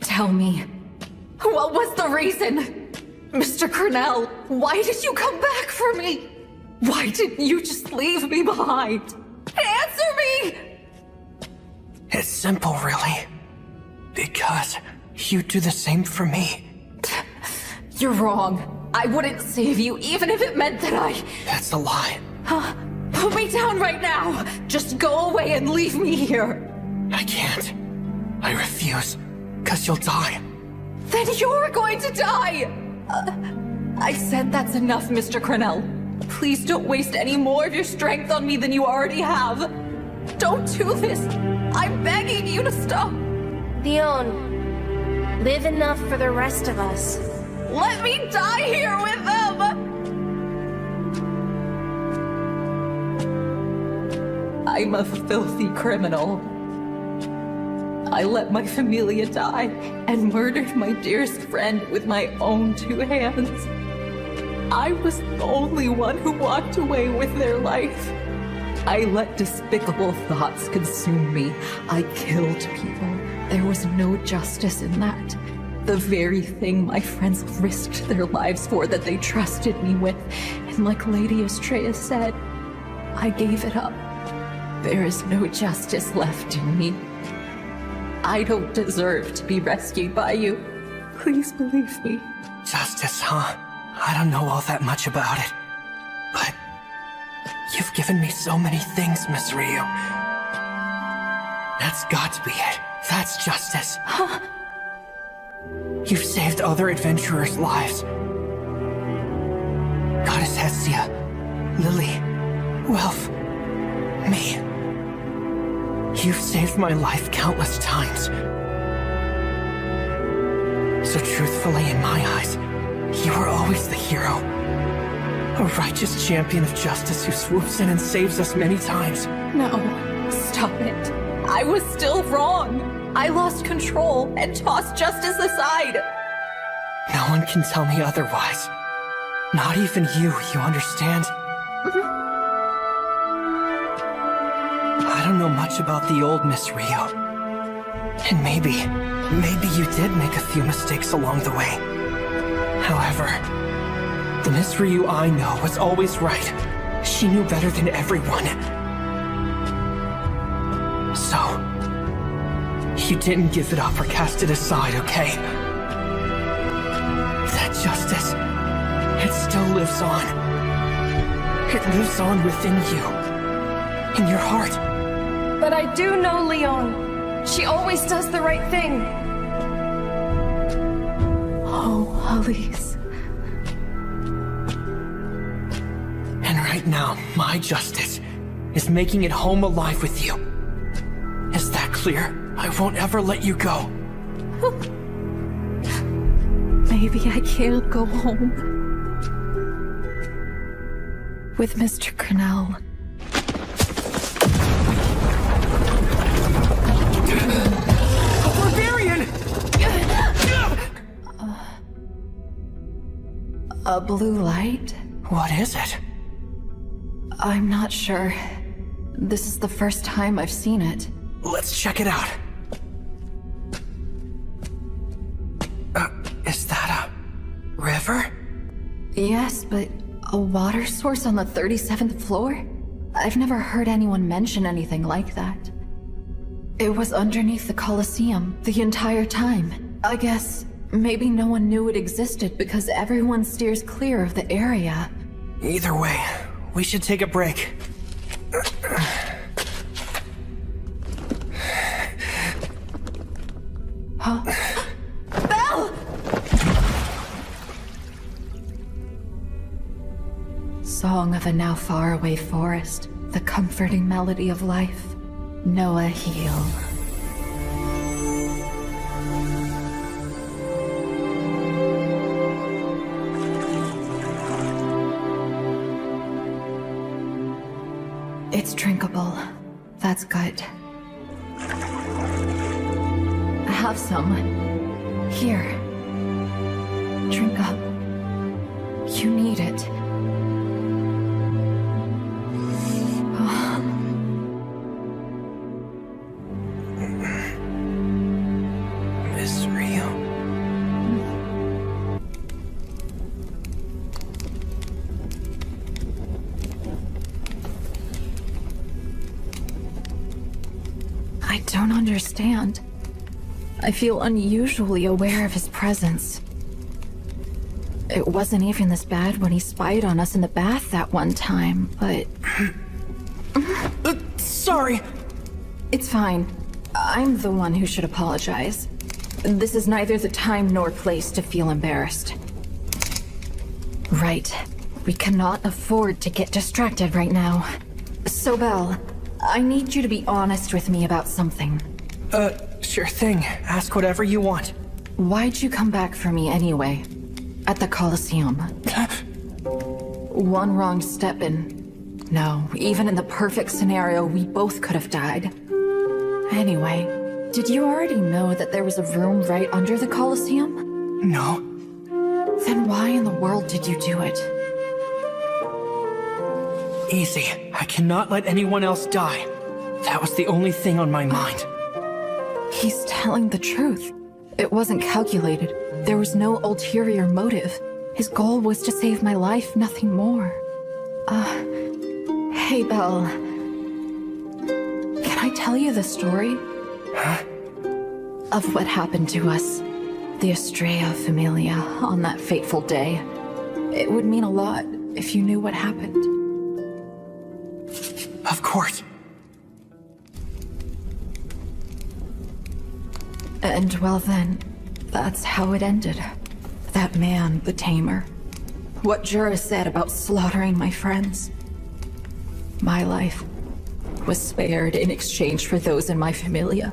Tell me, what was the reason? Mr. Cornell, why did you come back for me? Why didn't you just leave me behind? Answer me! It's simple, really. Because you'd do the same for me. You're wrong. I wouldn't save you, even if it meant that I... That's a lie. Put me down right now! Just go away and leave me here! I can't. I refuse. 'Cause you'll die. Then you're going to die! I said that's enough, Mr. Cornell. Please don't waste any more of your strength on me than you already have. Don't do this. I'm begging you to stop. Leon, live enough for the rest of us. Let me die here with them! I'm a filthy criminal. I let my familia die and murdered my dearest friend with my own 2 hands. I was the only one who walked away with their life. I let despicable thoughts consume me. I killed people. There was no justice in that. The very thing my friends risked their lives for that they trusted me with. And like Lady Estrella said, I gave it up. There is no justice left in me. I don't deserve to be rescued by you. Please believe me. Justice, huh? I don't know all that much about it. But you've given me so many things, Miss Ryu. That's got to be it. That's justice. Huh? You've saved other adventurers' lives. Goddess Hestia, Lily, Welf, me. You've saved my life countless times. So truthfully, in my eyes, you were always the hero. A righteous champion of justice who swoops in and saves us many times. No, stop it. I was still wrong. I lost control and tossed justice aside. No one can tell me otherwise. Not even you understand? I don't know much about the old Miss Rio. And maybe you did make a few mistakes along the way. However, the Miss Ryu I know was always right. She knew better than everyone. So, you didn't give it up or cast it aside, okay? That justice, it still lives on. It lives on within you. In your heart. But I do know Leon. She always does the right thing. Oh, Elise. And right now, my justice is making it home alive with you. Is that clear? I won't ever let you go. Maybe I can't go home. With Mr. Cornell. A blue light? What is it? I'm not sure. This is the first time I've seen it. Let's check it out. Is that a river? Yes, but a water source on the 37th floor? I've never heard anyone mention anything like that. It was underneath the Colosseum the entire time. I guess maybe no one knew it existed because everyone steers clear of the area. Either way, we should take a break. Huh? Belle! Song of a now faraway forest, the comforting melody of life. Noah heal. It's drinkable. That's good. I have some. Here. Drink up. You need it. Miss Rio. I don't understand. I feel unusually aware of his presence. It wasn't even this bad when he spied on us in the bath that one time, but... Sorry. It's fine. I'm the one who should apologize. This is neither the time nor place to feel embarrassed. Right. We cannot afford to get distracted right now. So, Belle, I need you to be honest with me about something. Sure thing. Ask whatever you want. Why'd you come back for me anyway? At the Colosseum? One wrong step and... No, even in the perfect scenario, we both could have died. Anyway, did you already know that there was a room right under the Colosseum? No. Then why in the world did you do it? Easy. I cannot let anyone else die. That was the only thing on my mind. He's telling the truth. It wasn't calculated. There was no ulterior motive. His goal was to save my life, nothing more. Hey, Belle. Can I tell you the story? Huh? Of what happened to us, the Estrella Familia, on that fateful day. It would mean a lot if you knew what happened. Of course. And well then, that's how it ended. That man, the Tamer. What Jura said about slaughtering my friends. My life was spared in exchange for those in my Familia.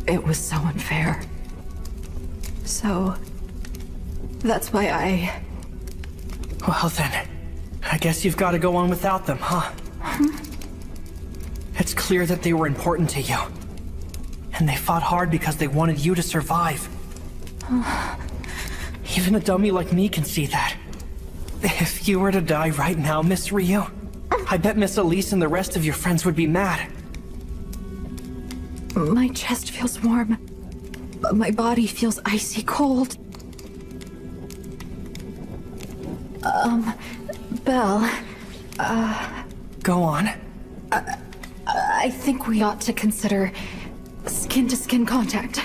It was so unfair. So, that's why I... Well then, I guess you've got to go on without them, huh? It's clear that they were important to you. And they fought hard because they wanted you to survive. Even a dummy like me can see that. If you were to die right now, Miss Ryu, I bet Miss Elise and the rest of your friends would be mad. My chest feels warm, but my body feels icy cold. Belle, Go on. I think we ought to consider skin-to-skin contact.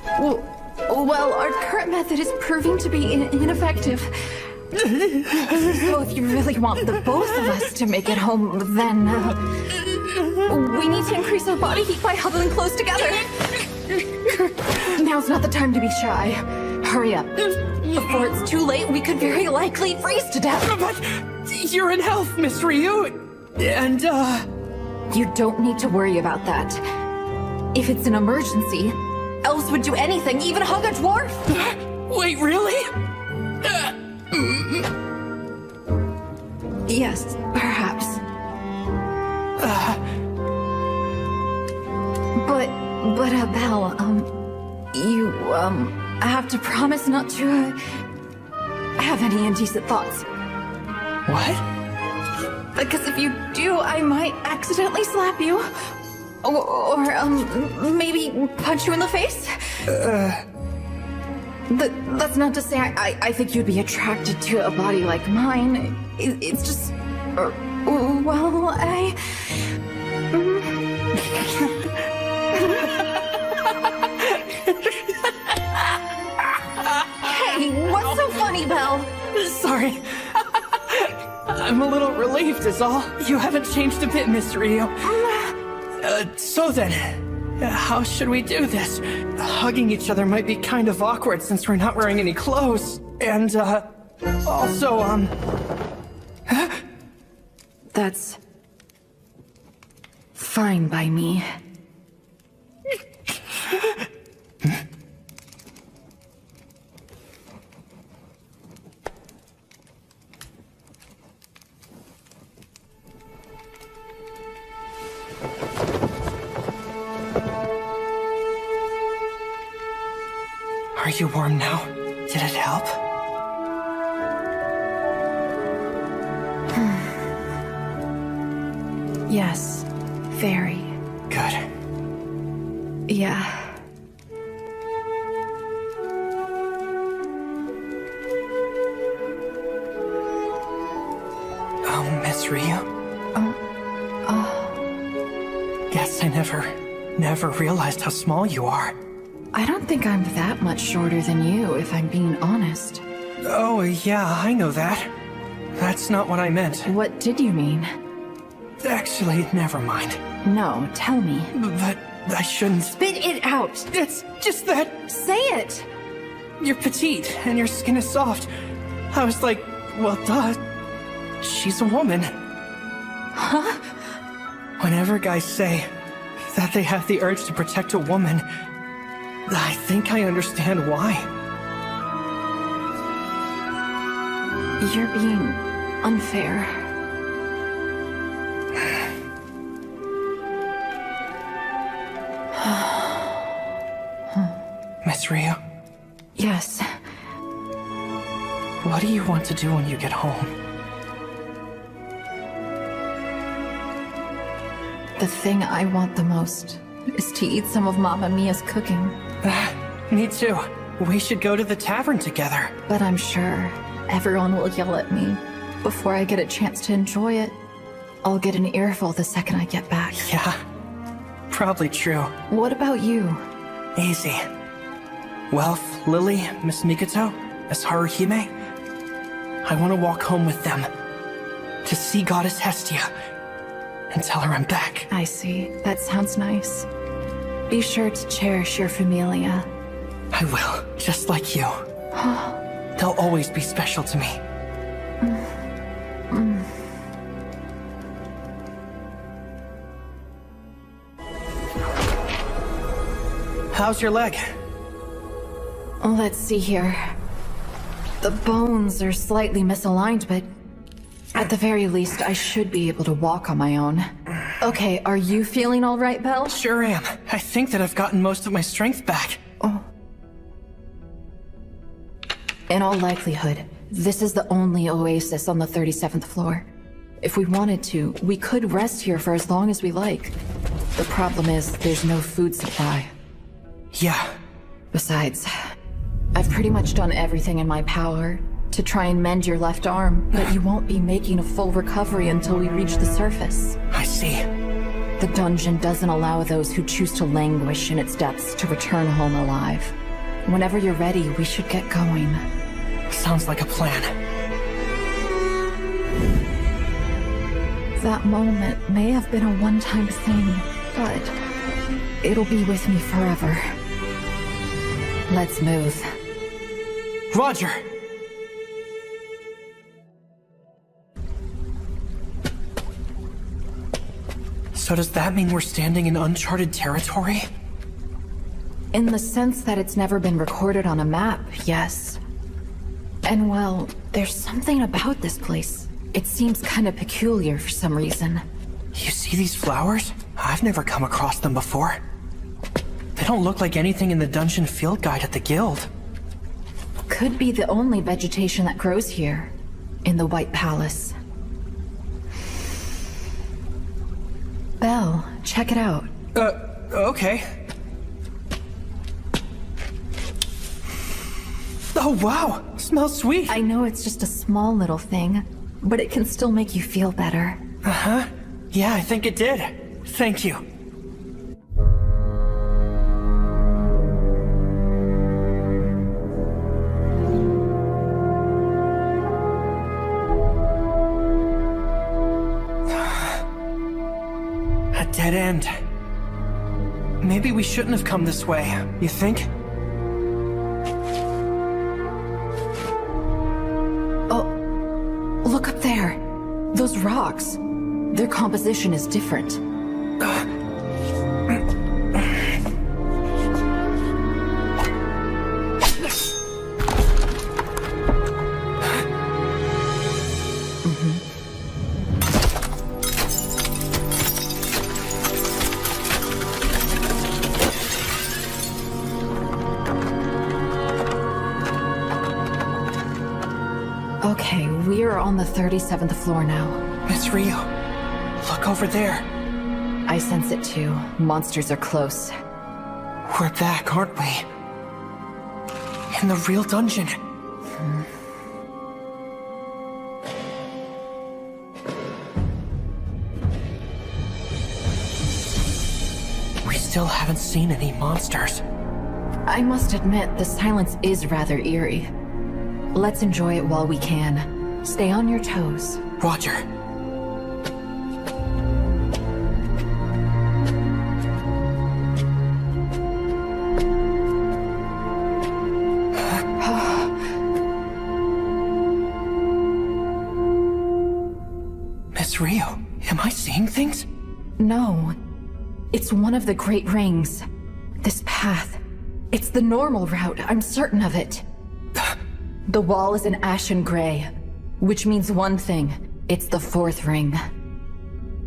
Well, our current method is proving to be ineffective. So if you really want the both of us to make it home, then we need to increase our body heat by huddling close together. Now's not the time to be shy. Hurry up. Before it's too late, we could very likely freeze to death. But you're in health, Miss Ryu. And, You don't need to worry about that. If it's an emergency, elves would do anything, even hug a dwarf. Wait, really? Yes, perhaps. But Belle, you, have to promise not to, have any indecent thoughts. What? Because if you do, I might accidentally slap you. Or maybe punch you in the face. That's not to say I think you'd be attracted to a body like mine. It's just... well, Hey, what's so funny, Belle? Sorry. I'm a little relieved is all. You haven't changed a bit, Miss Ryu. So then, how should we do this? Hugging each other might be kind of awkward since we're not wearing any clothes. And, also, That's... fine by me. Are you warm now? Did it help? Yes, very. Good. Yeah. Oh, Miss Ryu? Guess I never realized how small you are. I don't think I'm that much shorter than you, if I'm being honest. Oh, yeah, I know that. That's not what I meant. What did you mean? Actually, never mind. No, tell me. But I shouldn't... Spit it out! It's just that... Say it! You're petite, and your skin is soft. I was like, well, duh. She's a woman. Huh? Whenever guys say that they have the urge to protect a woman, I think I understand why. You're being unfair. Miss Ryu? Yes. What do you want to do when you get home? The thing I want the most is to eat some of Mamma Mia's cooking. Me too. We should go to the tavern together. But I'm sure everyone will yell at me before I get a chance to enjoy it. I'll get an earful the second I get back. Yeah, probably true. What about you? Easy. Welf, Lily, Miss Mikoto, Miss Haruhime. I want to walk home with them. To see Goddess Hestia. And tell her I'm back. I see. That sounds nice. Be sure to cherish your familia. I will, just like you. They'll always be special to me. How's your leg? Let's see here. The bones are slightly misaligned, but at the very least, I should be able to walk on my own. Okay, are you feeling all right, Belle? Sure am. I think that I've gotten most of my strength back. Oh. In all likelihood, this is the only oasis on the 37th floor. If we wanted to, we could rest here for as long as we like. The problem is, there's no food supply. Yeah. Besides, I've pretty much done everything in my power to try and mend your left arm, but you won't be making a full recovery until we reach the surface. I see. The dungeon doesn't allow those who choose to languish in its depths to return home alive. Whenever you're ready, we should get going. Sounds like a plan. That moment may have been a one-time thing, but it'll be with me forever. Let's move. Roger! So does that mean we're standing in uncharted territory? In the sense that it's never been recorded on a map, yes. And well, there's something about this place. It seems kind of peculiar for some reason. You see these flowers? I've never come across them before. They don't look like anything in the dungeon field guide at the guild. Could be the only vegetation that grows here, in the White Palace. Belle, check it out. Okay. Oh, wow! Smells sweet! I know it's just a small little thing, but it can still make you feel better. Uh-huh. Yeah, I think it did. Thank you. A dead end. Maybe we shouldn't have come this way, you think? Look up there. Those rocks. Their composition is different. Okay, we are on the 37th floor now. Miss Ryo, look over there. I sense it too. Monsters are close. We're back, aren't we? In the real dungeon. We still haven't seen any monsters. I must admit, the silence is rather eerie. Let's enjoy it while we can. Stay on your toes. Roger. Miss Ryo, am I seeing things? No. It's one of the Great Rings. This path. It's the normal route, I'm certain of it. The wall is an ashen gray, which means one thing. It's the 4th ring.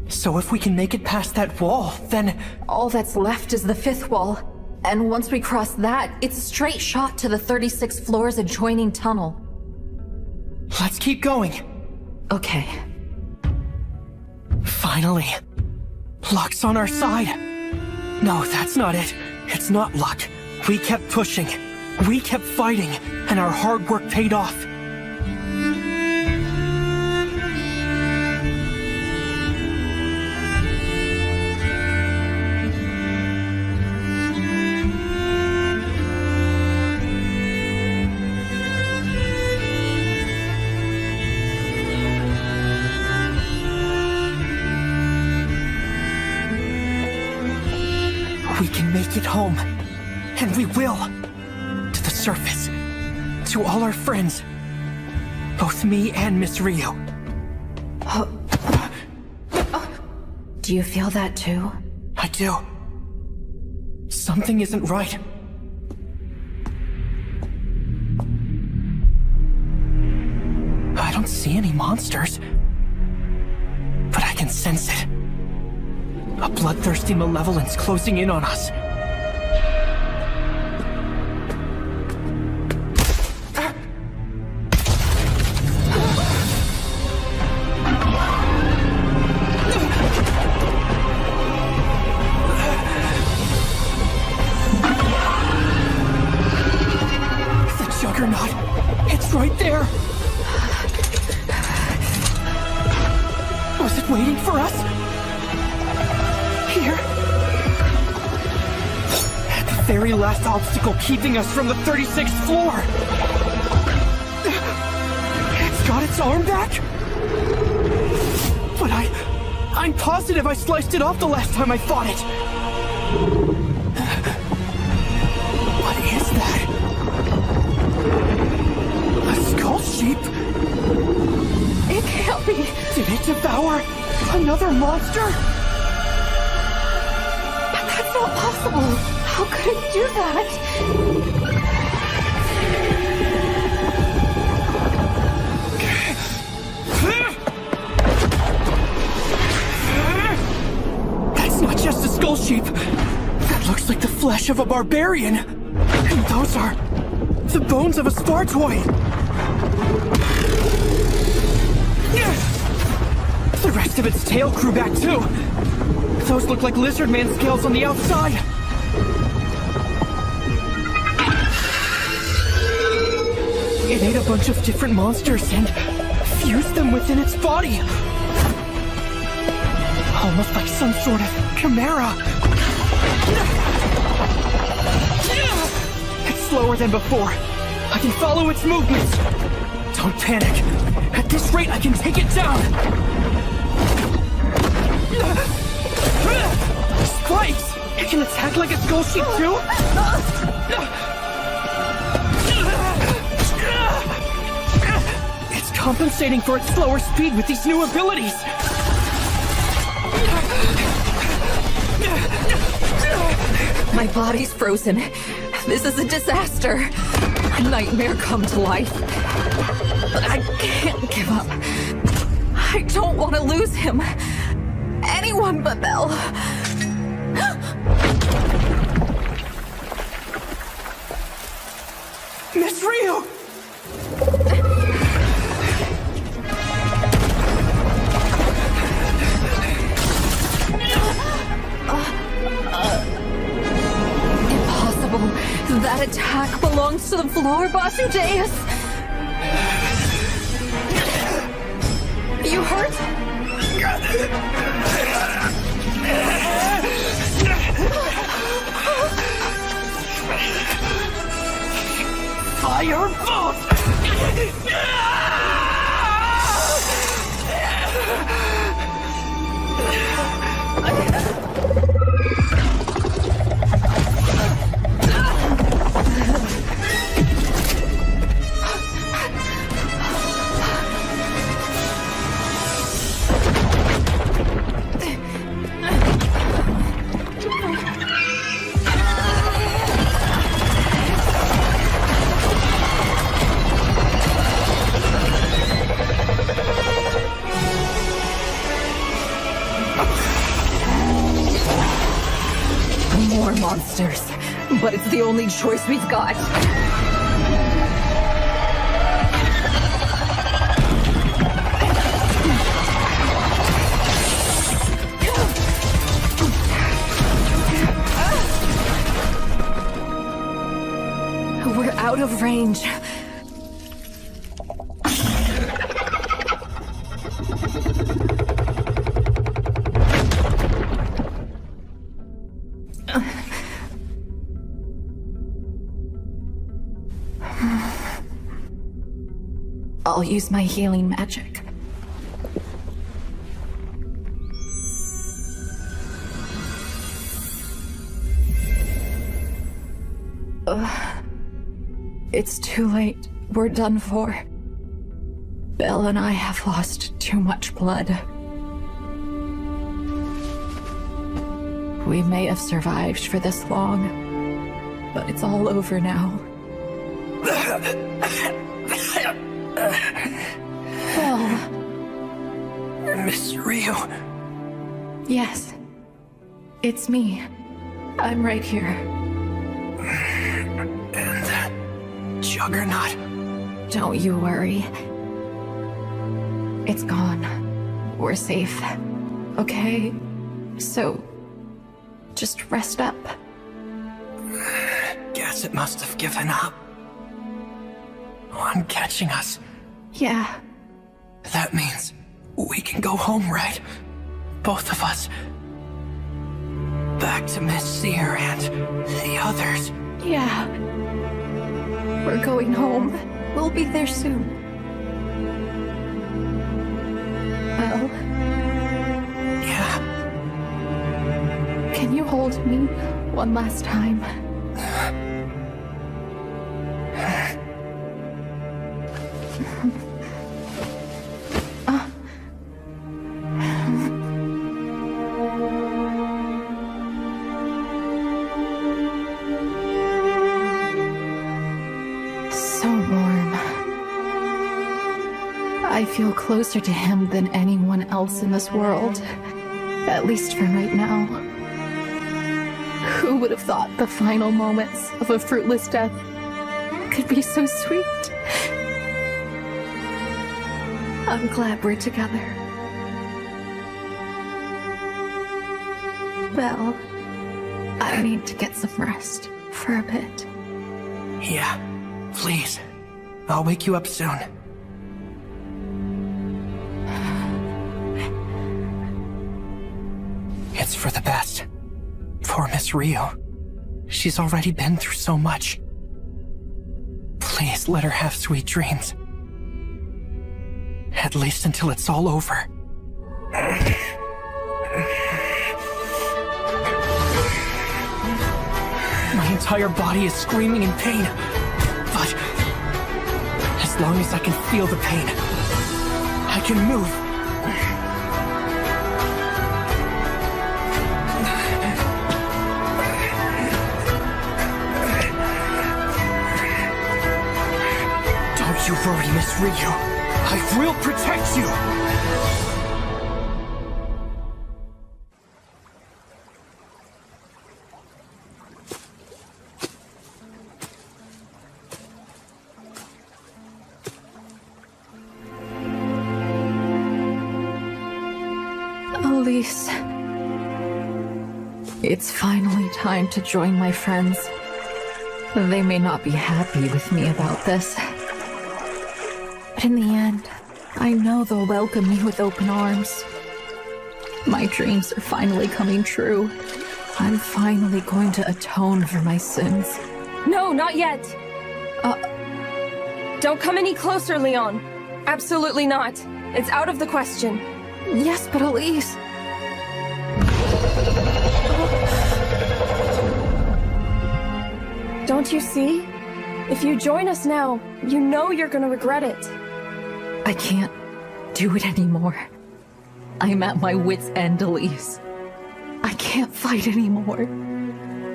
So if we can make it past that wall, then... All that's left is the 5th wall. And once we cross that, it's a straight shot to the 36 floor's adjoining tunnel. Let's keep going. Okay. Finally. Luck's on our side. No, that's not it. It's not luck. We kept pushing. We kept fighting, and our hard work paid off. We can make it home. And we will. To the surface. To all our friends. Both me and Miss Rio. Do you feel that too? I do. Something isn't right. I don't see any monsters. But I can sense it. A bloodthirsty malevolence closing in on us. The Juggernaut! It's right there! Was it waiting for us? Here. The very last obstacle keeping us from the 36th floor. It's got its arm back? But I'm positive I sliced it off the last time I fought it. What is that? A skull sheep? It can't be. Did it devour another monster? That's not possible. How could it do that? That's not just a skull sheep. That looks like the flesh of a barbarian. And those are the bones of a Spartoid. The rest of its tail grew back too. Those look like lizard man scales on the outside. It ate a bunch of different monsters and fused them within its body. Almost like some sort of chimera. It's slower than before. I can follow its movements. Don't panic. At this rate, I can take it down. Spikes! It can attack like a skull sheep too? It's compensating for its slower speed with these new abilities. My body's frozen. This is a disaster. A nightmare come to life. But I can't give up. I don't want to lose him. Anyone but Belle. Miss Rio! Impossible. That attack belongs to the floor boss Udeus. You hurt? Firebolt! More monsters. But it's the only choice we've got. of range. I'll use my healing magic. It's too late. We're done for. Belle and I have lost too much blood. We may have survived for this long, but it's all over now. Belle. Miss Ryu. Yes. It's me. I'm right here. And Juggernaut. Don't you worry. It's gone. We're safe. Okay? So, just rest up. Guess it must have given up on catching us. Yeah. That means we can go home, right? Both of us. Back to Miss Seer and the others. Yeah. We're going home. We'll be there soon. Well? Yeah. Can you hold me one last time? So warm. I feel closer to him than anyone else in this world. At least for right now. Who would have thought the final moments of a fruitless death could be so sweet? I'm glad we're together. Well, I need to get some rest for a bit. Yeah, please. I'll wake you up soon. It's for the best. Poor Miss Ryu. She's already been through so much. Please let her have sweet dreams. At least until it's all over. My entire body is screaming in pain. But as long as I can feel the pain, I can move. Don't you worry, Miss Ryu. I will protect you! Elise. It's finally time to join my friends. They may not be happy with me about this. But in the end, I know they'll welcome me with open arms. My dreams are finally coming true. I'm finally going to atone for my sins. No, not yet. Don't come any closer, Leon. Absolutely not. It's out of the question. Yes, but Elise... Don't you see? If you join us now, you know you're gonna regret it. I can't do it anymore. I'm at my wit's end, Elise. I can't fight anymore.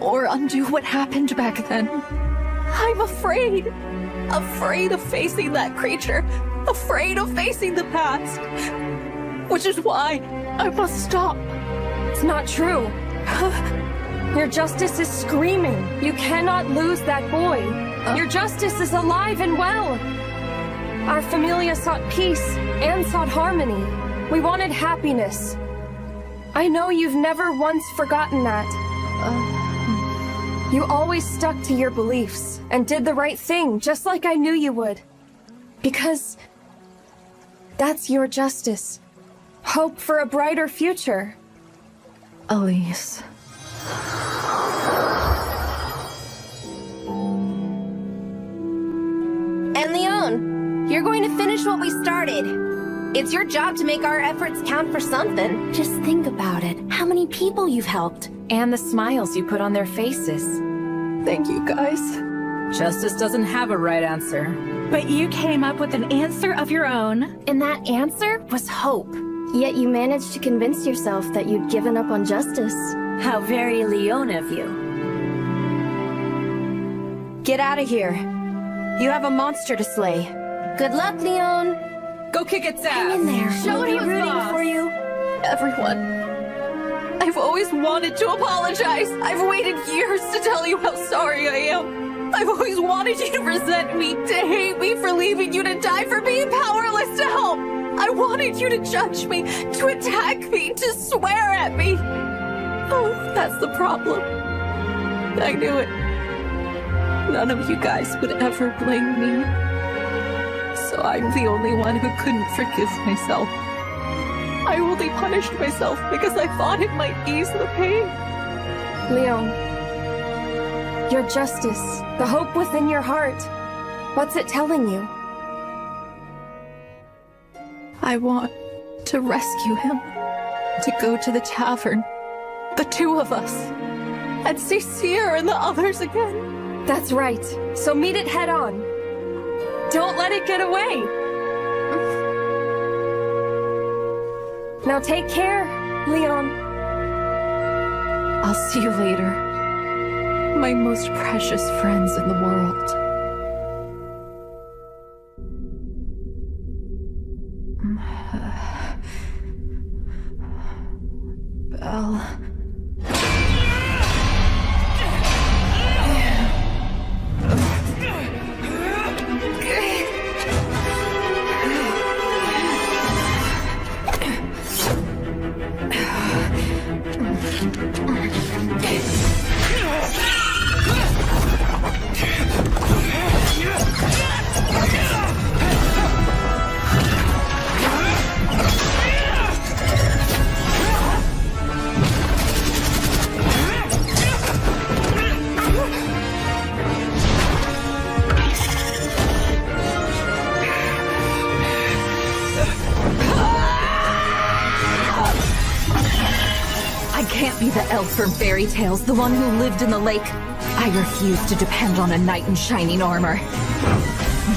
Or undo what happened back then. I'm afraid. Afraid of facing that creature. Afraid of facing the past. Which is why I must stop. It's not true. Your justice is screaming. You cannot lose that boy. Your justice is alive and well. Our familia sought peace and sought harmony. We wanted happiness. I know you've never once forgotten that. You always stuck to your beliefs and did the right thing, just like I knew you would. Because that's your justice. Hope for a brighter future. Elise. And Leon, you're going to finish what we started. It's your job to make our efforts count for something. Just think about it. How many people you've helped. And the smiles you put on their faces. Thank you, guys. Justice doesn't have a right answer. But you came up with an answer of your own. And that answer was hope. Yet you managed to convince yourself that you'd given up on justice. How very Leon of you. Get out of here. You have a monster to slay. Good luck, Leon. Go kick its ass. Hang in there. Show We'll be who's rooting boss. for you. Everyone. I've always wanted to apologize. I've waited years to tell you how sorry I am. I've always wanted you to resent me, to hate me for leaving you to die, for being powerless to help. I wanted you to judge me, to attack me, to swear at me. Oh, that's the problem. I knew it. None of you guys would ever blame me. So I'm the only one who couldn't forgive myself. I only punished myself because I thought it might ease the pain. Leon, your justice, the hope within your heart, what's it telling you? I want to rescue him, to go to the tavern, the two of us, and see Sierra and the others again. That's right. So meet it head on. Don't let it get away. Now take care, Leon. I'll see you later. My most precious friends in the world. Belle. I can't be the elf from fairy tales, the one who lived in the lake. I refuse to depend on a knight in shining armor.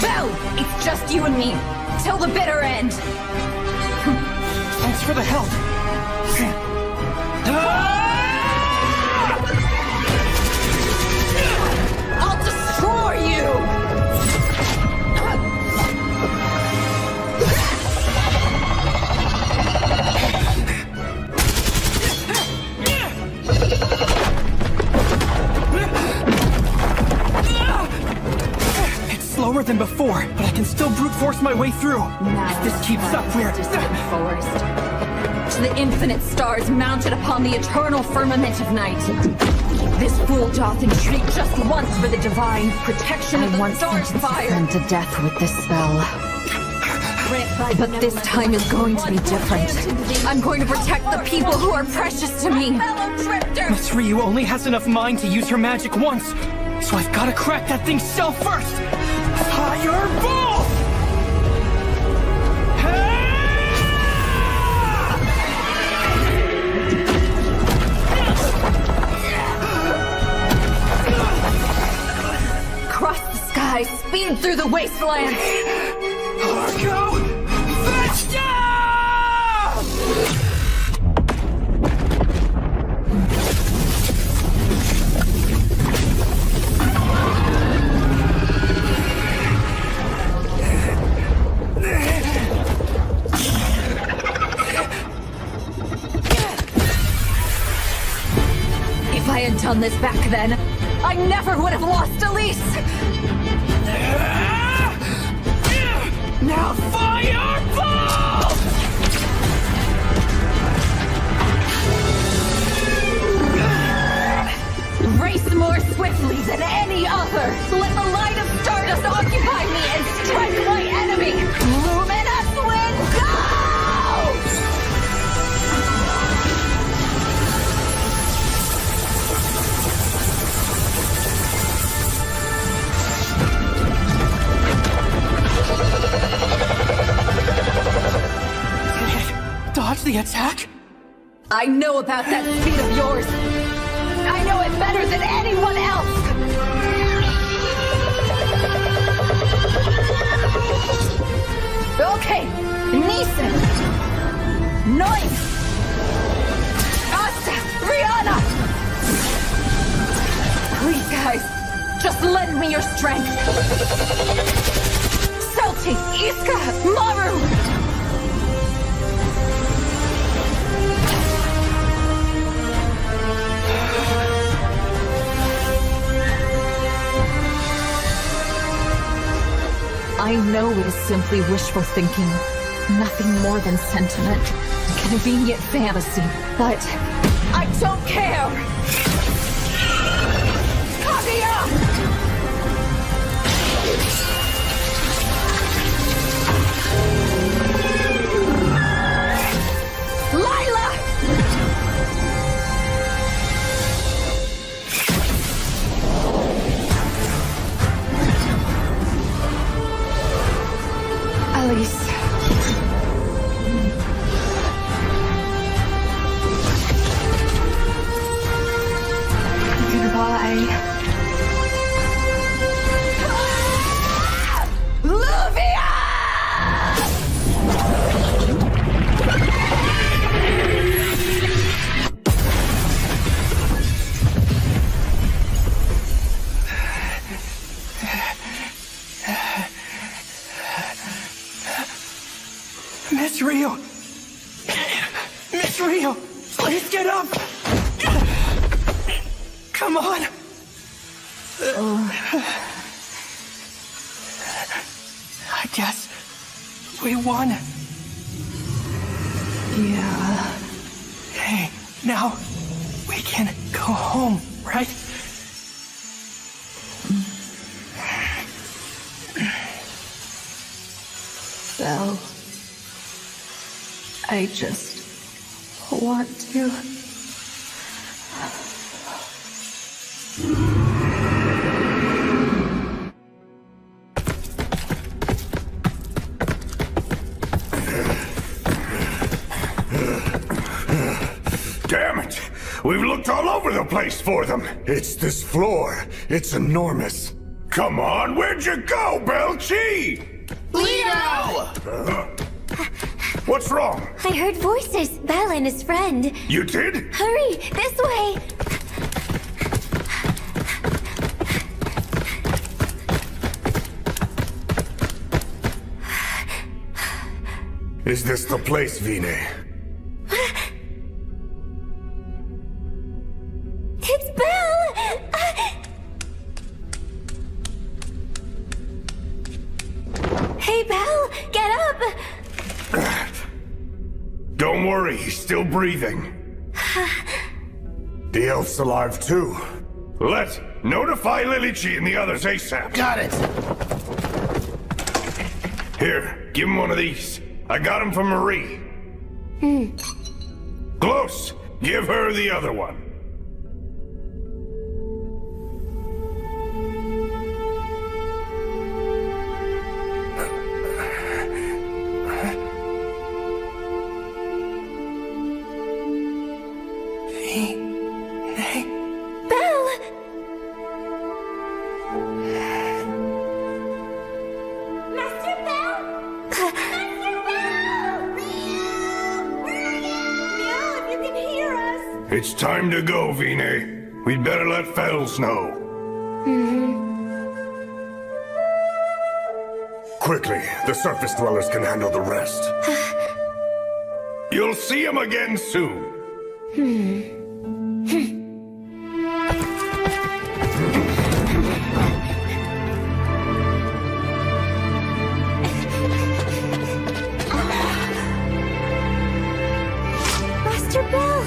Belle, it's just you and me, till the bitter end. Thanks for the help. I'll destroy you! It's slower than before, but I can still brute force my way through. If this keeps up, we're... To the infinite stars mounted upon the eternal firmament of night. This fool doth entreat just once for the divine protection of the stars' fire. Sent to death with this spell. But this time is going to be different. I'm going to protect the people who are precious to me. Miss Ryu only has enough mind to use her magic once, so I've got to crack that thing's shell first. Fireball! Cross the sky, speed through the wastelands. Argo Vesta! If I had done this back then, I never would have lost Elise! Now fireball! Race more swiftly than any other. Let the light of Stardust occupy me and strike my enemy. Luminous Wind, go! Dodge the attack? I know about that speed of yours. I know it better than anyone else. Okay, Neeson, Noise, Asta, Rihanna. Please, guys, just lend me your strength. Celti, Iska, Maru. I know it is simply wishful thinking, nothing more than sentiment, convenient fantasy, but I don't care! Kaguya! Lila! Alice. Goodbye. Luvia! Miss Rio! Miss Rio! Please get up! Come on! I guess we won. Yeah. Hey, now we can go home, right? Belle. I just want to. Damn it! We've looked all over the place for them. It's this floor. It's enormous. Come on, where'd you go, Belchi? Lito! What's wrong? I heard voices. Belle and his friend. You did? Hurry, this way! Is this the place, Vine? It's Belle! Hey, Belle, get up! Don't worry, he's still breathing. The elf's alive too. Let's notify Lilichi and the others ASAP. Got it! Here, give him one of these. I got him from Marie. Close, give her the other one. It's time to go, Vine. We'd better let Fells know. Quickly, the surface dwellers can handle the rest. You'll see him again soon. Master Bell!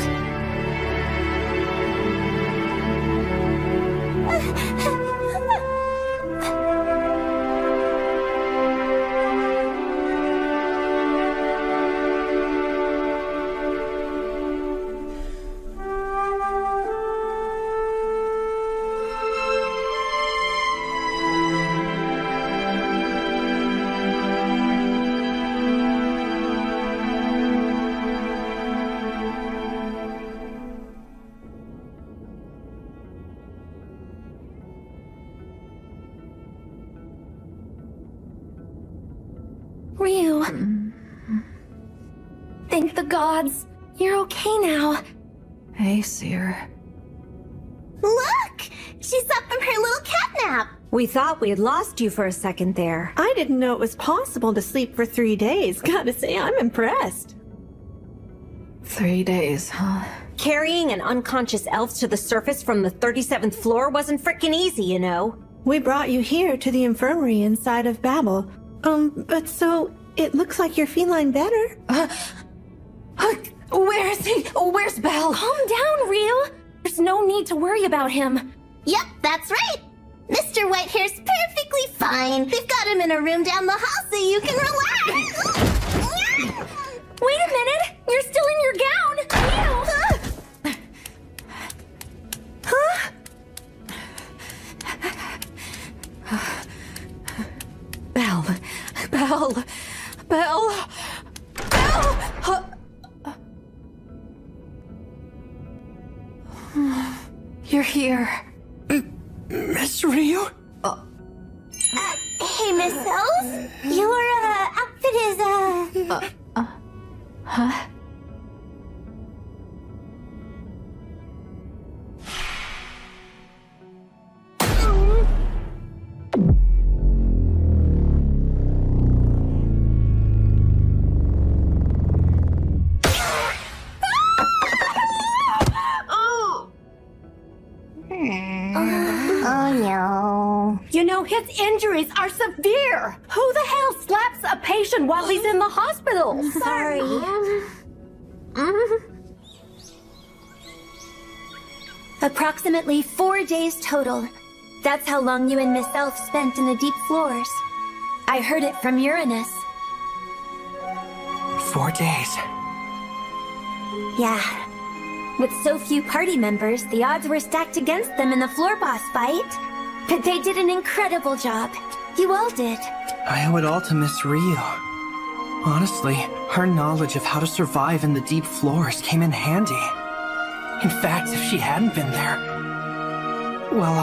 Thank the gods. You're okay now. Hey, Seer. Look! She's up from her little catnap! We thought we had lost you for a second there. I didn't know it was possible to sleep for 3 days. Gotta say, I'm impressed. 3 days, huh? Carrying an unconscious elf to the surface from the 37th floor wasn't frickin' easy, you know. We brought you here to the infirmary inside of Babel. But so, it looks like you're feline better. Where is he? Where's Belle? Calm down, Ryu. There's no need to worry about him. Yep, that's right. Mr. Whitehair's perfectly fine. They've got him in a room down the hall so you can relax. Wait a minute! You're still in your gown! Ew! Huh? Belle! You're here. Miss Ryu? Hey, Miss Elf. Your, outfit is, Huh? Oh no. You know, his injuries are severe. Who the hell slaps a patient while he's in the hospital? Sorry. Approximately 4 days total. That's how long you and Miss Elf spent in the deep floors. I heard it from Uranus. 4 days. Yeah. With so few party members, the odds were stacked against them in the floor boss fight. But they did an incredible job. You all did. I owe it all to Miss Ryu. Honestly, her knowledge of how to survive in the deep floors came in handy. In fact, if she hadn't been there, well,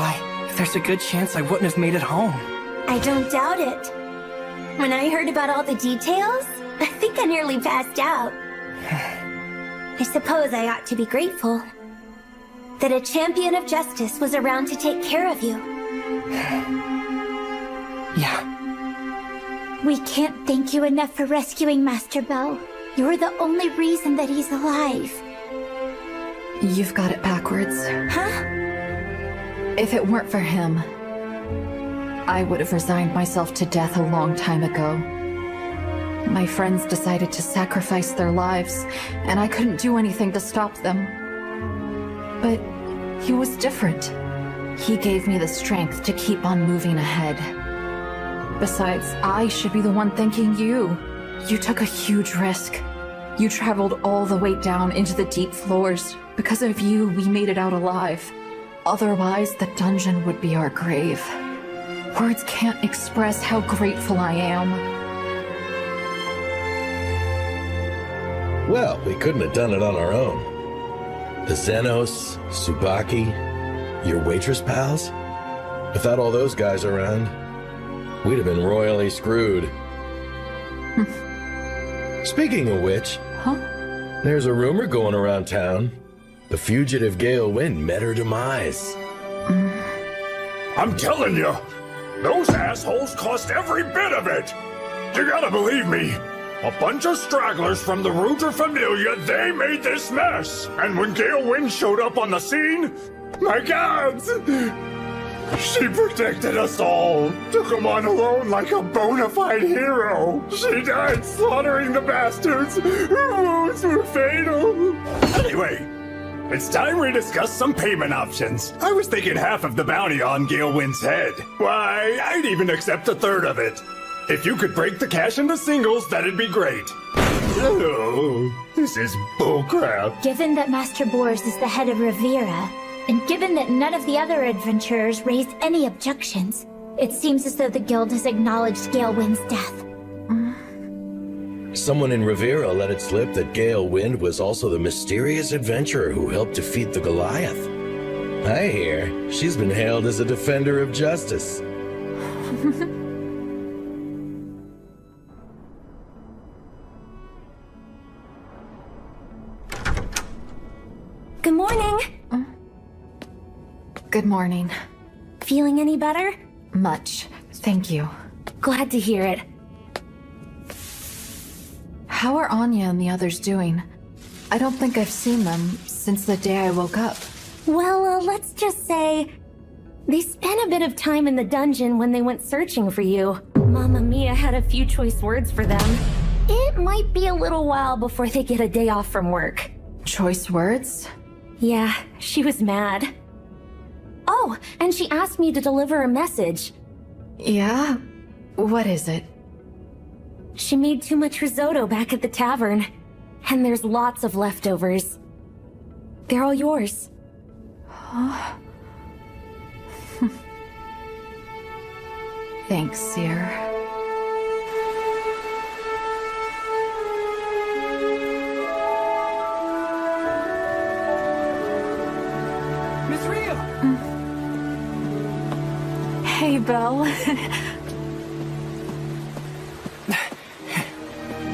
there's a good chance I wouldn't have made it home. I don't doubt it. When I heard about all the details, I think I nearly passed out. I suppose I ought to be grateful that a champion of justice was around to take care of you. Yeah. We can't thank you enough for rescuing Master Bell. You're the only reason that he's alive. You've got it backwards. Huh? If it weren't for him, I would have resigned myself to death a long time ago. My friends decided to sacrifice their lives, and I couldn't do anything to stop them. But he was different. He gave me the strength to keep on moving ahead. Besides, I should be the one thanking you. You took a huge risk. You traveled all the way down into the deep floors. Because of you, we made it out alive. Otherwise, the dungeon would be our grave. Words can't express how grateful I am. Well, we couldn't have done it on our own. The Xenos, Tsubaki, your waitress pals? Without all those guys around, we'd have been royally screwed. Speaking of which, there's a rumor going around town. The fugitive Gale Wind met her demise. I'm telling you, those assholes cost every bit of it. You gotta believe me. A bunch of stragglers from the Ruger Familia, they made this mess. And when Gale Wind showed up on the scene, my gods, she protected us all. Took them on alone like a bona fide hero. She died slaughtering the bastards. Her wounds were fatal. Anyway, it's time we discuss some payment options. I was thinking half of the bounty on Gale Wind's head. Why, I'd even accept a third of it. If you could break the cash into singles, that'd be great. Oh, this is bullcrap. Given that Master Bors is the head of Rivera, and given that none of the other adventurers raised any objections, it seems as though the guild has acknowledged Gale Wind's death. Someone in Rivera let it slip that Gale Wind was also the mysterious adventurer who helped defeat the Goliath. I hear she's been hailed as a defender of justice. Good morning. Good morning. Feeling any better? Much. Thank you. Glad to hear it. How are Anya and the others doing? I don't think I've seen them since the day I woke up. Well, let's just say they spent a bit of time in the dungeon when they went searching for you. Mamma Mia had a few choice words for them. It might be a little while before they get a day off from work. Choice words? Yeah, she was mad. Oh, and she asked me to deliver a message. Yeah? What is it? She made too much risotto back at the tavern, and there's lots of leftovers. They're all yours. Thanks, Seer. Miss Rio! Hey, Belle.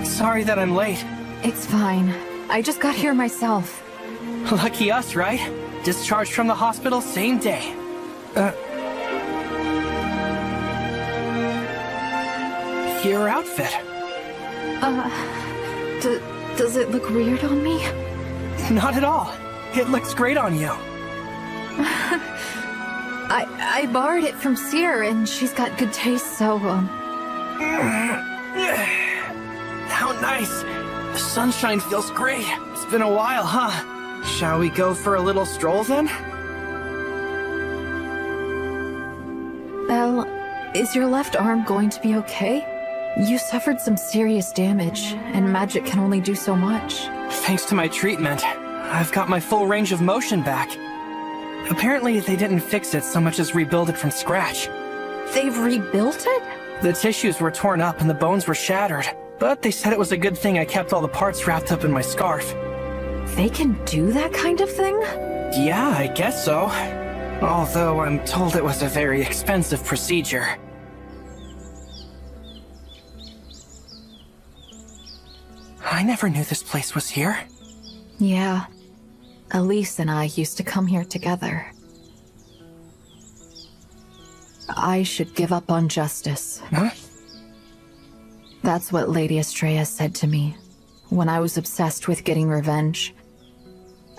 Sorry that I'm late. It's fine. I just got here myself. Lucky us, right? Discharged from the hospital same day. Your outfit. Does it look weird on me? Not at all. It looks great on you. I borrowed it from Seer, and she's got good taste, so, How nice. The sunshine feels great. It's been a while, huh? Shall we go for a little stroll then? Belle, is your left arm going to be okay? You suffered some serious damage, and magic can only do so much. Thanks to my treatment, I've got my full range of motion back. Apparently, they didn't fix it so much as rebuild it from scratch. They've rebuilt it? The tissues were torn up and the bones were shattered, but they said it was a good thing I kept all the parts wrapped up in my scarf. They can do that kind of thing? Yeah, I guess so. Although I'm told it was a very expensive procedure. I never knew this place was here. Yeah. Elise and I used to come here together. I should give up on justice. Huh? That's what Lady Estrella said to me when I was obsessed with getting revenge.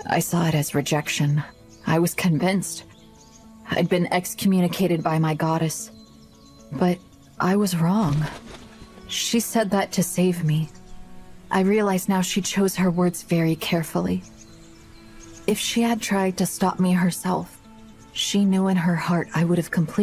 I saw it as rejection. I was convinced. I'd been excommunicated by my goddess. But I was wrong. She said that to save me. I realize now she chose her words very carefully. If she had tried to stop me herself, she knew in her heart I would have completed